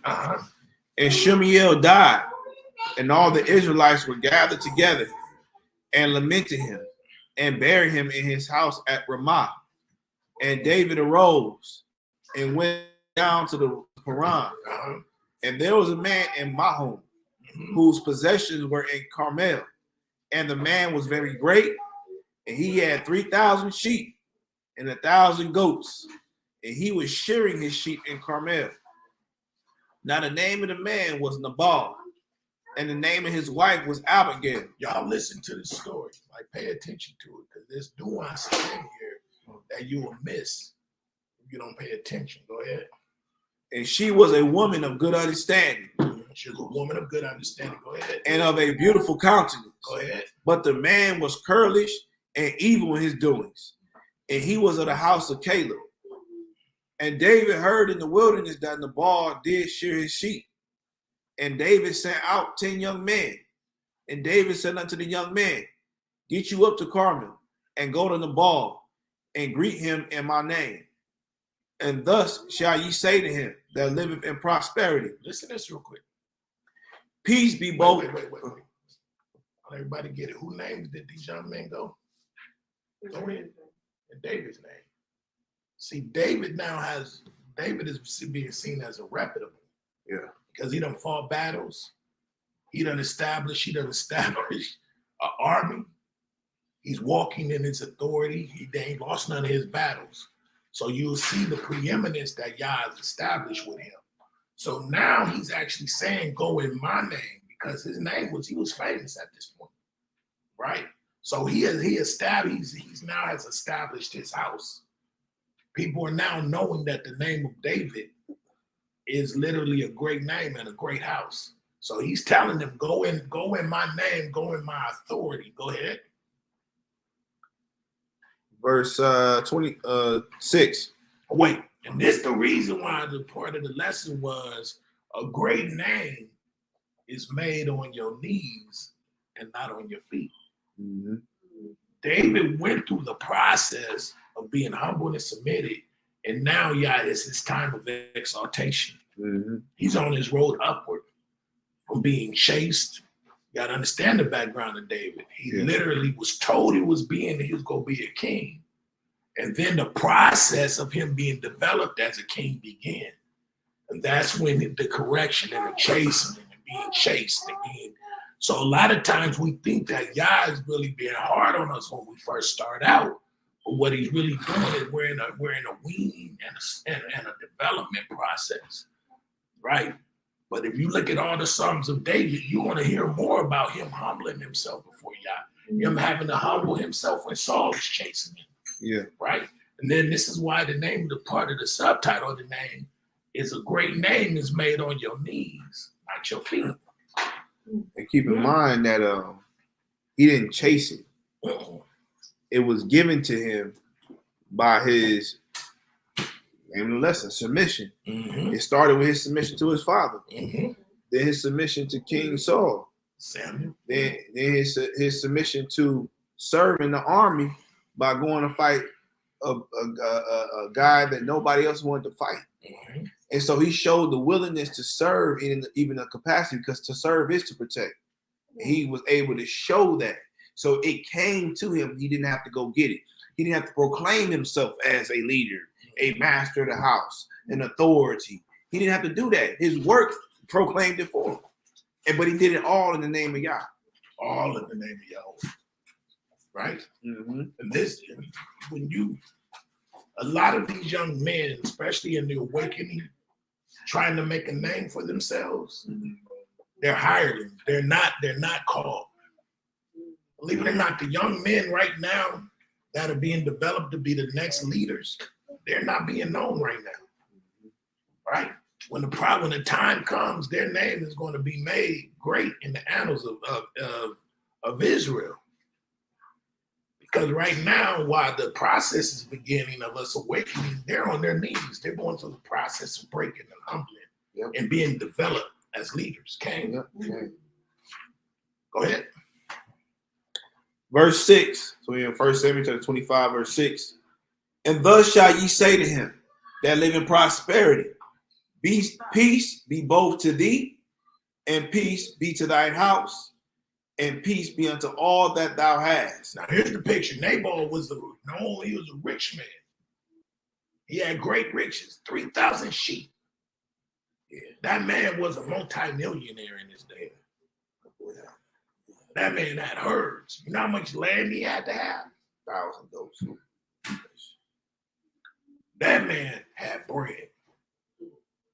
And Shemuel died, and all the Israelites were gathered together and lamented him and buried him in his house at Ramah. And David arose and went down to the Paran. And there was a man in Mahon whose possessions were in Carmel. And the man was very great, and he had 3,000 sheep and 1,000 goats. And he was shearing his sheep in Carmel. Now the name of the man was Nabal, and the name of his wife was Abigail. Y'all listen to the story. Like, pay attention to it, because there's nuances in here that you will miss if you don't pay attention. Go ahead. And she was a woman of good understanding. She was a woman of good understanding. Go ahead. And of a beautiful countenance. Go ahead. But the man was churlish and evil in his doings. And he was of the house of Caleb. And David heard in the wilderness that Nabal did shear his sheep. And David sent out 10 young men. And David said unto the young men, get you up to Carmel, and go to Nabal, and greet him in my name. And thus shall ye say to him that liveth in prosperity. Listen to this real quick. Peace be both. Wait. Let everybody get it. Whose names did these young men go? Go in. In David's name. See, David is being seen as a reputable. Yeah. Because he done fought battles. He done established an army. He's walking in his authority. He ain't lost none of his battles. So you'll see the preeminence that Yah has established with him. So now he's actually saying, go in my name, because his name he was famous at this point, right? So he now has established his house. People are now knowing that the name of David is literally a great name and a great house. So he's telling them, go in my name, go in my authority. Go ahead. Verse 26. Wait, and this the reason why the part of the lesson was a great name is made on your knees and not on your feet. Mm-hmm. David went through the process of being humble and submitted, and now, it's his time of exaltation. Mm-hmm. He's on his road upward from being chased. You got to understand the background of David. He literally was told he was going to be a king. And then the process of him being developed as a king began. And that's when the correction and the chasing and being chased and being. So a lot of times we think that Yah is really being hard on us when we first start out. But what he's really doing is we're in a weaning and a development process, right? But if you look at all the Psalms of David, you're going to hear more about him humbling himself before Yah, him having to humble himself when Saul was chasing him, Yeah. right? And then this is why the name, the part of the subtitle of the name is a great name is made on your knees, not your feet. And keep in mind that he didn't chase it. It was given to him by his name the lesson, submission. Mm-hmm. It started with his submission to his father, Mm-hmm. then his submission to King Saul, Samuel. then his submission to serve in the army by going to fight a guy that nobody else wanted to fight. Mm-hmm. And so he showed the willingness to serve in even a capacity, because to serve is to protect. He was able to show that. So it came to him. He didn't have to go get it. He didn't have to proclaim himself as a leader, a master of the house, an authority. He didn't have to do that. His work proclaimed it for him. But he did it all in the name of Yah. All in the name of Yahweh. Right? Mm-hmm. And this, a lot of these young men, especially in the awakening, trying to make a name for themselves, they're hirelings. They're not called. Believe it or not, the young men right now that are being developed to be the next leaders, they're not being known right now. Right? When the time comes, their name is going to be made great in the annals of Israel. Because right now, while the process is beginning of us awakening, they're on their knees. They're going through the process of breaking and humbling and being developed as leaders. Okay? Yep. Go ahead. Verse 6. So in 1 Samuel chapter 25, verse 6. And thus shall ye say to him that live in prosperity, peace be both to thee, and peace be to thine house, and peace be unto all that thou hast. Now here's the picture. Nabal was he was a rich man. He had great riches, 3,000 sheep. Yeah, that man was a multi-millionaire in his day. That man had herds. You know how much land he had to have? 1,000 goats. That man had bread,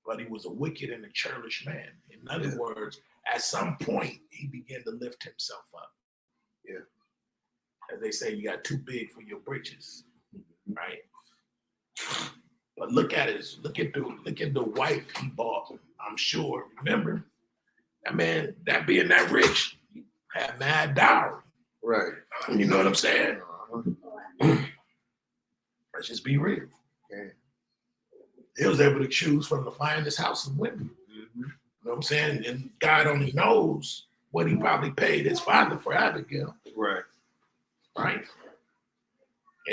but he was a wicked and a churlish man. In other words, at some point, he began to lift himself up. Yeah. As they say, you got too big for your britches, right? But look at the wife he bought. I'm sure. Remember, that man, that being that rich, had mad dowry. Right. You know what I'm saying? Let's just be real. Okay. He was able to choose from the finest house of women. You know what I'm saying? And God only knows what he probably paid his father for Abigail. Right. Right?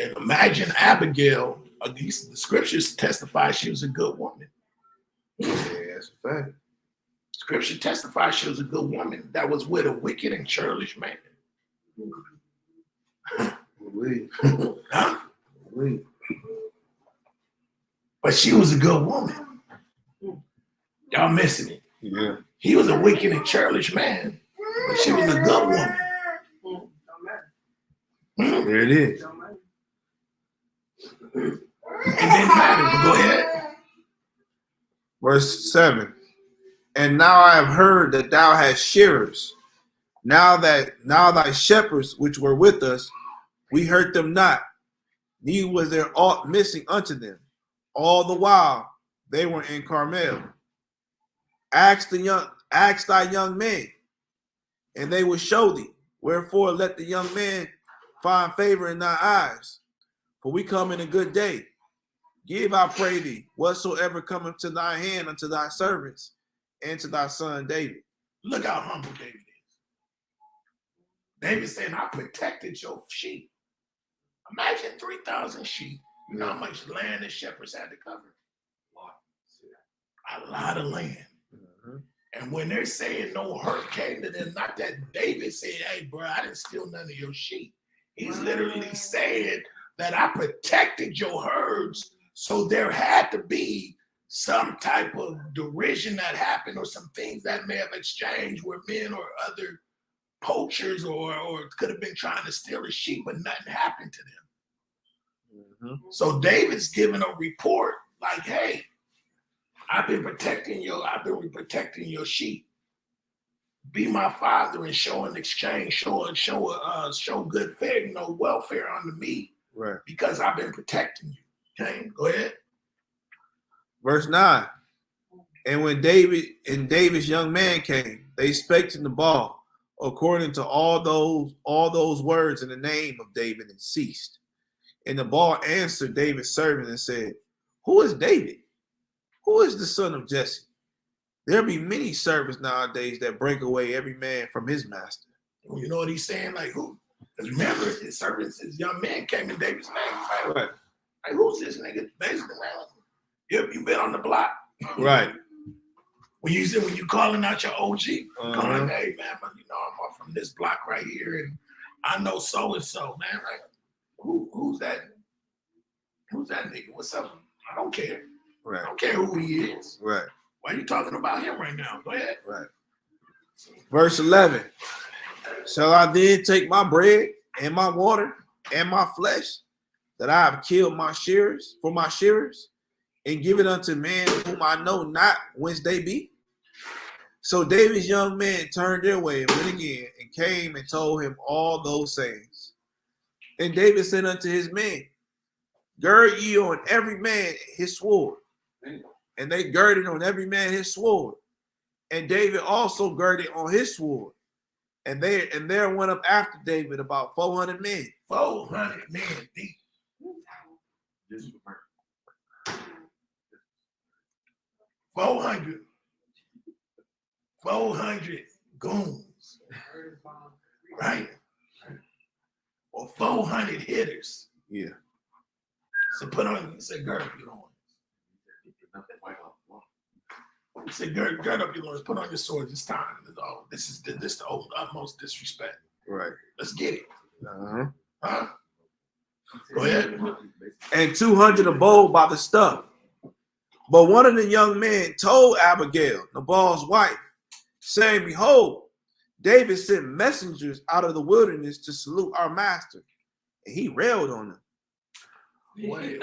And imagine Abigail, the scriptures testify she was a good woman. Yeah, that's a fact. Scripture testifies she was a good woman that was with a wicked and churlish man. Huh? But she was a good woman. Y'all missing it. Yeah. He was a wicked and churlish man, but she was a good woman. There it is. It didn't matter. Go ahead. Verse 7. And now I have heard that thou hast shearers. Now thy shepherds which were with us, we hurt them not, neither was there aught missing unto them. All the while they were in Carmel. Ask thy young men, and they will show thee. Wherefore let the young man find favor in thy eyes, for we come in a good day. Give, I pray thee, whatsoever cometh to thy hand unto thy servants and to thy son David. Look how humble David is. David saying, I protected your sheep. Imagine 3,000 sheep. You know how much land the shepherds had to cover? A lot of land. Mm-hmm. And when they're saying no hurt came to them, not that David said, hey, bro, I didn't steal none of your sheep. He's literally saying that I protected your herds. So there had to be some type of derision that happened or some things that may have exchanged where men or other poachers or could have been trying to steal a sheep, but nothing happened to them. So David's giving a report like, hey, I've been protecting your sheep. Be my father and show an exchange, show good fare, welfare unto me. Right. Because I've been protecting you. Okay, go ahead. Verse 9. And when David's young man came, they spake to Nabal according to all those words in the name of David and ceased. And Nabal answered David's servant and said, who is David? Who is the son of Jesse? There be many servants nowadays that break away every man from his master. You know what he's saying? Like who? Because remember, his servants, his young man came in David's name. Like who's this nigga? Basically, man, you been on the block. Right. When you calling out your OG, calling, hey man, but I'm from this block right here, and I know so and so, man. Like, who's that? Who's that nigga? What's up? I don't care. Right. I don't care who he is. Right. Why are you talking about him right now? Go ahead. Right. Verse 11. Shall I then take my bread and my water and my flesh that I have killed my shearers for my shearers and give it unto men whom I know not whence they be? So David's young men turned their way and went again and came and told him all those sayings. And David said unto his men, gird ye on every man his sword. And they girded on every man his sword. And David also girded on his sword. And there went up after David about 400 men. 400 men deep. 400 goons, right? Or 400 hitters. Yeah. So put on, he said, gird up your loins. He said, gird up your loins, put on your swords. It's time. This is the utmost disrespect. Right. Let's get it. Uh-huh. Huh? Go ahead. And 200 abode by the stuff. But one of the young men told Abigail, Nabal's wife, saying, behold, David sent messengers out of the wilderness to salute our master. And he railed on them. Wait.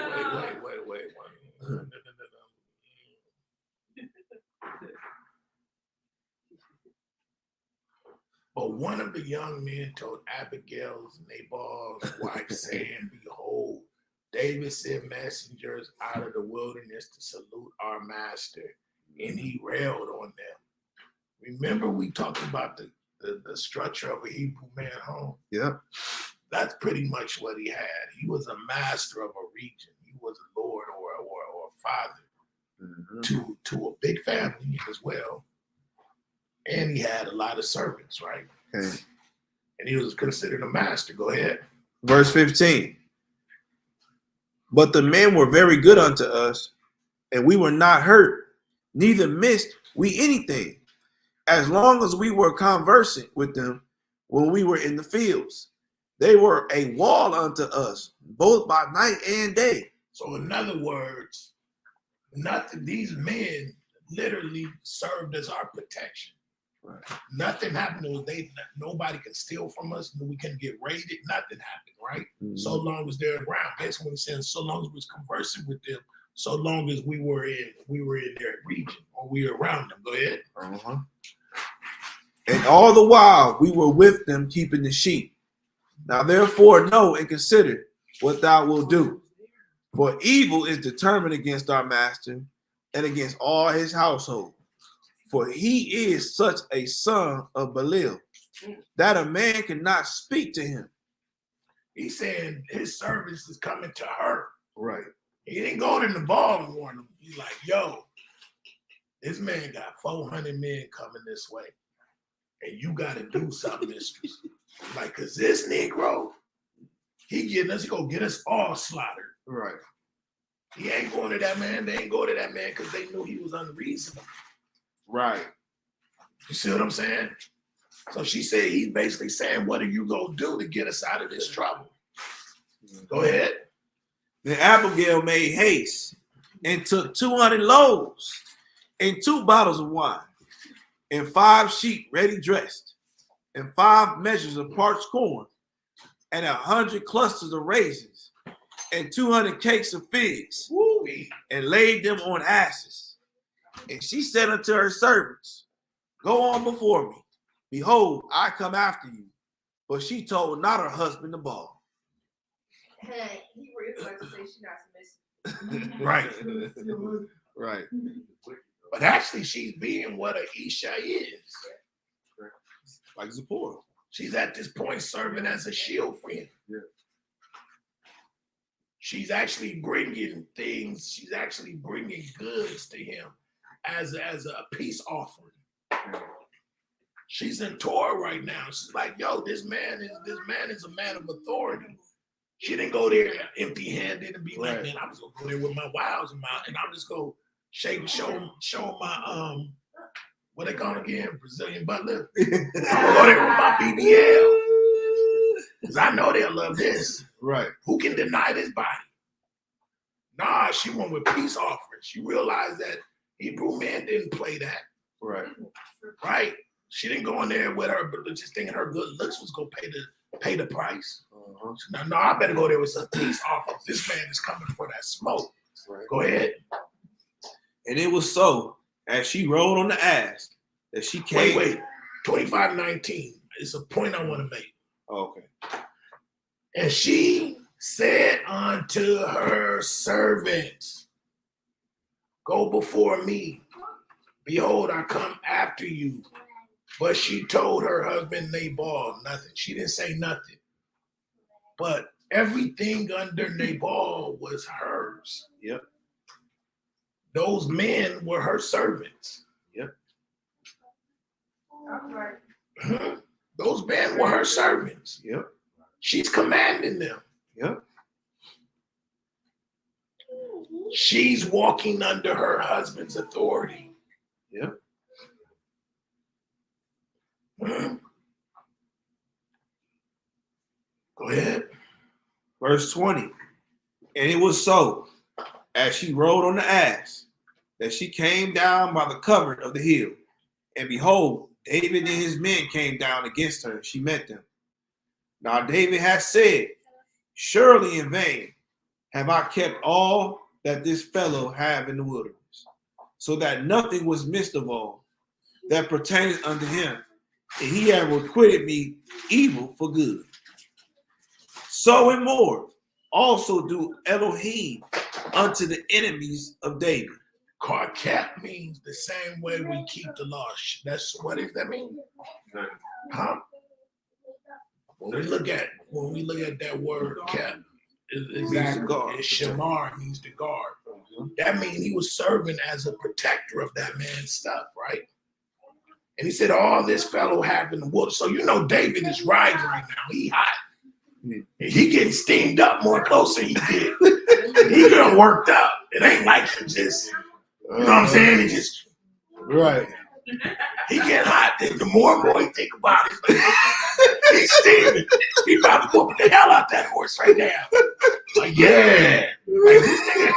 But one of the young men told Abigail's Nabal's wife, saying, behold, David sent messengers out of the wilderness to salute our master, and he railed on them. Remember, we talked about the structure of a Hebrew man home? Yeah. That's pretty much what he had. He was a master of a region. He was a lord or a father to a big family as well. And he had a lot of servants, right? Okay. And he was considered a master. Go ahead. Verse 15. But the men were very good unto us, and we were not hurt, neither missed we anything, as long as we were conversant with them when we were in the fields. They were a wall unto us, both by night and day. So in other words, these men literally served as our protection. Right. Nothing happened. Nobody can steal from us. We can get raided. Nothing happened, right? Mm-hmm. So long as they're around. Basically, what he's saying, so long as we was conversing with them, so long as we were in their region or we were around them. Go ahead. Uh-huh. And all the while we were with them keeping the sheep. Now therefore know and consider what thou wilt do. For evil is determined against our master and against all his household. For he is such a son of Belial that a man cannot speak to him. He's saying his service is coming to her. Right. He didn't go to the ball and warn him. He's like, yo, this man got 400 men coming this way. And you got to do something, mistress. Like, because this Negro, he gonna get us all slaughtered. Right. He ain't going to that man. They ain't going to that man because they knew he was unreasonable. Right. You see what I'm saying? So she said, he's basically saying, what are you going to do to get us out of this trouble? Go ahead. Then Abigail made haste and took 200 loaves and 2 bottles of wine and 5 sheep ready dressed and 5 measures of parched corn and 100 clusters of raisins and 200 cakes of figs, Woo-wee. and laid them on asses. And she said unto her servants, Go on before me. Behold, I come after you. But she told not her husband the ball. Hey, he really like to say she's not submissive. Right. Right. But actually, she's being what a Isha is. Like Zipporah. She's at this point serving as a shield for him. Yeah. She's actually bringing things. She's actually bringing goods to him as a peace offering. She's in Torah right now. She's like, yo, this man is a man of authority. She didn't go there empty-handed and be like, man, I'm just gonna go there with my wiles and I'm just gonna show my what they call it again, Brazilian butt lip. I'm gonna go there with my BBL. Because I know they'll love this. Right. Who can deny this body? Nah, she went with peace offerings. She realized that Hebrew men didn't play that. Right. Right? She didn't go in there with her, but just thinking her good looks was gonna pay the price. No, I better go there with some peace offerings. This man is coming for that smoke. Right. Go ahead. And it was so, as she rode on the ass, that she came. Wait. 25:19. It's a point I want to make. Oh, okay. And she said unto her servants, Go before me. Behold, I come after you. But she told her husband Nabal nothing. She didn't say nothing. But everything under Nabal was hers. Yep. Those men were her servants. Yep. Those men were her servants. Yep. She's commanding them. Yep. She's walking under her husband's authority. Yep. Go ahead. Verse 20. And it was so, as she rode on the ass, that she came down by the covert of the hill. And behold, David and his men came down against her, and she met them. Now David had said, Surely in vain have I kept all that this fellow have in the wilderness, so that nothing was missed of all that pertains unto him, and he hath requited me evil for good. So and more also do Elohim unto the enemies of David. Karkat means the same way we keep the law. That's what does that mean? Huh? When we look at that word cat, it's shamar, means to guard. That means he was serving as a protector of that man's stuff, right? And he said, all this fellow have in the wilderness. So you know David is riding right now. He hot. He getting steamed up more closer he did. He getting worked up. It ain't like he just, you know what I'm saying? He just, right. He get hot. The more and more he think about it, he's steaming. He about to whoop the hell out that horse right now. Like, yeah. Like, this nigga,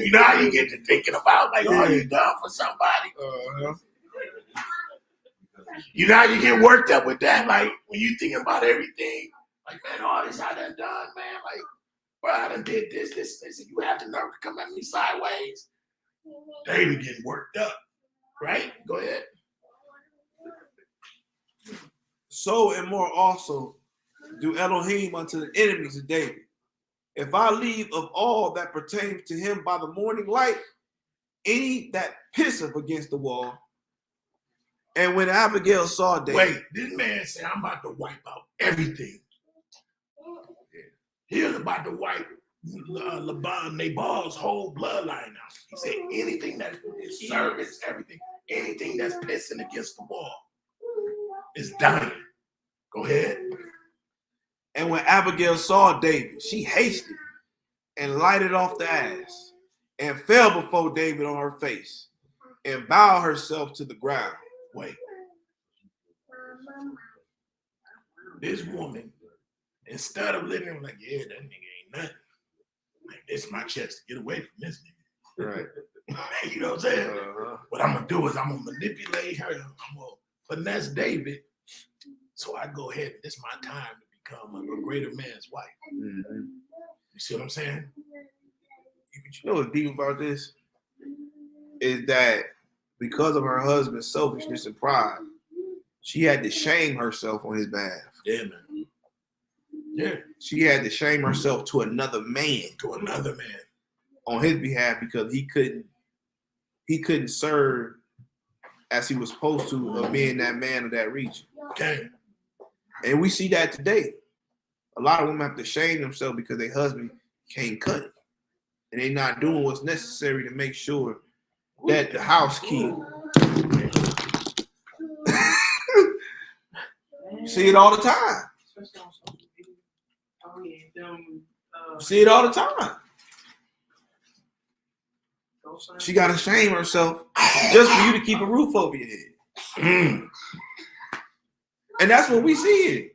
you know how you get to thinking about, like, oh, you done for somebody. You know how you get worked up with that? Like, when you thinking about everything, like, man, all this I done, man. Like, bro, I done did this. You have the nerve to come at me sideways. David getting worked up, right? Go ahead. So and more also do Elohim unto the enemies of David. If I leave of all that pertains to him by the morning light, any that pisseth against the wall. And when Abigail saw David. Wait, this man said, I'm about to wipe out everything. He was about to wipe Nabal's whole bloodline out. He said, anything that is service, everything, anything that's pissing against the wall is dying. Go ahead. And when Abigail saw David, she hasted and lighted off the ass and fell before David on her face and bowed herself to the ground. Wait. This woman, instead of living like, yeah, that nigga ain't nothing. Like, this my chest. Get away from this nigga. Right. You know what I'm saying? What I'm going to do is I'm going to manipulate her. I'm going to finesse David. So I go ahead. This is my time to become a greater man's wife. Mm-hmm. You see what I'm saying? But you know what's deep about this is that because of her husband's selfishness and pride, she had to shame herself on his behalf. Yeah, man. Yeah. She had to shame herself to another man on his behalf because he couldn't serve as he was supposed to of being that man of that region. Okay. And we see that today. A lot of women have to shame themselves because their husband can't cut it. And they're not doing what's necessary to make sure that the house keep. See it all the time. See it all the time. She got to shame herself just for you to keep a roof over your head. And that's what we see.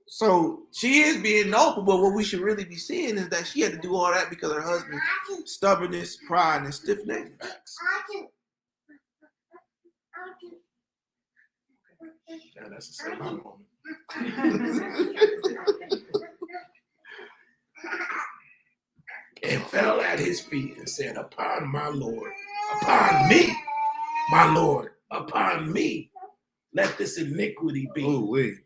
So she is being noble, but what we should really be seeing is that she had to do all that because her husband's stubbornness, pride, and stiff neck. Yeah, that's a sad moment. And fell at his feet and said, upon my Lord, upon me, my Lord, upon me, let this iniquity be. Oh, wait.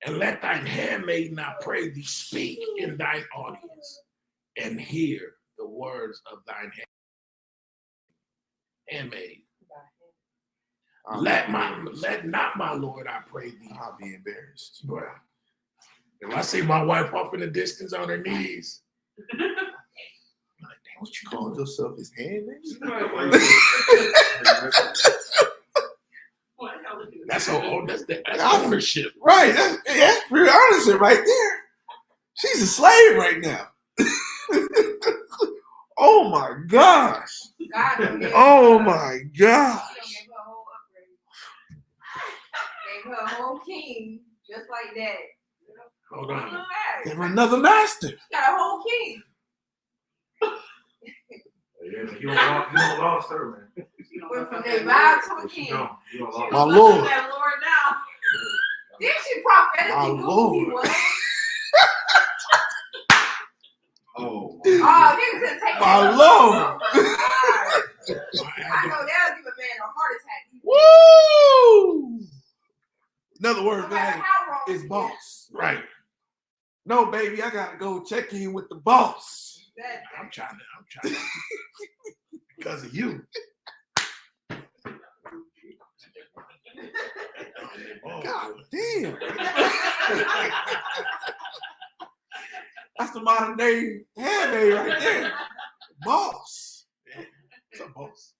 And let thine handmaiden, I pray thee, speak in thine audience and hear the words of thine handmaid. Let not my Lord, I pray thee. I'll be embarrassed. Bro. If I see my wife off in the distance on her knees, I'm like, damn, what you calling yourself his handmaid? That's ownership. Right. That's pure ownership right there. She's a slave right now. Oh my gosh. Oh my gosh. Gave her a whole king just like that. Hold on. Give her another master. She got a whole king. Yeah, you don't lost her, man. Went from their vow to a king. My Lord. That Lord now. Then she prophetically knew who he was. Oh. Oh, niggas couldn't take My that. Lord. I know that'll give a man a heart attack. Woo! Another word No for matter that how wrong is he boss. Right. No, baby, I gotta go check in with the boss. That, I'm trying to because of you. God damn. That's the modern day handmaid right there. Boss. What's up, boss?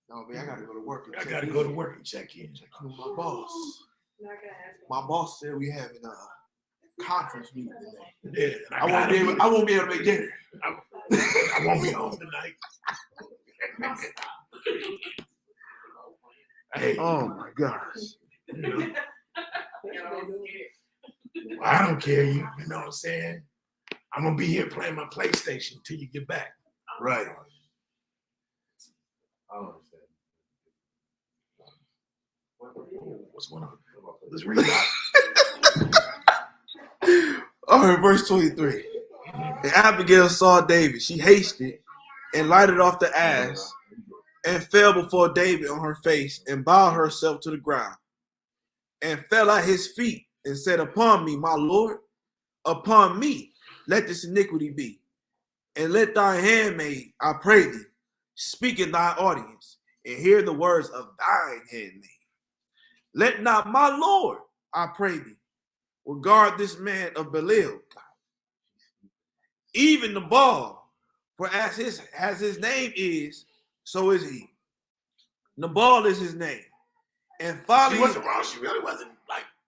No, man, I gotta go to work. And I check gotta in. go to work and check in. Check in with my boss. My boss said we having a conference meeting today. Yeah, I won't be able to make dinner. I won't be home tonight. Hey, Oh my gosh. you know, I don't care. You know what I'm saying? I'm gonna be here playing my PlayStation until you get back. Right. I don't understand. What's going on? Let's read that. All right, verse 23. And Abigail saw David. She hasted and lighted off the ass and fell before David on her face and bowed herself to the ground and fell at his feet and said, upon me, my Lord, upon me, let this iniquity be. And let thy handmaid, I pray thee, speak in thy audience and hear the words of thine handmaid. Let not my Lord, I pray thee, regard this man of Belial, even the Nabal, for as his name is, so is he. Nabal is his name. And folly. She wasn't wrong.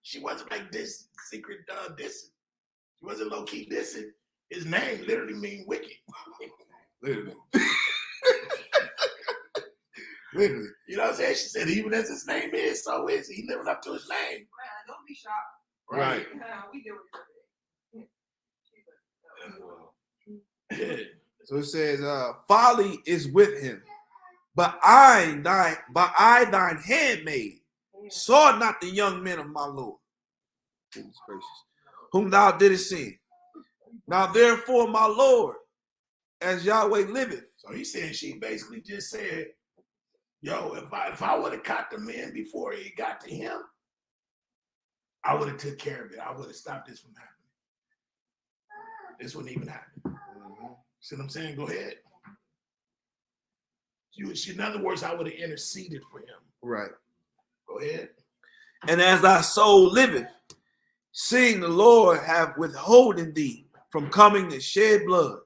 She wasn't like this secret dissing. She wasn't low key dissing. His name literally means wicked. Literally. Literally. You know what I'm saying? She said, even as his name is, so is he living up to his name. don't be shocked. Right. We do it. Yeah. So it says, folly is with him, but I thine handmaid saw not the young men of my Lord. Goodness gracious. whom thou didst send. Now therefore, my Lord, as Yahweh liveth. So he said, she basically just said, yo, if I would have caught the man before it got to him, I would have took care of it. I would have stopped this from happening. This wouldn't even happen. See what I'm saying? Go ahead. In other words, I would have interceded for him. Right. Go ahead. And as thy soul liveth, seeing the Lord have withholden thee from coming to shed blood,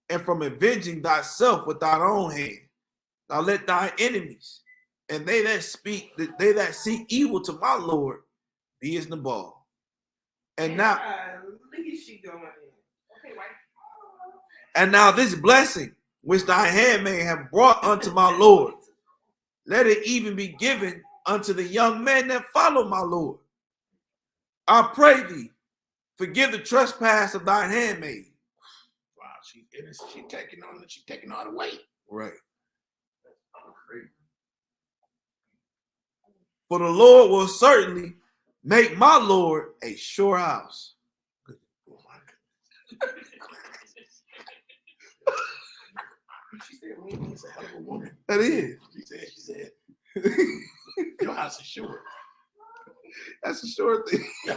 and from avenging thyself with thine own hand, now let thy enemies and they that seek evil to my Lord be as Nabal. And now, look at she going in. Okay, right. and now this blessing which thy handmaid have brought unto my Lord, let it even be given unto the young men that follow my Lord. I pray thee, forgive the trespass of thine handmaid. Wow, she taking all the weight. Right. For the Lord will certainly make my Lord a sure house. Oh my goodness. She said, well, he's a hell of a woman. That is. She said, your house is sure. That's a sure thing. You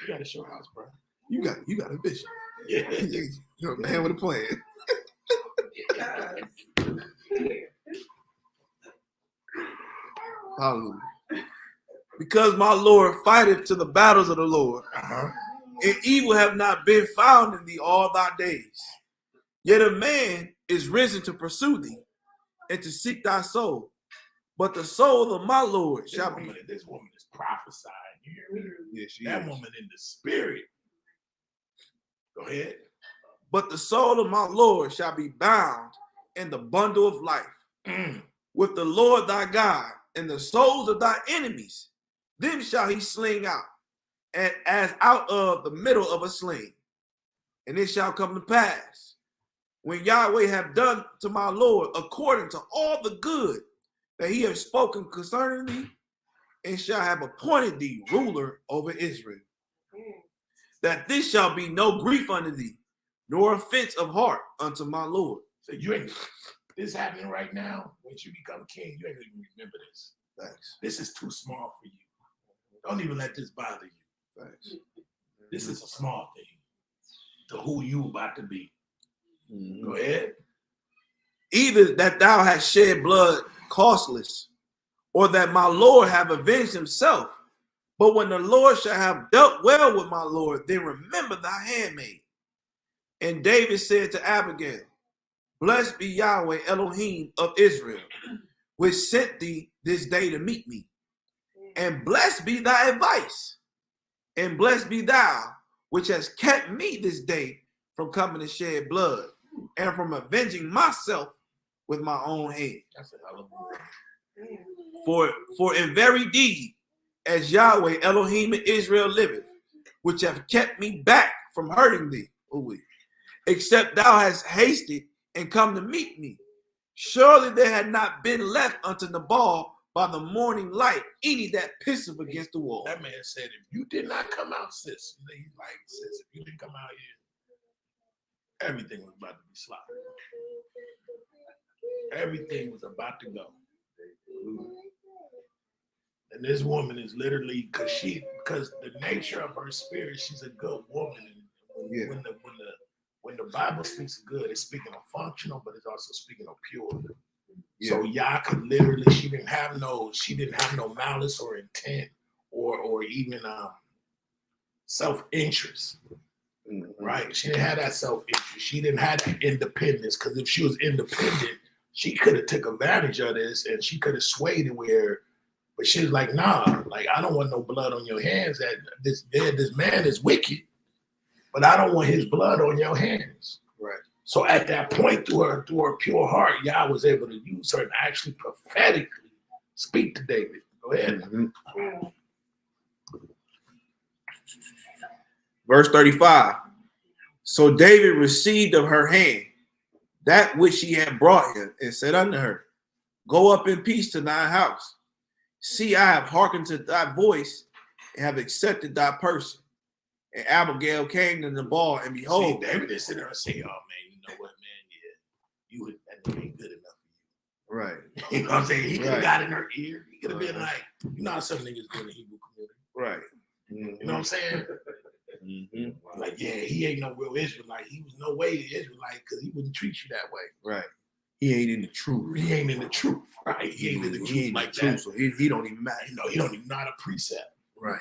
got a sure house, bro. You got a vision. Yeah. You're a man with a plan. Hallelujah. Because my Lord fighteth to the battles of the Lord, and evil have not been found in thee all thy days. Yet a man is risen to pursue thee and to seek thy soul. But the soul of my Lord shall be. This woman is prophesying. You hear me? Yeah, she that is. woman in the spirit. Go ahead. But the soul of my Lord shall be bound in the bundle of life with the Lord thy God, and the souls of thy enemies. Them shall he sling out, and as out of the middle of a sling. And it shall come to pass, when Yahweh have done to my Lord according to all the good that he has spoken concerning thee, and shall have appointed thee ruler over Israel, that this shall be no grief unto thee, nor offense of heart unto my Lord. So you ain't this happening right now. Once you become king, you ain't even remember this. Thanks. This is too small for you. Don't even let this bother you. Thanks. This is a small thing to who you about to be. Mm-hmm. Go ahead. Either that thou hast shed blood costless, or that my Lord have avenged himself. But when the Lord shall have dealt well with my Lord, then remember thy handmaid. And David said to Abigail, blessed be Yahweh Elohim of Israel, which sent thee this day to meet me. And blessed be thy advice. And blessed be thou, which has kept me this day from coming to shed blood, and from avenging myself with my own hand. That's a hell of a word. For in very deed, as Yahweh Elohim of Israel liveth, which have kept me back from hurting thee, except thou hast hasted and come to meet me. Surely there had not been left unto Nabal by the morning light any that pisseth against the wall. That man said, if you did not come out, sis, he's like, sis, if you didn't come out here, everything was about to be slaughtered. Everything was about to go. And this woman is literally, because the nature of her spirit, she's a good woman. And when the Bible speaks of good, it's speaking of functional, but it's also speaking of pure. Yeah. So Yah could literally, she didn't have no malice or intent or even self-interest. Mm-hmm. Right? She didn't have that self-interest. She didn't have that independence, because if she was independent, she could have took advantage of this and she could have swayed it where, but she was like, nah, like, I don't want no blood on your hands. That this man is wicked, but I don't want his blood on your hands. Right. So at that point, through her pure heart, Yah was able to use her and actually prophetically speak to David. Go ahead. Mm-hmm. Verse 35. So David received of her hand that which she had brought him, and said unto her, go up in peace to thy house. See, I have hearkened to thy voice and have accepted thy person. And Abigail came to Nabal, and behold, David is sitting there and say, "Oh man, you know what, man? Yeah, you would that ain't good enough for right, you." You know what I'm saying? He could have Right. got in her ear. He could have been like, you know how some niggas do in the Hebrew community. right. You know what I'm saying? Mm-hmm. Like, yeah, he ain't no real Israelite. He was no way an Israelite because he wouldn't treat you that way. Right. He ain't in the truth. He ain't in the truth, right? He ain't in the truth ain't like the truth, that. so he don't even matter. You know, he don't even know how to precept. Right.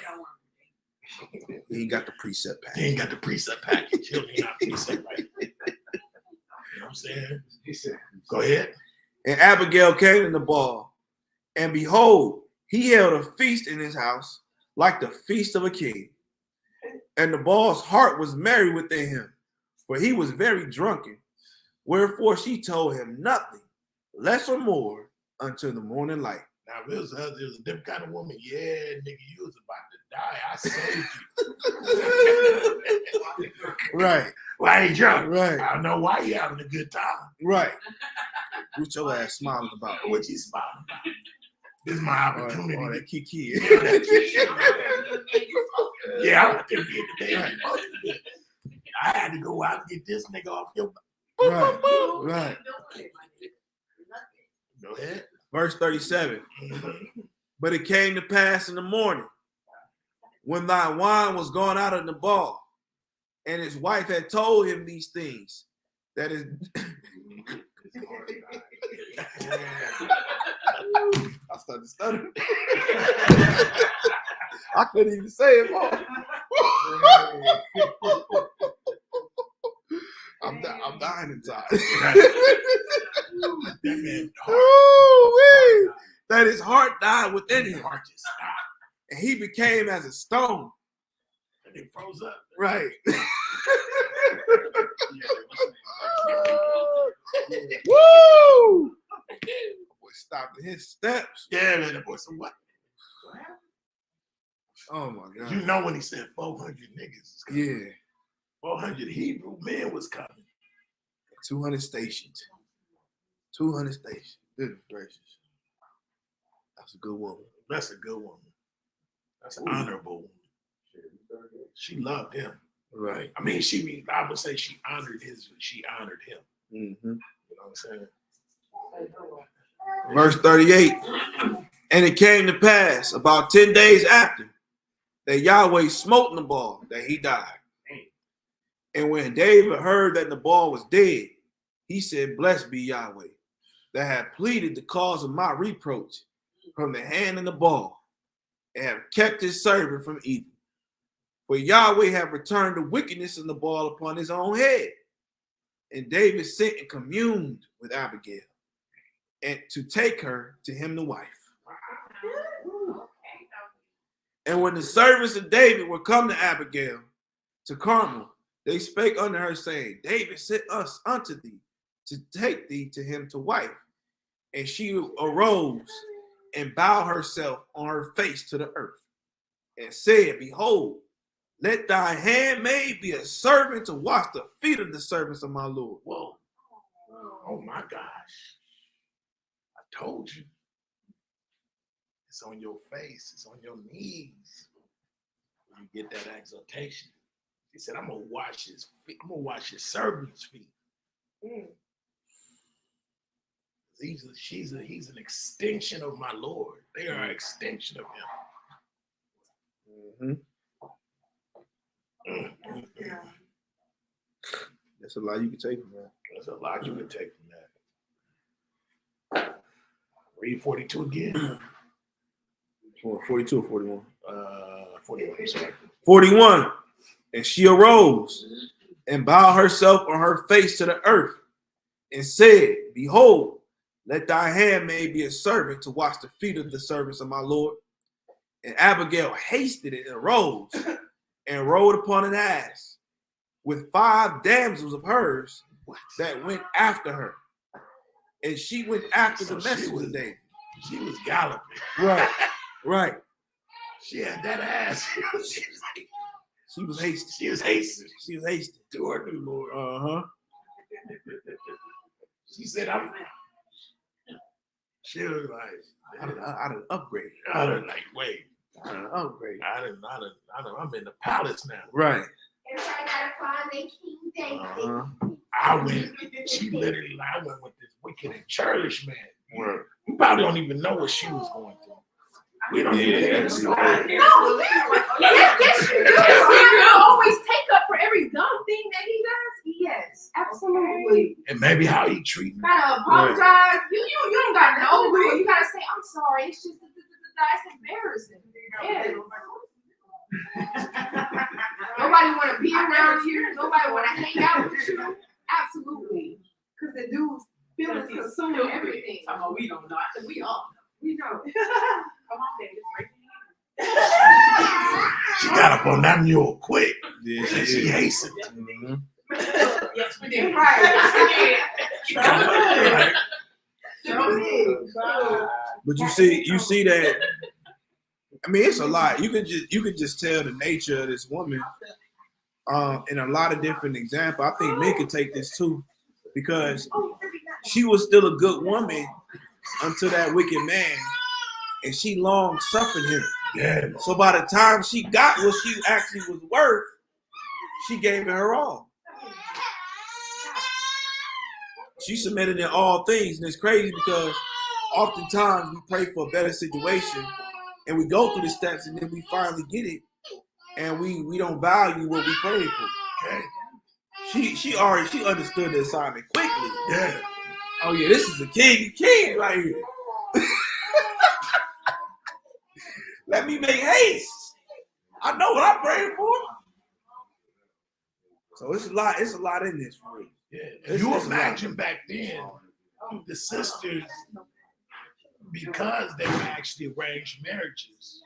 He ain't got the precept pack. He ain't got the precept package. He don't even know how to precept right. You know what I'm saying? He said, Go ahead. And Abigail came to Nabal, and behold, he held a feast in his house, like the feast of a king. And Nabal's heart was merry within him, for he was very drunken. Wherefore she told him nothing, less or more, until the morning light. Now, if it was a different kind of woman, yeah, nigga, you was about to die. I saved you. Right, Why ain't drunk? right, I don't know why you having a good time. right. What your ass smiling about? What you smiling about? This is my opportunity. Oh, that kiki. Yeah, I want to get the baby. I had to go out and get this nigga off your. Right, right. Go ahead. Verse 37. But it came to pass in the morning, when thy wine was gone out of Nabal, and his wife had told him these things, that is. I started stuttering. I couldn't even say it, Paul. I'm dying inside. Ooh-wee. That his heart died within him. And he became as a stone. And he froze up. Right. Woo! Boy stopped at his steps. Yeah, man, that boy said, what? Oh my God. You know when he said 400 niggas is coming. Yeah. 400 Hebrew men was coming. 200 stations. 200 stations. Goodness gracious. That's a good woman. That's a good woman. That's an honorable woman. She loved him. Right. I mean, I would say she honored him. Mm-hmm. You know what I'm saying? Verse 38. And it came to pass about 10 days after that Yahweh smote Nabal, that he died. And when David heard that Nabal was dead, he said, blessed be Yahweh, that have pleaded the cause of my reproach from the hand of Nabal, and have kept his servant from evil. For Yahweh have returned the wickedness of Nabal upon his own head. And David sent and communed with Abigail, and to take her to him the wife. And when the servants of David were come to Abigail, to Carmel, they spake unto her, saying, David sent us unto thee to take thee to him to wife. And she arose and bowed herself on her face to the earth, and said, behold, let thy handmaid be a servant to wash the feet of the servants of my Lord. Whoa. Oh my gosh. I told you. It's on your face. It's on your knees. When you get that exaltation. He said, I'm gonna wash his feet. I'm gonna wash his servant's feet. He's an extension of my Lord. They are an extension of him. That's a lot you can take from that. That's a lot you can take from that. Read 42 again. 42 or 41? 41, sorry. 41. And she arose and bowed herself on her face to the earth, and said, behold, let thy handmaid be a servant to wash the feet of the servants of my Lord. And Abigail hasted and arose and rode upon an ass with 5 damsels of hers that went after her. And she went after the messenger of David. She was galloping. Right, right. She had that ass. She was hasty. She was hasty. She was hasty. To her new Lord. Uh-huh. She said, she was like, I'd have upgraded. I was like, wait, Upgrade. I'm in the palace now. Right. Everybody gotta find their King David. I went with this wicked and churlish man. You probably don't even know what she was going through. We don't even Yeah, know. No, yes, you do. You always take up for every dumb thing that he does. Yes, absolutely. And maybe how he treat me. Gotta apologize. You don't gotta know. You gotta say, I'm sorry. It's just that's embarrassing. Yeah. Nobody want to be around you. Nobody want to hang out with you. Absolutely. Because the dude's feelings consume everything. We don't know. I think we all know. We know. Come on, David. She got up on that mule quick. Yeah, And she hastened. Yes, we did. Right. She got up, like, But you see that. I mean, it's a lot. You could just tell the nature of this woman. In a lot of different examples. I think Nick could take this too, because she was still a good woman until that wicked man, and she long suffered him. yeah. So by the time she got what she actually was worth, she gave it her all. She submitted in all things, and it's crazy because oftentimes we pray for a better situation, and we go through the steps, and then we finally get it, and we don't value what we prayed for. Okay. She understood the assignment quickly. Yeah. Oh yeah, this is the king right here. Let me make haste. I know what I'm praying for. So it's a lot in this for me. Yeah. It's You a lot. imagine back then, the sisters, because they were actually arranged marriages,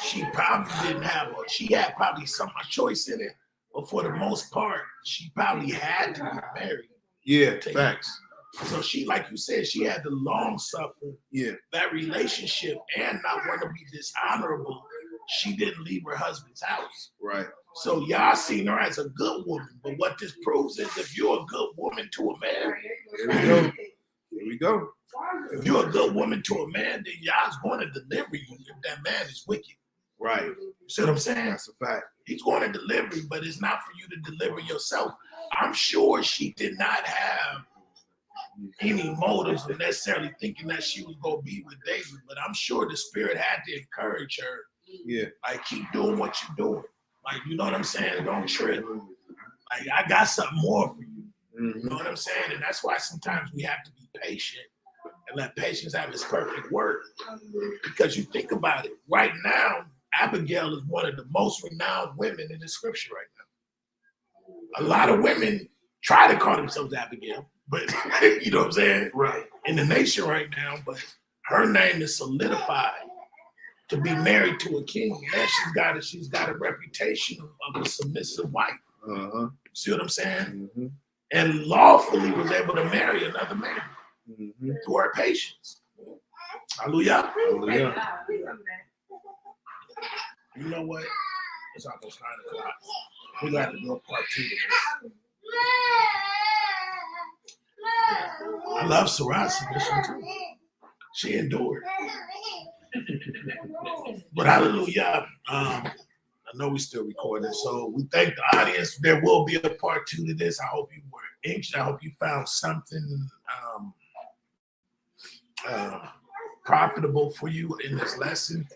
she probably didn't have she had probably some choice in it, but for the most part, she probably had to be married. Yeah, to him. facts. So she, like you said, she had to long suffer Yeah, that relationship and not want to be dishonorable. She didn't leave her husband's house. right. So y'all seen her as a good woman, but what this proves is if you're a good woman to a man, Here we go. Here we go. if you're a good woman to a man, then y'all's going to deliver you if that man is wicked. Right. You see what I'm saying? That's a fact. He's going to deliver you, but it's not for you to deliver yourself. I'm sure she did not have any motives of necessarily thinking that she was going to be with David, but I'm sure the Spirit had to encourage her. Yeah. Like, keep doing what you're doing. Like, you know what I'm saying? Don't trip. Like, I got something more for you. You know what I'm saying? And that's why sometimes we have to be patient and let patience have its perfect work. Because you think about it, right now, Abigail is one of the most renowned women in the scripture right now. A lot of women try to call themselves Abigail, but you know what I'm saying? Right. In the nation right now, but her name is solidified to be married to a king. And she's got a reputation of a submissive wife. Uh-huh. See what I'm saying? Mm-hmm. And lawfully was able to marry another man Mm-hmm. through her patience. Hallelujah. Hallelujah. You know what? It's almost 9 o'clock. We got to do a part 2 of this. I love Sarah's submission too. She endured. But hallelujah. I know we're still recording, so we thank the audience. There will be a part 2 to this. I hope you were anxious. I hope you found something profitable for you in this lesson.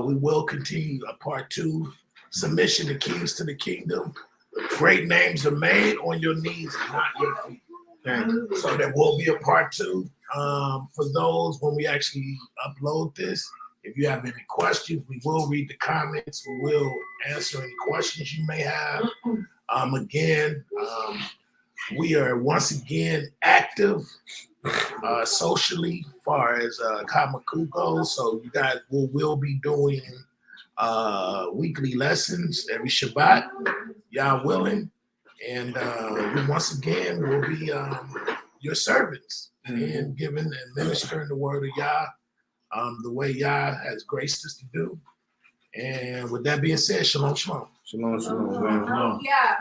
We will continue a part 2. Submission, the keys to the kingdom. Great names are made on your knees, not your feet. Okay. So there will be a part 2. For those, when we actually upload this, if you have any questions, we will read the comments. We will answer any questions you may have. We are once again active socially, far as Kamaku goes. So you guys will be doing weekly lessons every Shabbat, y'all willing. And we once again will be your servants and giving and ministering the word of Yah the way Yah has graced us to do. And with that being said, shalom, shalom. Shalom, shalom. Yeah.